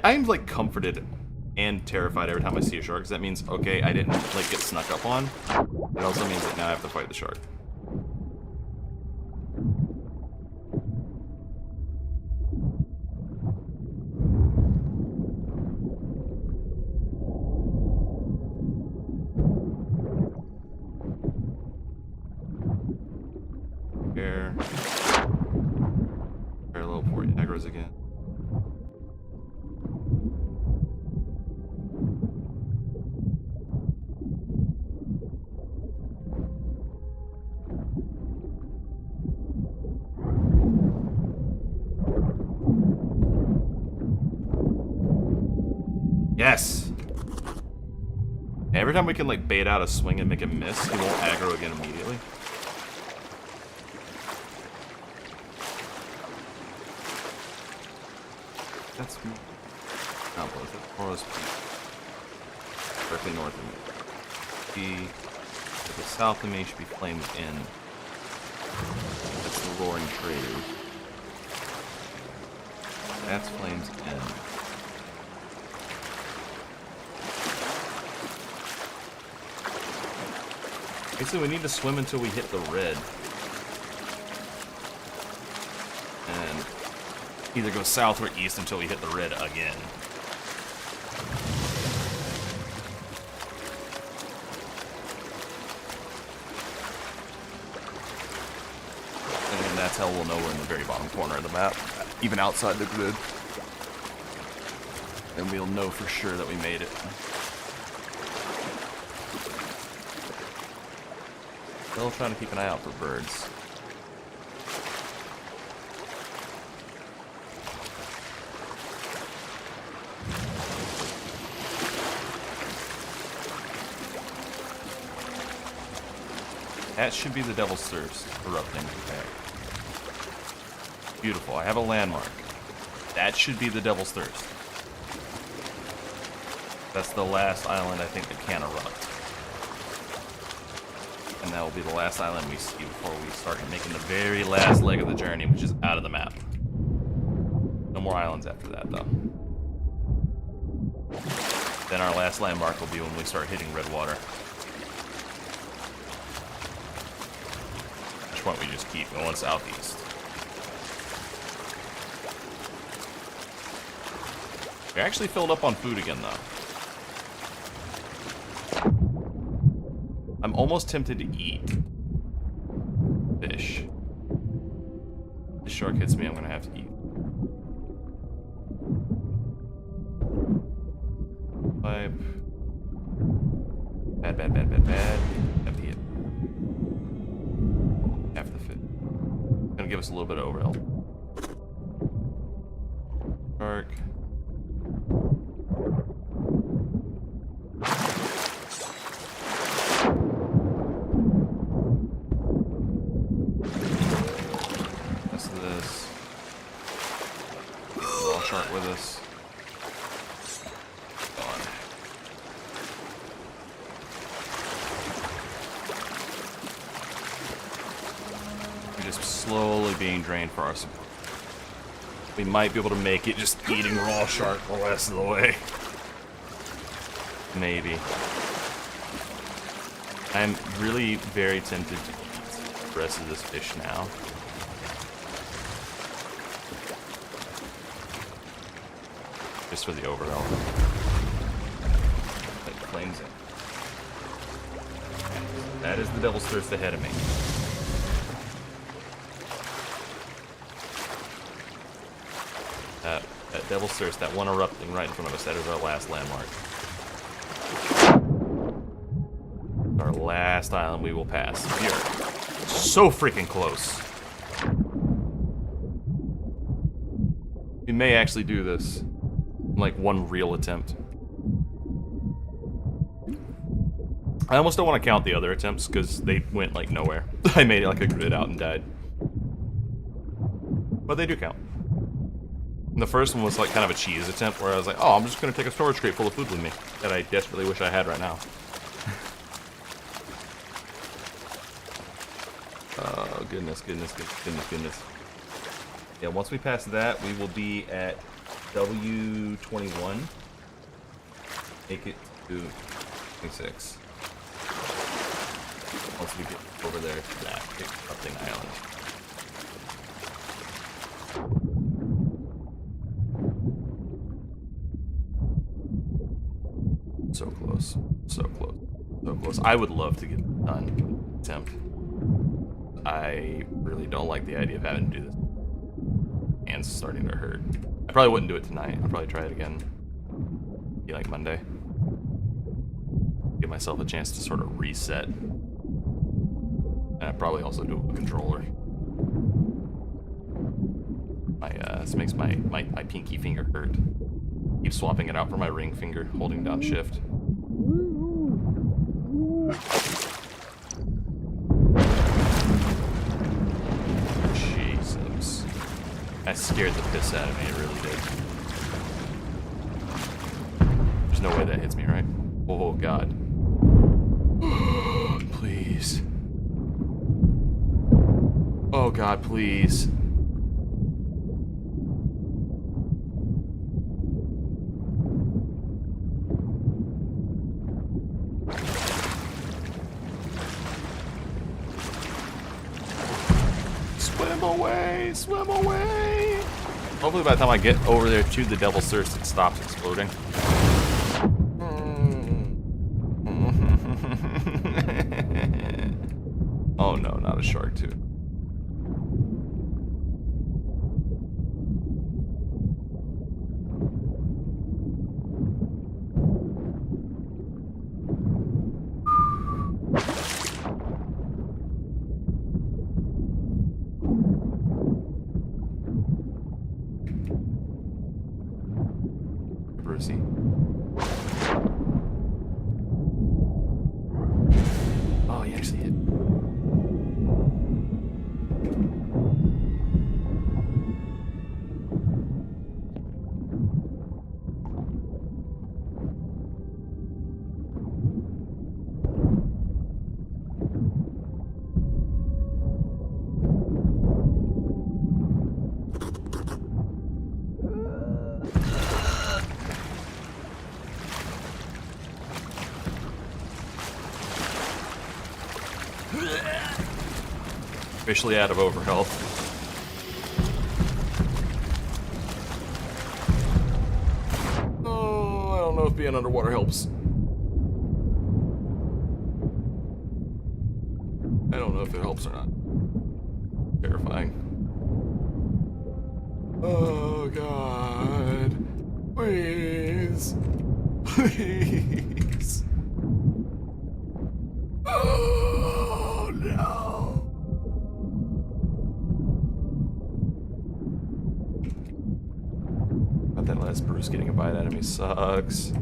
I'm like comforted and terrified every time I see a shark, because that means, okay, I didn't like get snuck up on. It also means that now I have to fight the shark. Parallel port aggro's again. Yes! Every time we can like bait out a swing and make him miss, he won't aggro again immediately. That's me. Not both. That's Taurus Peak. Directly north of me. To the south of me should be Flames End. That's the Roaring Trader. That's Flames End. Basically, we need to swim until we hit the red. And either go south or east until we hit the red again. And that's how we'll know we're in the very bottom corner of the map, even outside the grid. And we'll know for sure that we made it. Still trying to keep an eye out for birds. That should be the Devil's Thirst erupting back. Beautiful. I have a landmark. That should be the Devil's Thirst. That's the last island I think that can erupt. And that will be the last island we see before we start making the very last leg of the journey, which is out of the map. No more islands after that, though. Then our last landmark will be when we start hitting red water. At which point we just keep going southeast. We're actually filled up on food again, though. I'm almost tempted to eat fish. If the shark hits me, I'm gonna have to eat. Pipe. Bad. Empty it. Half the fit. Gonna give us a little bit of overhealth. Shark. Shark with us. Gone. We're just slowly being drained for our support. We might be able to make it just eating raw shark the rest of the way. Maybe. I'm really very tempted to eat the rest of this fish now. Just for the overall. Like flames it. That is the Devil's Thirst ahead of me. That Devil's Thirst, that one erupting right in front of us, that is our last landmark. Our last island we will pass. We are so freaking close. We may actually do this. Like one real attempt. I almost don't want to count the other attempts because they went like nowhere. I made it like a grid out and died. But they do count. And the first one was like kind of a cheese attempt where I was like, oh, I'm just going to take a storage crate full of food with me that I desperately wish I had right now. Oh, goodness. Yeah, once we pass that, we will be at W21. Make it to 26. Once we get over there to that erupting island. So close. So close. So close. I would love to get done. Attempt. I really don't like the idea of having to do this. Hands starting to hurt. I probably wouldn't do it tonight. I'll probably try it again. Be like Monday. Give myself a chance to sort of reset. And I'd probably also do it with a controller. This makes my pinky finger hurt. Keep swapping it out for my ring finger, holding down shift. Jesus. That scared the piss out of me, it really did. There's no way that hits me, right? Oh, God. Please. Oh, God, please. Swim away! Swim away! Hopefully by the time I get over there to the Devil's Thirst, it stops exploding. Oh no, not a shark too. Brucey. Oh, he actually hit. Officially out of overhealth. Oh, I don't know if being underwater helps. I don't know if it helps or not. Terrifying. Oh god. Please. Please. Oh no. Not that last Bruce getting a bite out of me sucks.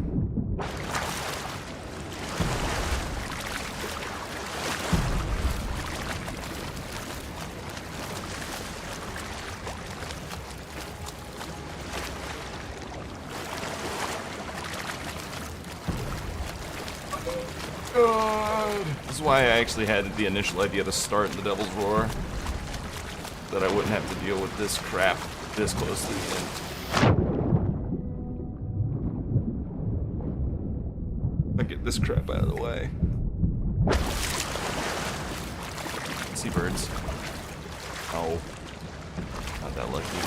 God. This is why I actually had the initial idea to start in the Devil's Roar. That I wouldn't have to deal with this crap this close to the end. I'll get this crap out of the way. Seabirds. Oh. Not that lucky.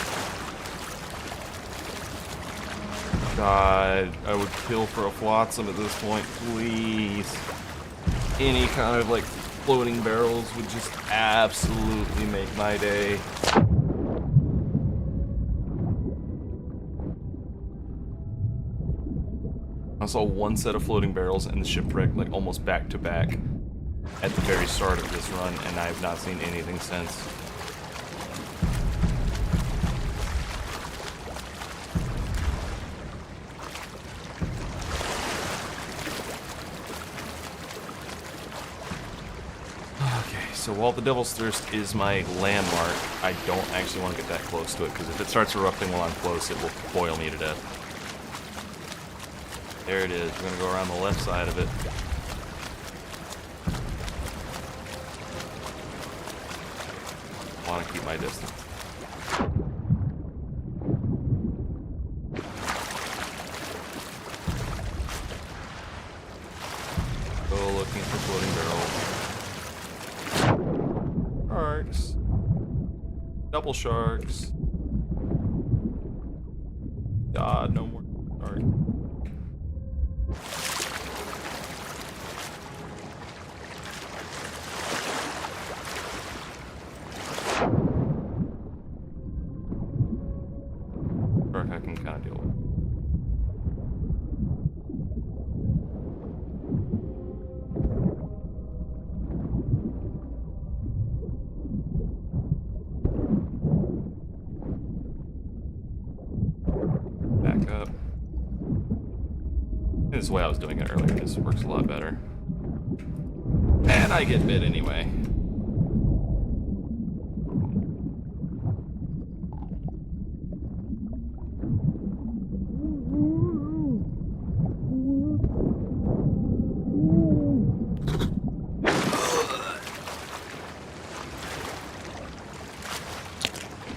God, I would kill for a flotsam at this point, please. Any kind of like floating barrels would just absolutely make my day. I saw one set of floating barrels and the shipwreck like almost back to back at the very start of this run, and I have not seen anything since. So while the Devil's Thirst is my landmark, I don't actually want to get that close to it, because if it starts erupting while I'm close, it will boil me to death. There it is. We're going to go around the left side of it. I want to keep my distance. Go looking for floating barrels. Sharks. Double sharks. God, no more sharks. Shark I can kind of deal with. Back up. This is the way I was doing it earlier. This works a lot better. And I get bit anyway.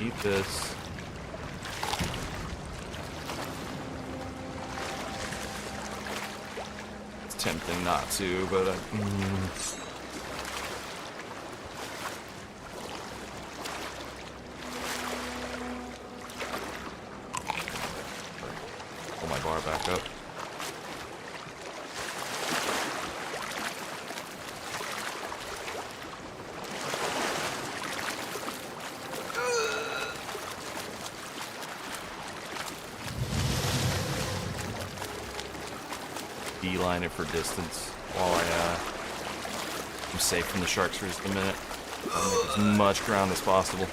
Eat this. Tempting not to, but pull my bar back up. Beeline it for distance while I'm safe from the sharks for just a minute. Make as much ground as possible.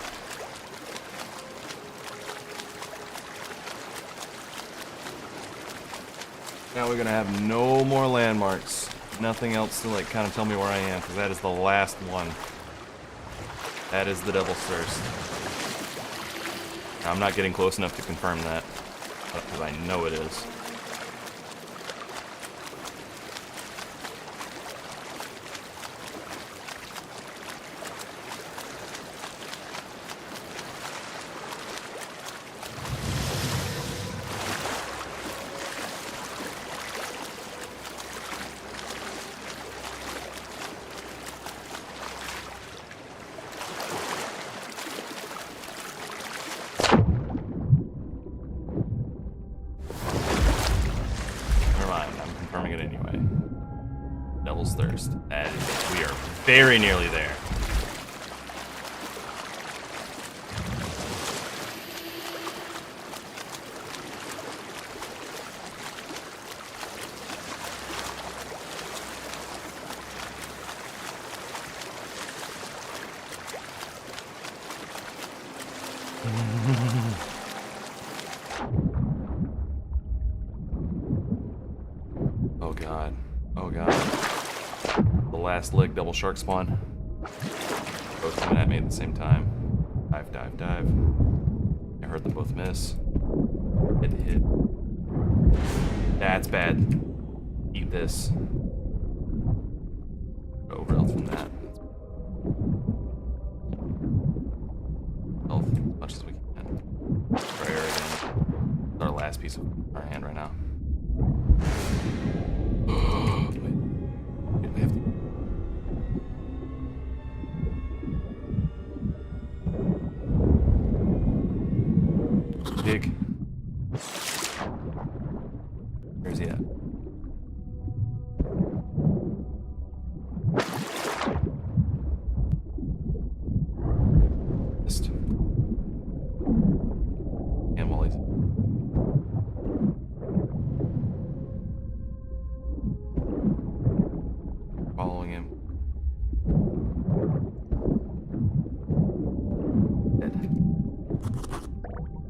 Now we're gonna have no more landmarks. Nothing else to like kind of tell me where I am, because that is the last one. That is the Devil's Thirst. Now, I'm not getting close enough to confirm that, because I know it is. Devil's Thirst. That is, we are very nearly there. Oh god. Oh god. The last leg double shark spawn. Both coming at me at the same time. Dive, dive, dive. I heard them both miss. Hit, hit. That's bad. Eat this. Over health from that. Health as much as we can. Prayer again. It's our last piece of our hand right now. Wait, we have to. Dig. Where's he at? Missed. And while he's following him. Dead.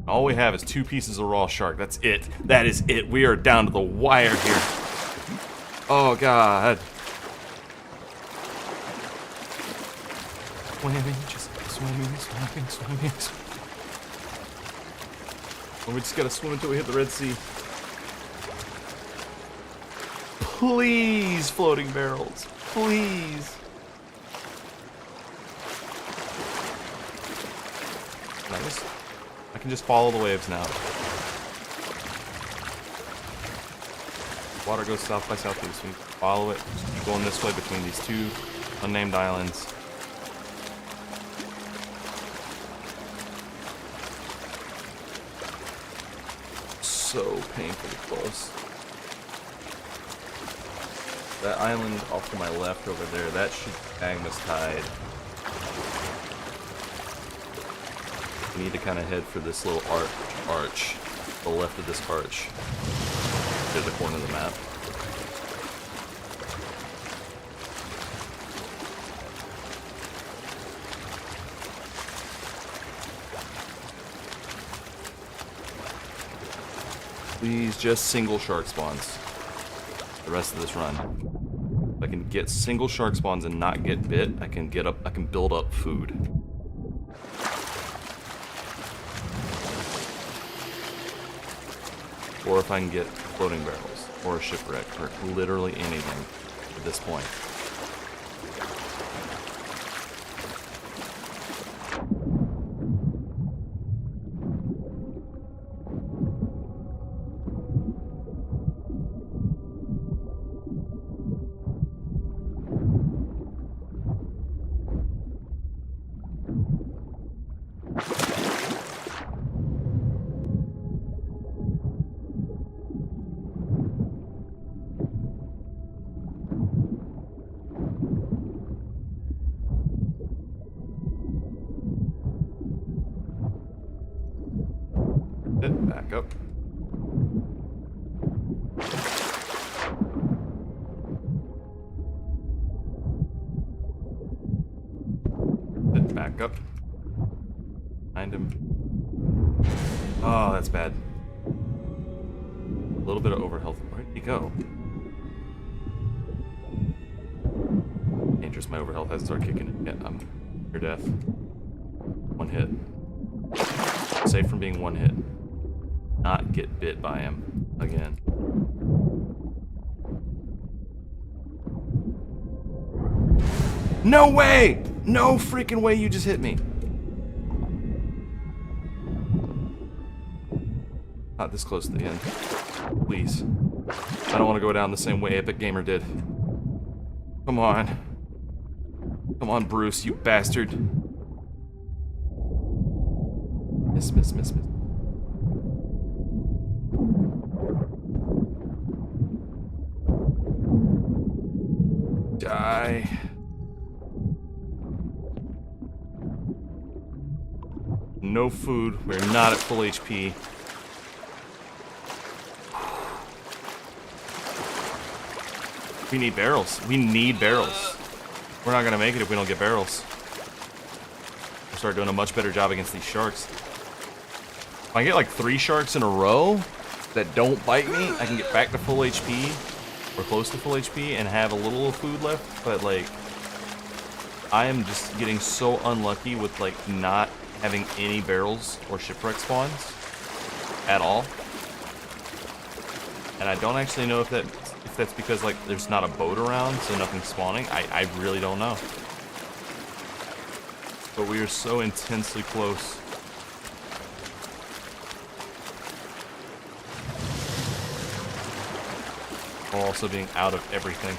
All we have is 2 pieces of raw shark. That's it. That is it. We are down to the wire here. Oh god. Swimming, just swimming, swimming, swimming, swimming. Well, we just gotta swim until we hit the Red Sea. Please, floating barrels. Please. I can just follow the waves now. Water goes south by southeast. We follow it. Just keep going this way between these 2 unnamed islands. So painfully close. That island off to my left over there, that should hang this tide. We need to kind of head for this little arch, the left of this arch, to the corner of the map. Please, just single shark spawns. The rest of this run. If I can get single shark spawns and not get bit, I can build up food. Or if I can get floating barrels, or a shipwreck, or literally anything at this point. Back up. Back up. Find him. Oh, that's bad. A little bit of overhealth. Where did he go? Dangerous, my overhealth has started kicking in. Yeah, I'm near death. 1 hit. Safe from being 1 hit. Not get bit by him again. No way! No freaking way you just hit me. Not this close to the end. Please. I don't want to go down the same way Epic Gamer did. Come on. Come on, Bruce, you bastard. Miss, miss, miss, miss. die. No food. We're not at full HP. We need barrels. We need barrels. We're not gonna make it if we don't get barrels. We'll start doing a much better job against these sharks. If I get like 3 sharks in a row that don't bite me, I can get back to full HP or close to full HP and have a little food left. But like, I am just getting so unlucky with like not having any barrels or shipwreck spawns at all. And I don't actually know if that's because like there's not a boat around, so nothing's spawning. I really don't know. But we are so intensely close. While also being out of everything.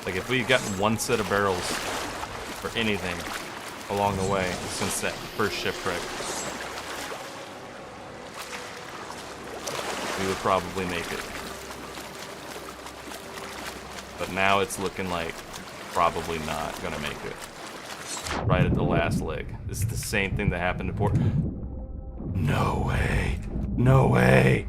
Like, if we've gotten 1 set of barrels for anything along the way since that first shipwreck, we would probably make it. But now it's looking like probably not gonna make it. Right at the last leg. This is the same thing that happened to Port. No way. No way.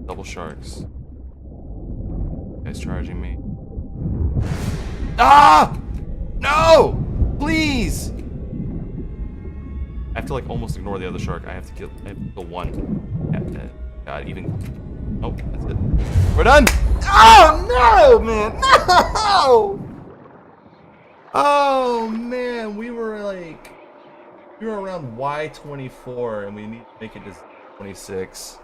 Double sharks. Guy's charging me. Ah! No! Please! I have to like almost ignore the other shark. I have to kill one. Yeah, God, even. Oh, that's it. We're done! Oh no, man! No! Oh man, we were around Y24 and we need to make it to 26.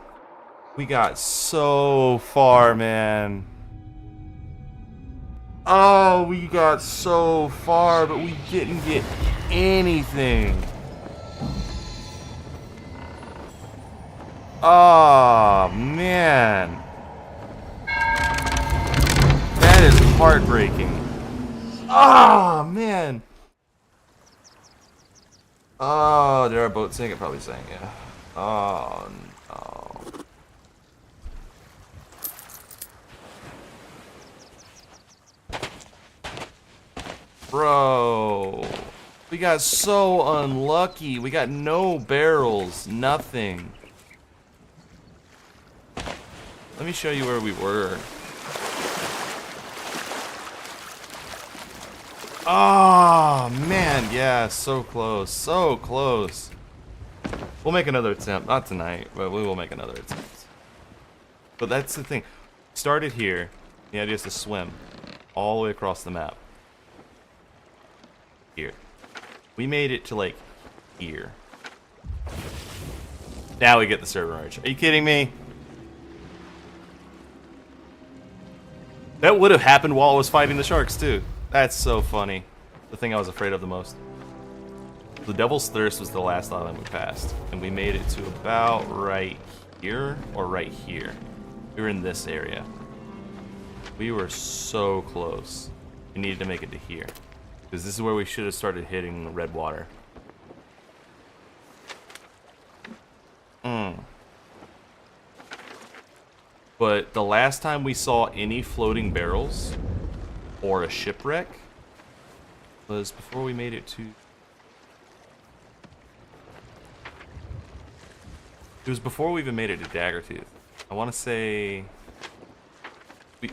We got so far, man. Oh, we got so far, but we didn't get anything. Oh, man. That is heartbreaking. Oh, man. Oh, did our boat sink? It probably sank, yeah. Oh, no. Bro, we got so unlucky. We got no barrels, nothing. Let me show you where we were. Oh, man, yeah, so close, so close. We'll make another attempt, not tonight, but we will make another attempt. But that's the thing. Started here, the idea is to swim all the way across the map. Here. We made it to like here. Now we get the server merge. Are you kidding me? That would have happened while I was fighting the sharks too. That's so funny. The thing I was afraid of the most. The Devil's Thirst was the last island we passed, and we made it to about right here or right here. We were in this area. We were so close. We needed to make it to here. Because this is where we should have started hitting the red water. But the last time we saw any floating barrels or a shipwreck was before we made it to... It was before we even made it to Daggertooth. I want to say...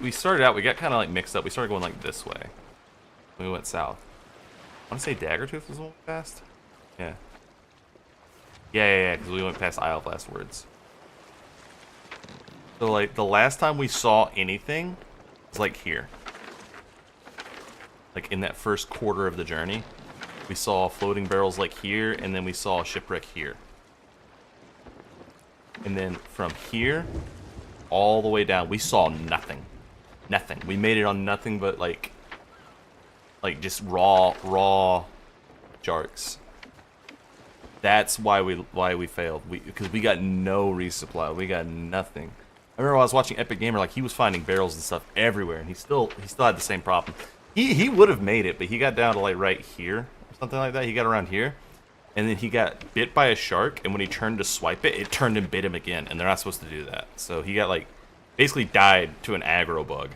We started out, we got kind of like mixed up. We started going like this way. We went south. I want to say Daggertooth was the one we passed? Yeah. Yeah, because we went past Isle of Last Words. So, like, the last time we saw anything was, like, here. Like, in that first quarter of the journey. We saw floating barrels, like, here, and then we saw a shipwreck here. And then from here, all the way down, we saw nothing. Nothing. We made it on nothing but, like just raw sharks. That's why we failed. Because we got no resupply. We got nothing. I remember when I was watching Epic Gamer, like he was finding barrels and stuff everywhere, and he still had the same problem. He would have made it, but he got down to like right here or something like that. He got around here, and then he got bit by a shark, and when he turned to swipe it, it turned and bit him again, and they're not supposed to do that. So he got like basically died to an aggro bug.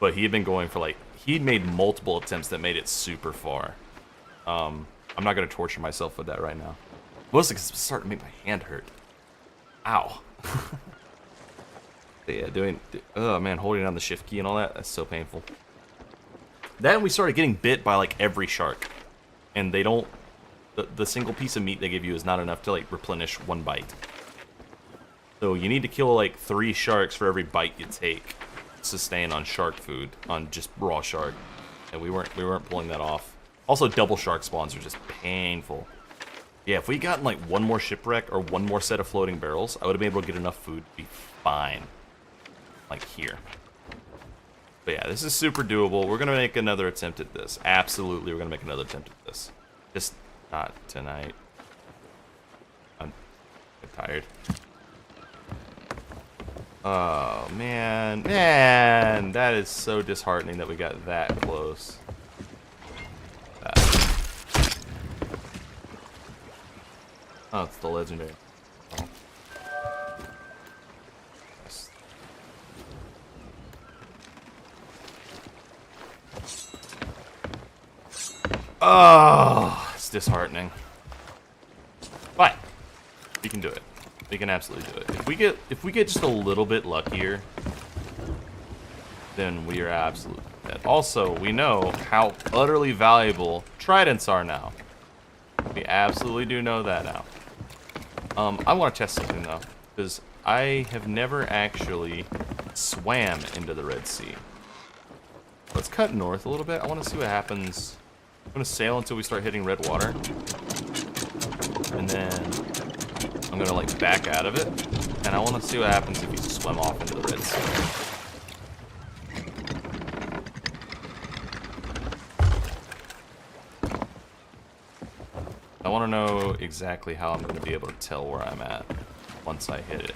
But he had been going for like he'd made multiple attempts that made it super far. I'm not gonna torture myself with that right now. Mostly because it's starting to make my hand hurt. Ow. But yeah, oh man, holding down the shift key and all that's so painful. Then we started getting bit by like every shark, and they don't. The single piece of meat they give you is not enough to like replenish one bite. So you need to kill like 3 sharks for every bite you take. Sustain on shark food, on just raw shark, and we weren't pulling that off. Also, double shark spawns are just painful. Yeah, if we gotten like one more shipwreck or one more set of floating barrels, I would have been able to get enough food to be fine. Like here. But yeah, this is super doable. We're gonna make another attempt at this. Absolutely, we're gonna make another attempt at this. Just not tonight. I'm tired. Oh man, that is so disheartening that we got that close. Oh, it's the legendary. Oh, it's disheartening. But we can do it. We can absolutely do it. If we get just a little bit luckier, then we are absolutely dead. Also, we know how utterly valuable tridents are now. We absolutely do know that now. I want to test something though, because I have never actually swam into the Red Sea. Let's cut north a little bit. I want to see what happens. I'm going to sail until we start hitting red water. And then I'm going to like back out of it. And I want to see what happens if you swim off into the Red Sea. I want to know exactly how I'm going to be able to tell where I'm at once I hit it.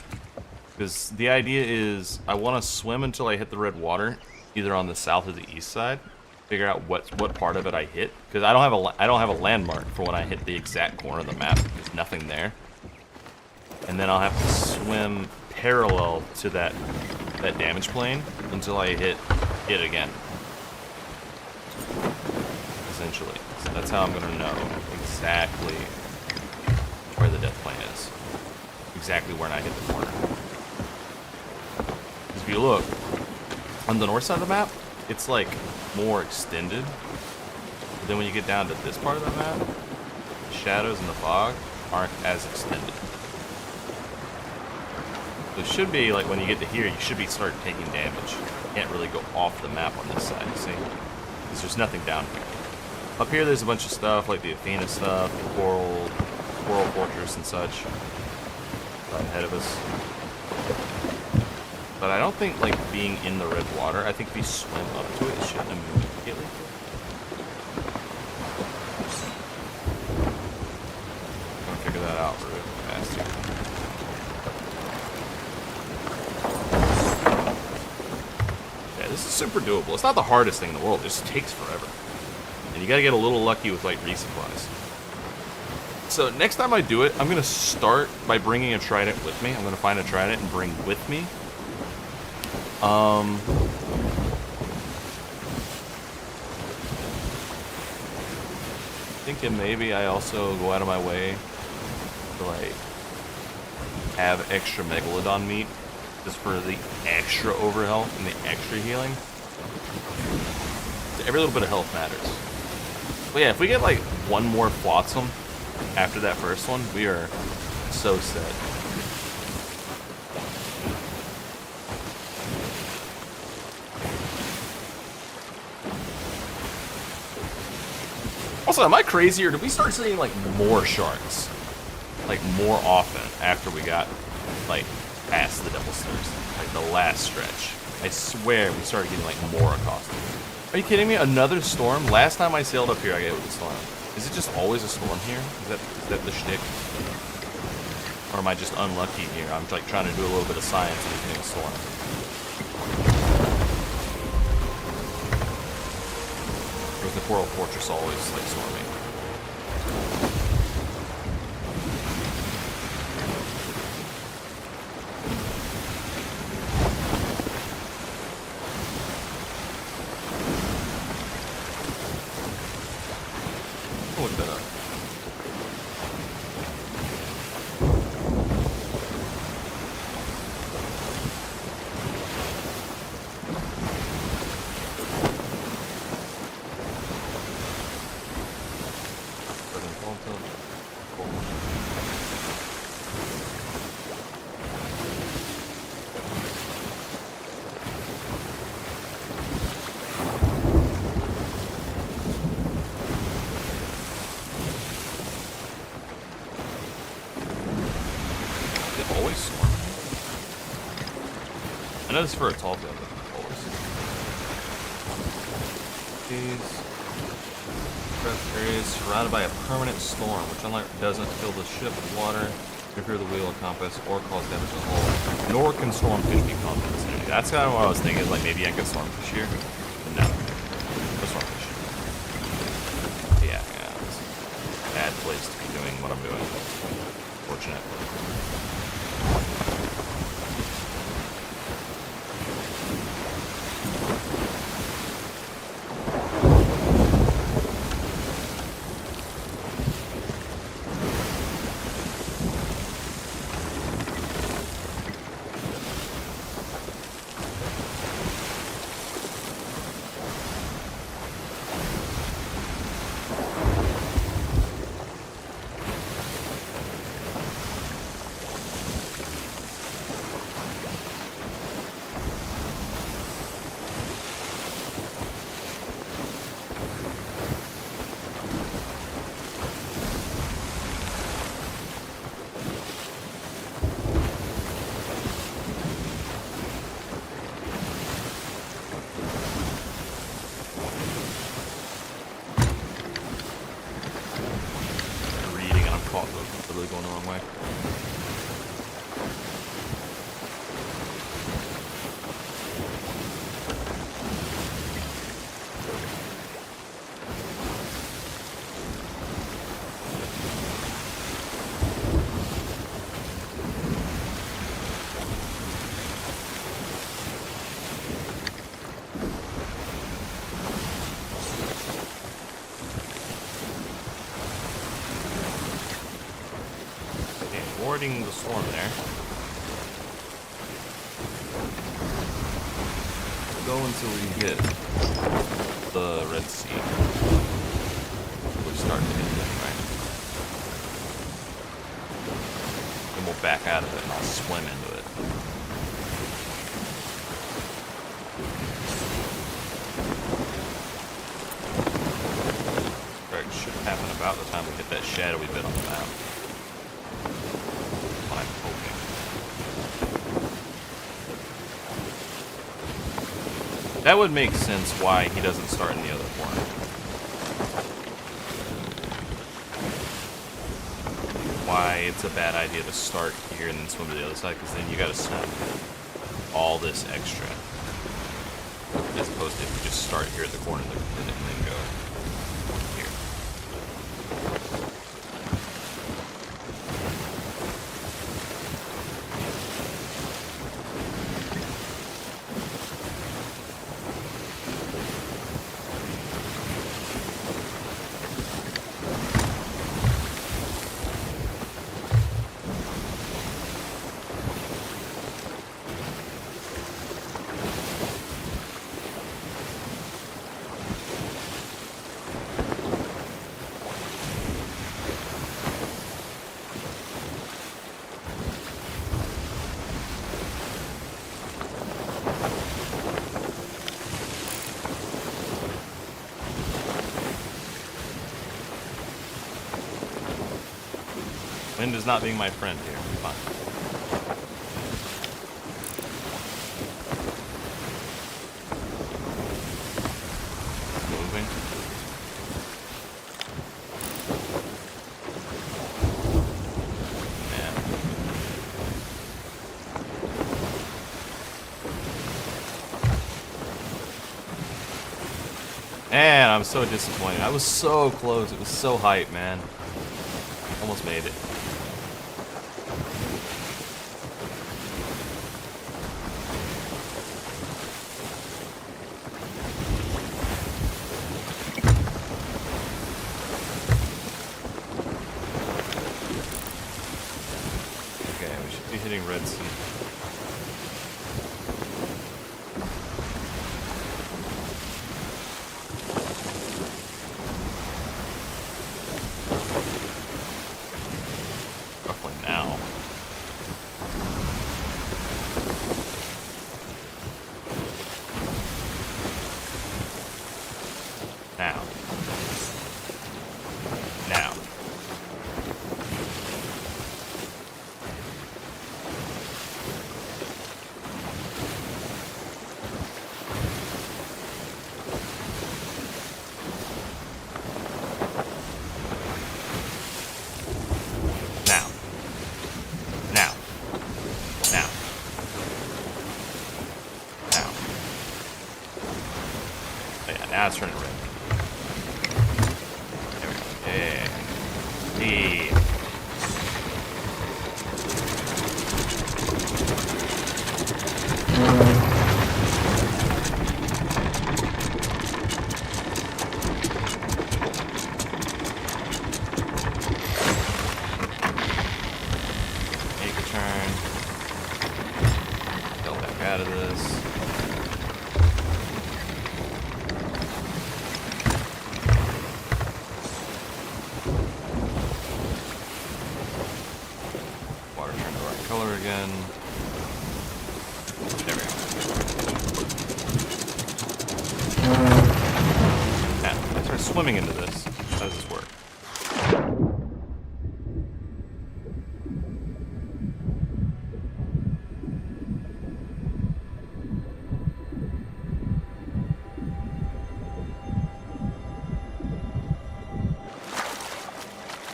Because the idea is I want to swim until I hit the red water, either on the south or the east side. Figure out what part of it I hit, because I don't have a landmark for when I hit the exact corner of the map. There's nothing there, and then I'll have to swim parallel to that damage plane until I hit it again. Essentially, so that's how I'm gonna know exactly where the death plane is, exactly where I hit the corner. Because if you look on the north side of the map, it's like more extended. But then when you get down to this part of the map, the shadows and the fog aren't as extended. So it should be like when you get to here, you should be starting taking damage. You can't really go off the map on this side, you see? Because there's nothing down here. Up here there's a bunch of stuff, like the Athena stuff, the Coral Fortress and such. Right ahead of us. But I don't think, like, being in the red water, I think if you swim up to it, it should immediately. I'm gonna figure that out real fast here. Yeah, this is super doable. It's not the hardest thing in the world, it just takes forever. And you gotta get a little lucky with, like, resupplies. So next time I do it, I'm gonna start by bringing a trident with me. I'm gonna find a trident and bring with me. Thinking maybe I also go out of my way to like have extra megalodon meat just for the extra overhealth and the extra healing. Every little bit of health matters. But yeah, if we get like one more flotsam after that first one, we are so set. Also, am I crazy, or did we start seeing, like, more sharks? Like, more often after we got, like, past the double stairs. Like, the last stretch. I swear we started getting, like, more accosted. Are you kidding me? Another storm? Last time I sailed up here, I got hit with a storm. Is it just always a storm here? Is that the shtick? Or am I just unlucky here? I'm like trying to do a little bit of science and it's getting a storm. Or is the Coral Fortress always like stormy? I'll look that up. Always storm. I know this for a tall building. Always. These area is surrounded by a permanent storm, which unlike doesn't fill the ship with water, interfere with the wheel and compass, or cause damage to the hull. Nor can stormfish be caught in the vicinity. That's kind of what I was thinking. Like maybe I could stormfish here. But no, no stormfish. Yeah, it's a bad place to be doing what I'm doing. Fortunate. Really going the wrong way. Avoiding the storm there. Go until we hit the Red Sea. We're starting to hit it anyway. Then we'll back out of it and I'll swim into it. Correct, should happen about the time we hit that shadowy bit on the map. That would make sense why he doesn't start in the other corner. Why it's a bad idea to start here and then swim to the other side, because then you gotta swim all this extra. As opposed to if you just start here at the corner and then go here. Wind is not being my friend here. Fine. Moving. Man, I'm so disappointed. I was so close. It was so hype, man. Almost made it. Okay, we should be hitting Red Sea. Roughly now. Now. Now. Now. Now. Now. Now. Oh yeah, now it's turning red. There we go. Yeah. Yeah. Make a turn. Go back out of this. Water turned the right color again. There we go. Now, I start swimming into this. How does this work?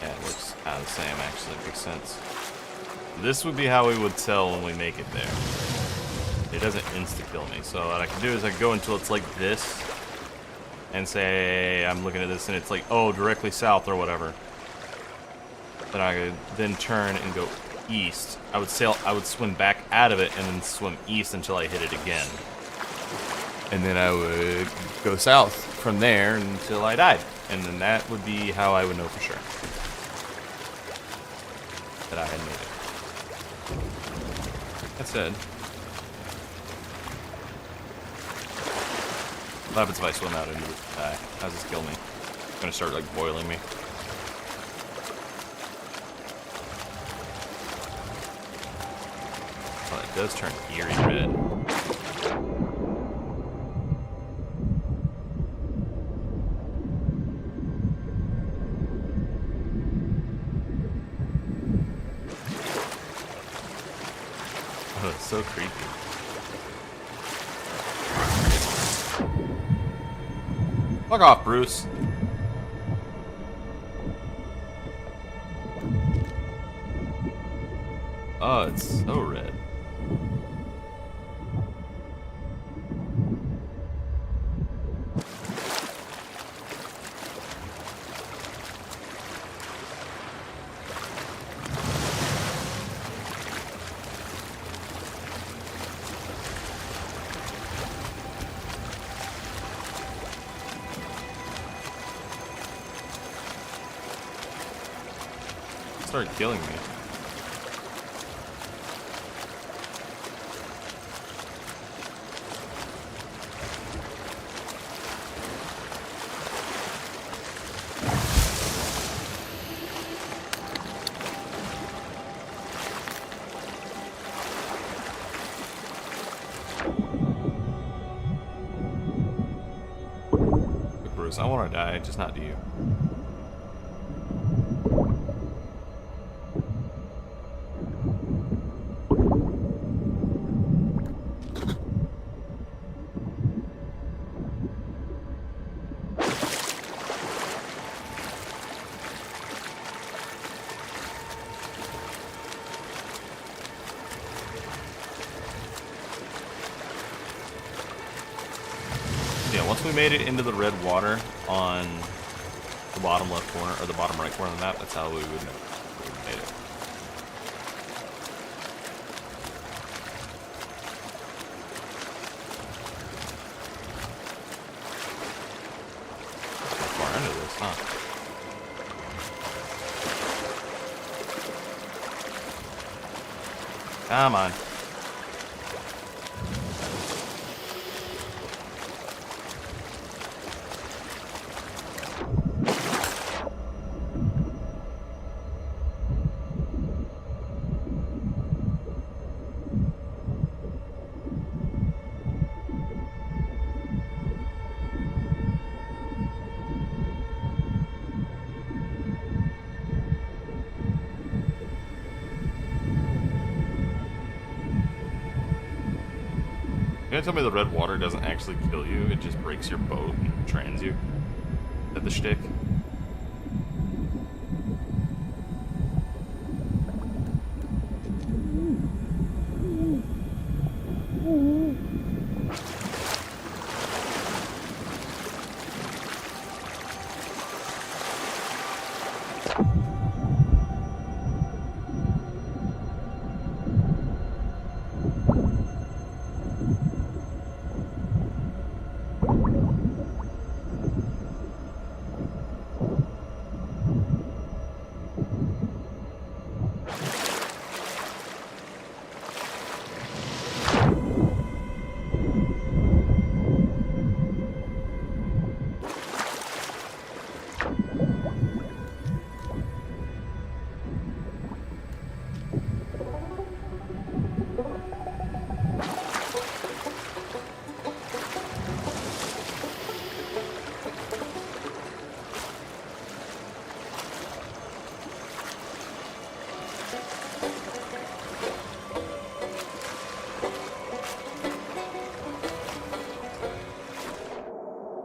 Yeah, it looks kind of the same, actually. It makes sense. This would be how we would tell when we make it there. It doesn't insta-kill me. So what I can do is I can go until it's like this, and say I'm looking at this and it's like, oh, directly south or whatever. Then I could then turn and go east. I would swim back out of it and then swim east until I hit it again. And then I would go south from there until I died. And then that would be how I would know for sure that I had made it. That said, what happens if I swim out into it and die? How does this kill me? It's gonna start like boiling me. Oh, it does turn eerie red. Oh, it's so creepy. Fuck off, Bruce. Oh, it's so red. It started killing me. Look, Bruce, I want to die, just not to you. Yeah, once we made it into the red water on the bottom left corner, or the bottom right corner of the map, that's how we would know we made it. Far into this, huh? Come on. You're gonna tell me the red water doesn't actually kill you, it just breaks your boat and trans you? Is that the shtick?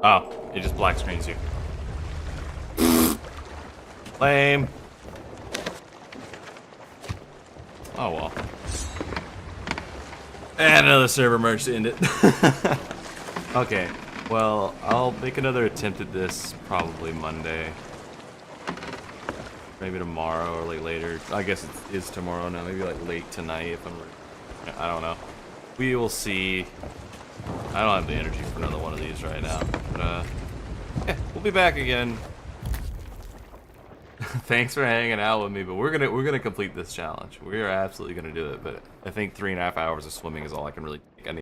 Oh, it just black screens you. Lame. Oh well. And another server merge to end it. Okay, well, I'll make another attempt at this probably Monday. Maybe tomorrow or like later. I guess it is tomorrow now. Maybe like late tonight if I'm. I don't know. We will see. I don't have the energy for another one of these right now. But yeah, we'll be back again. Thanks for hanging out with me, but we're gonna complete this challenge. We are absolutely gonna do it. But I think 3.5 hours of swimming is all I can really take.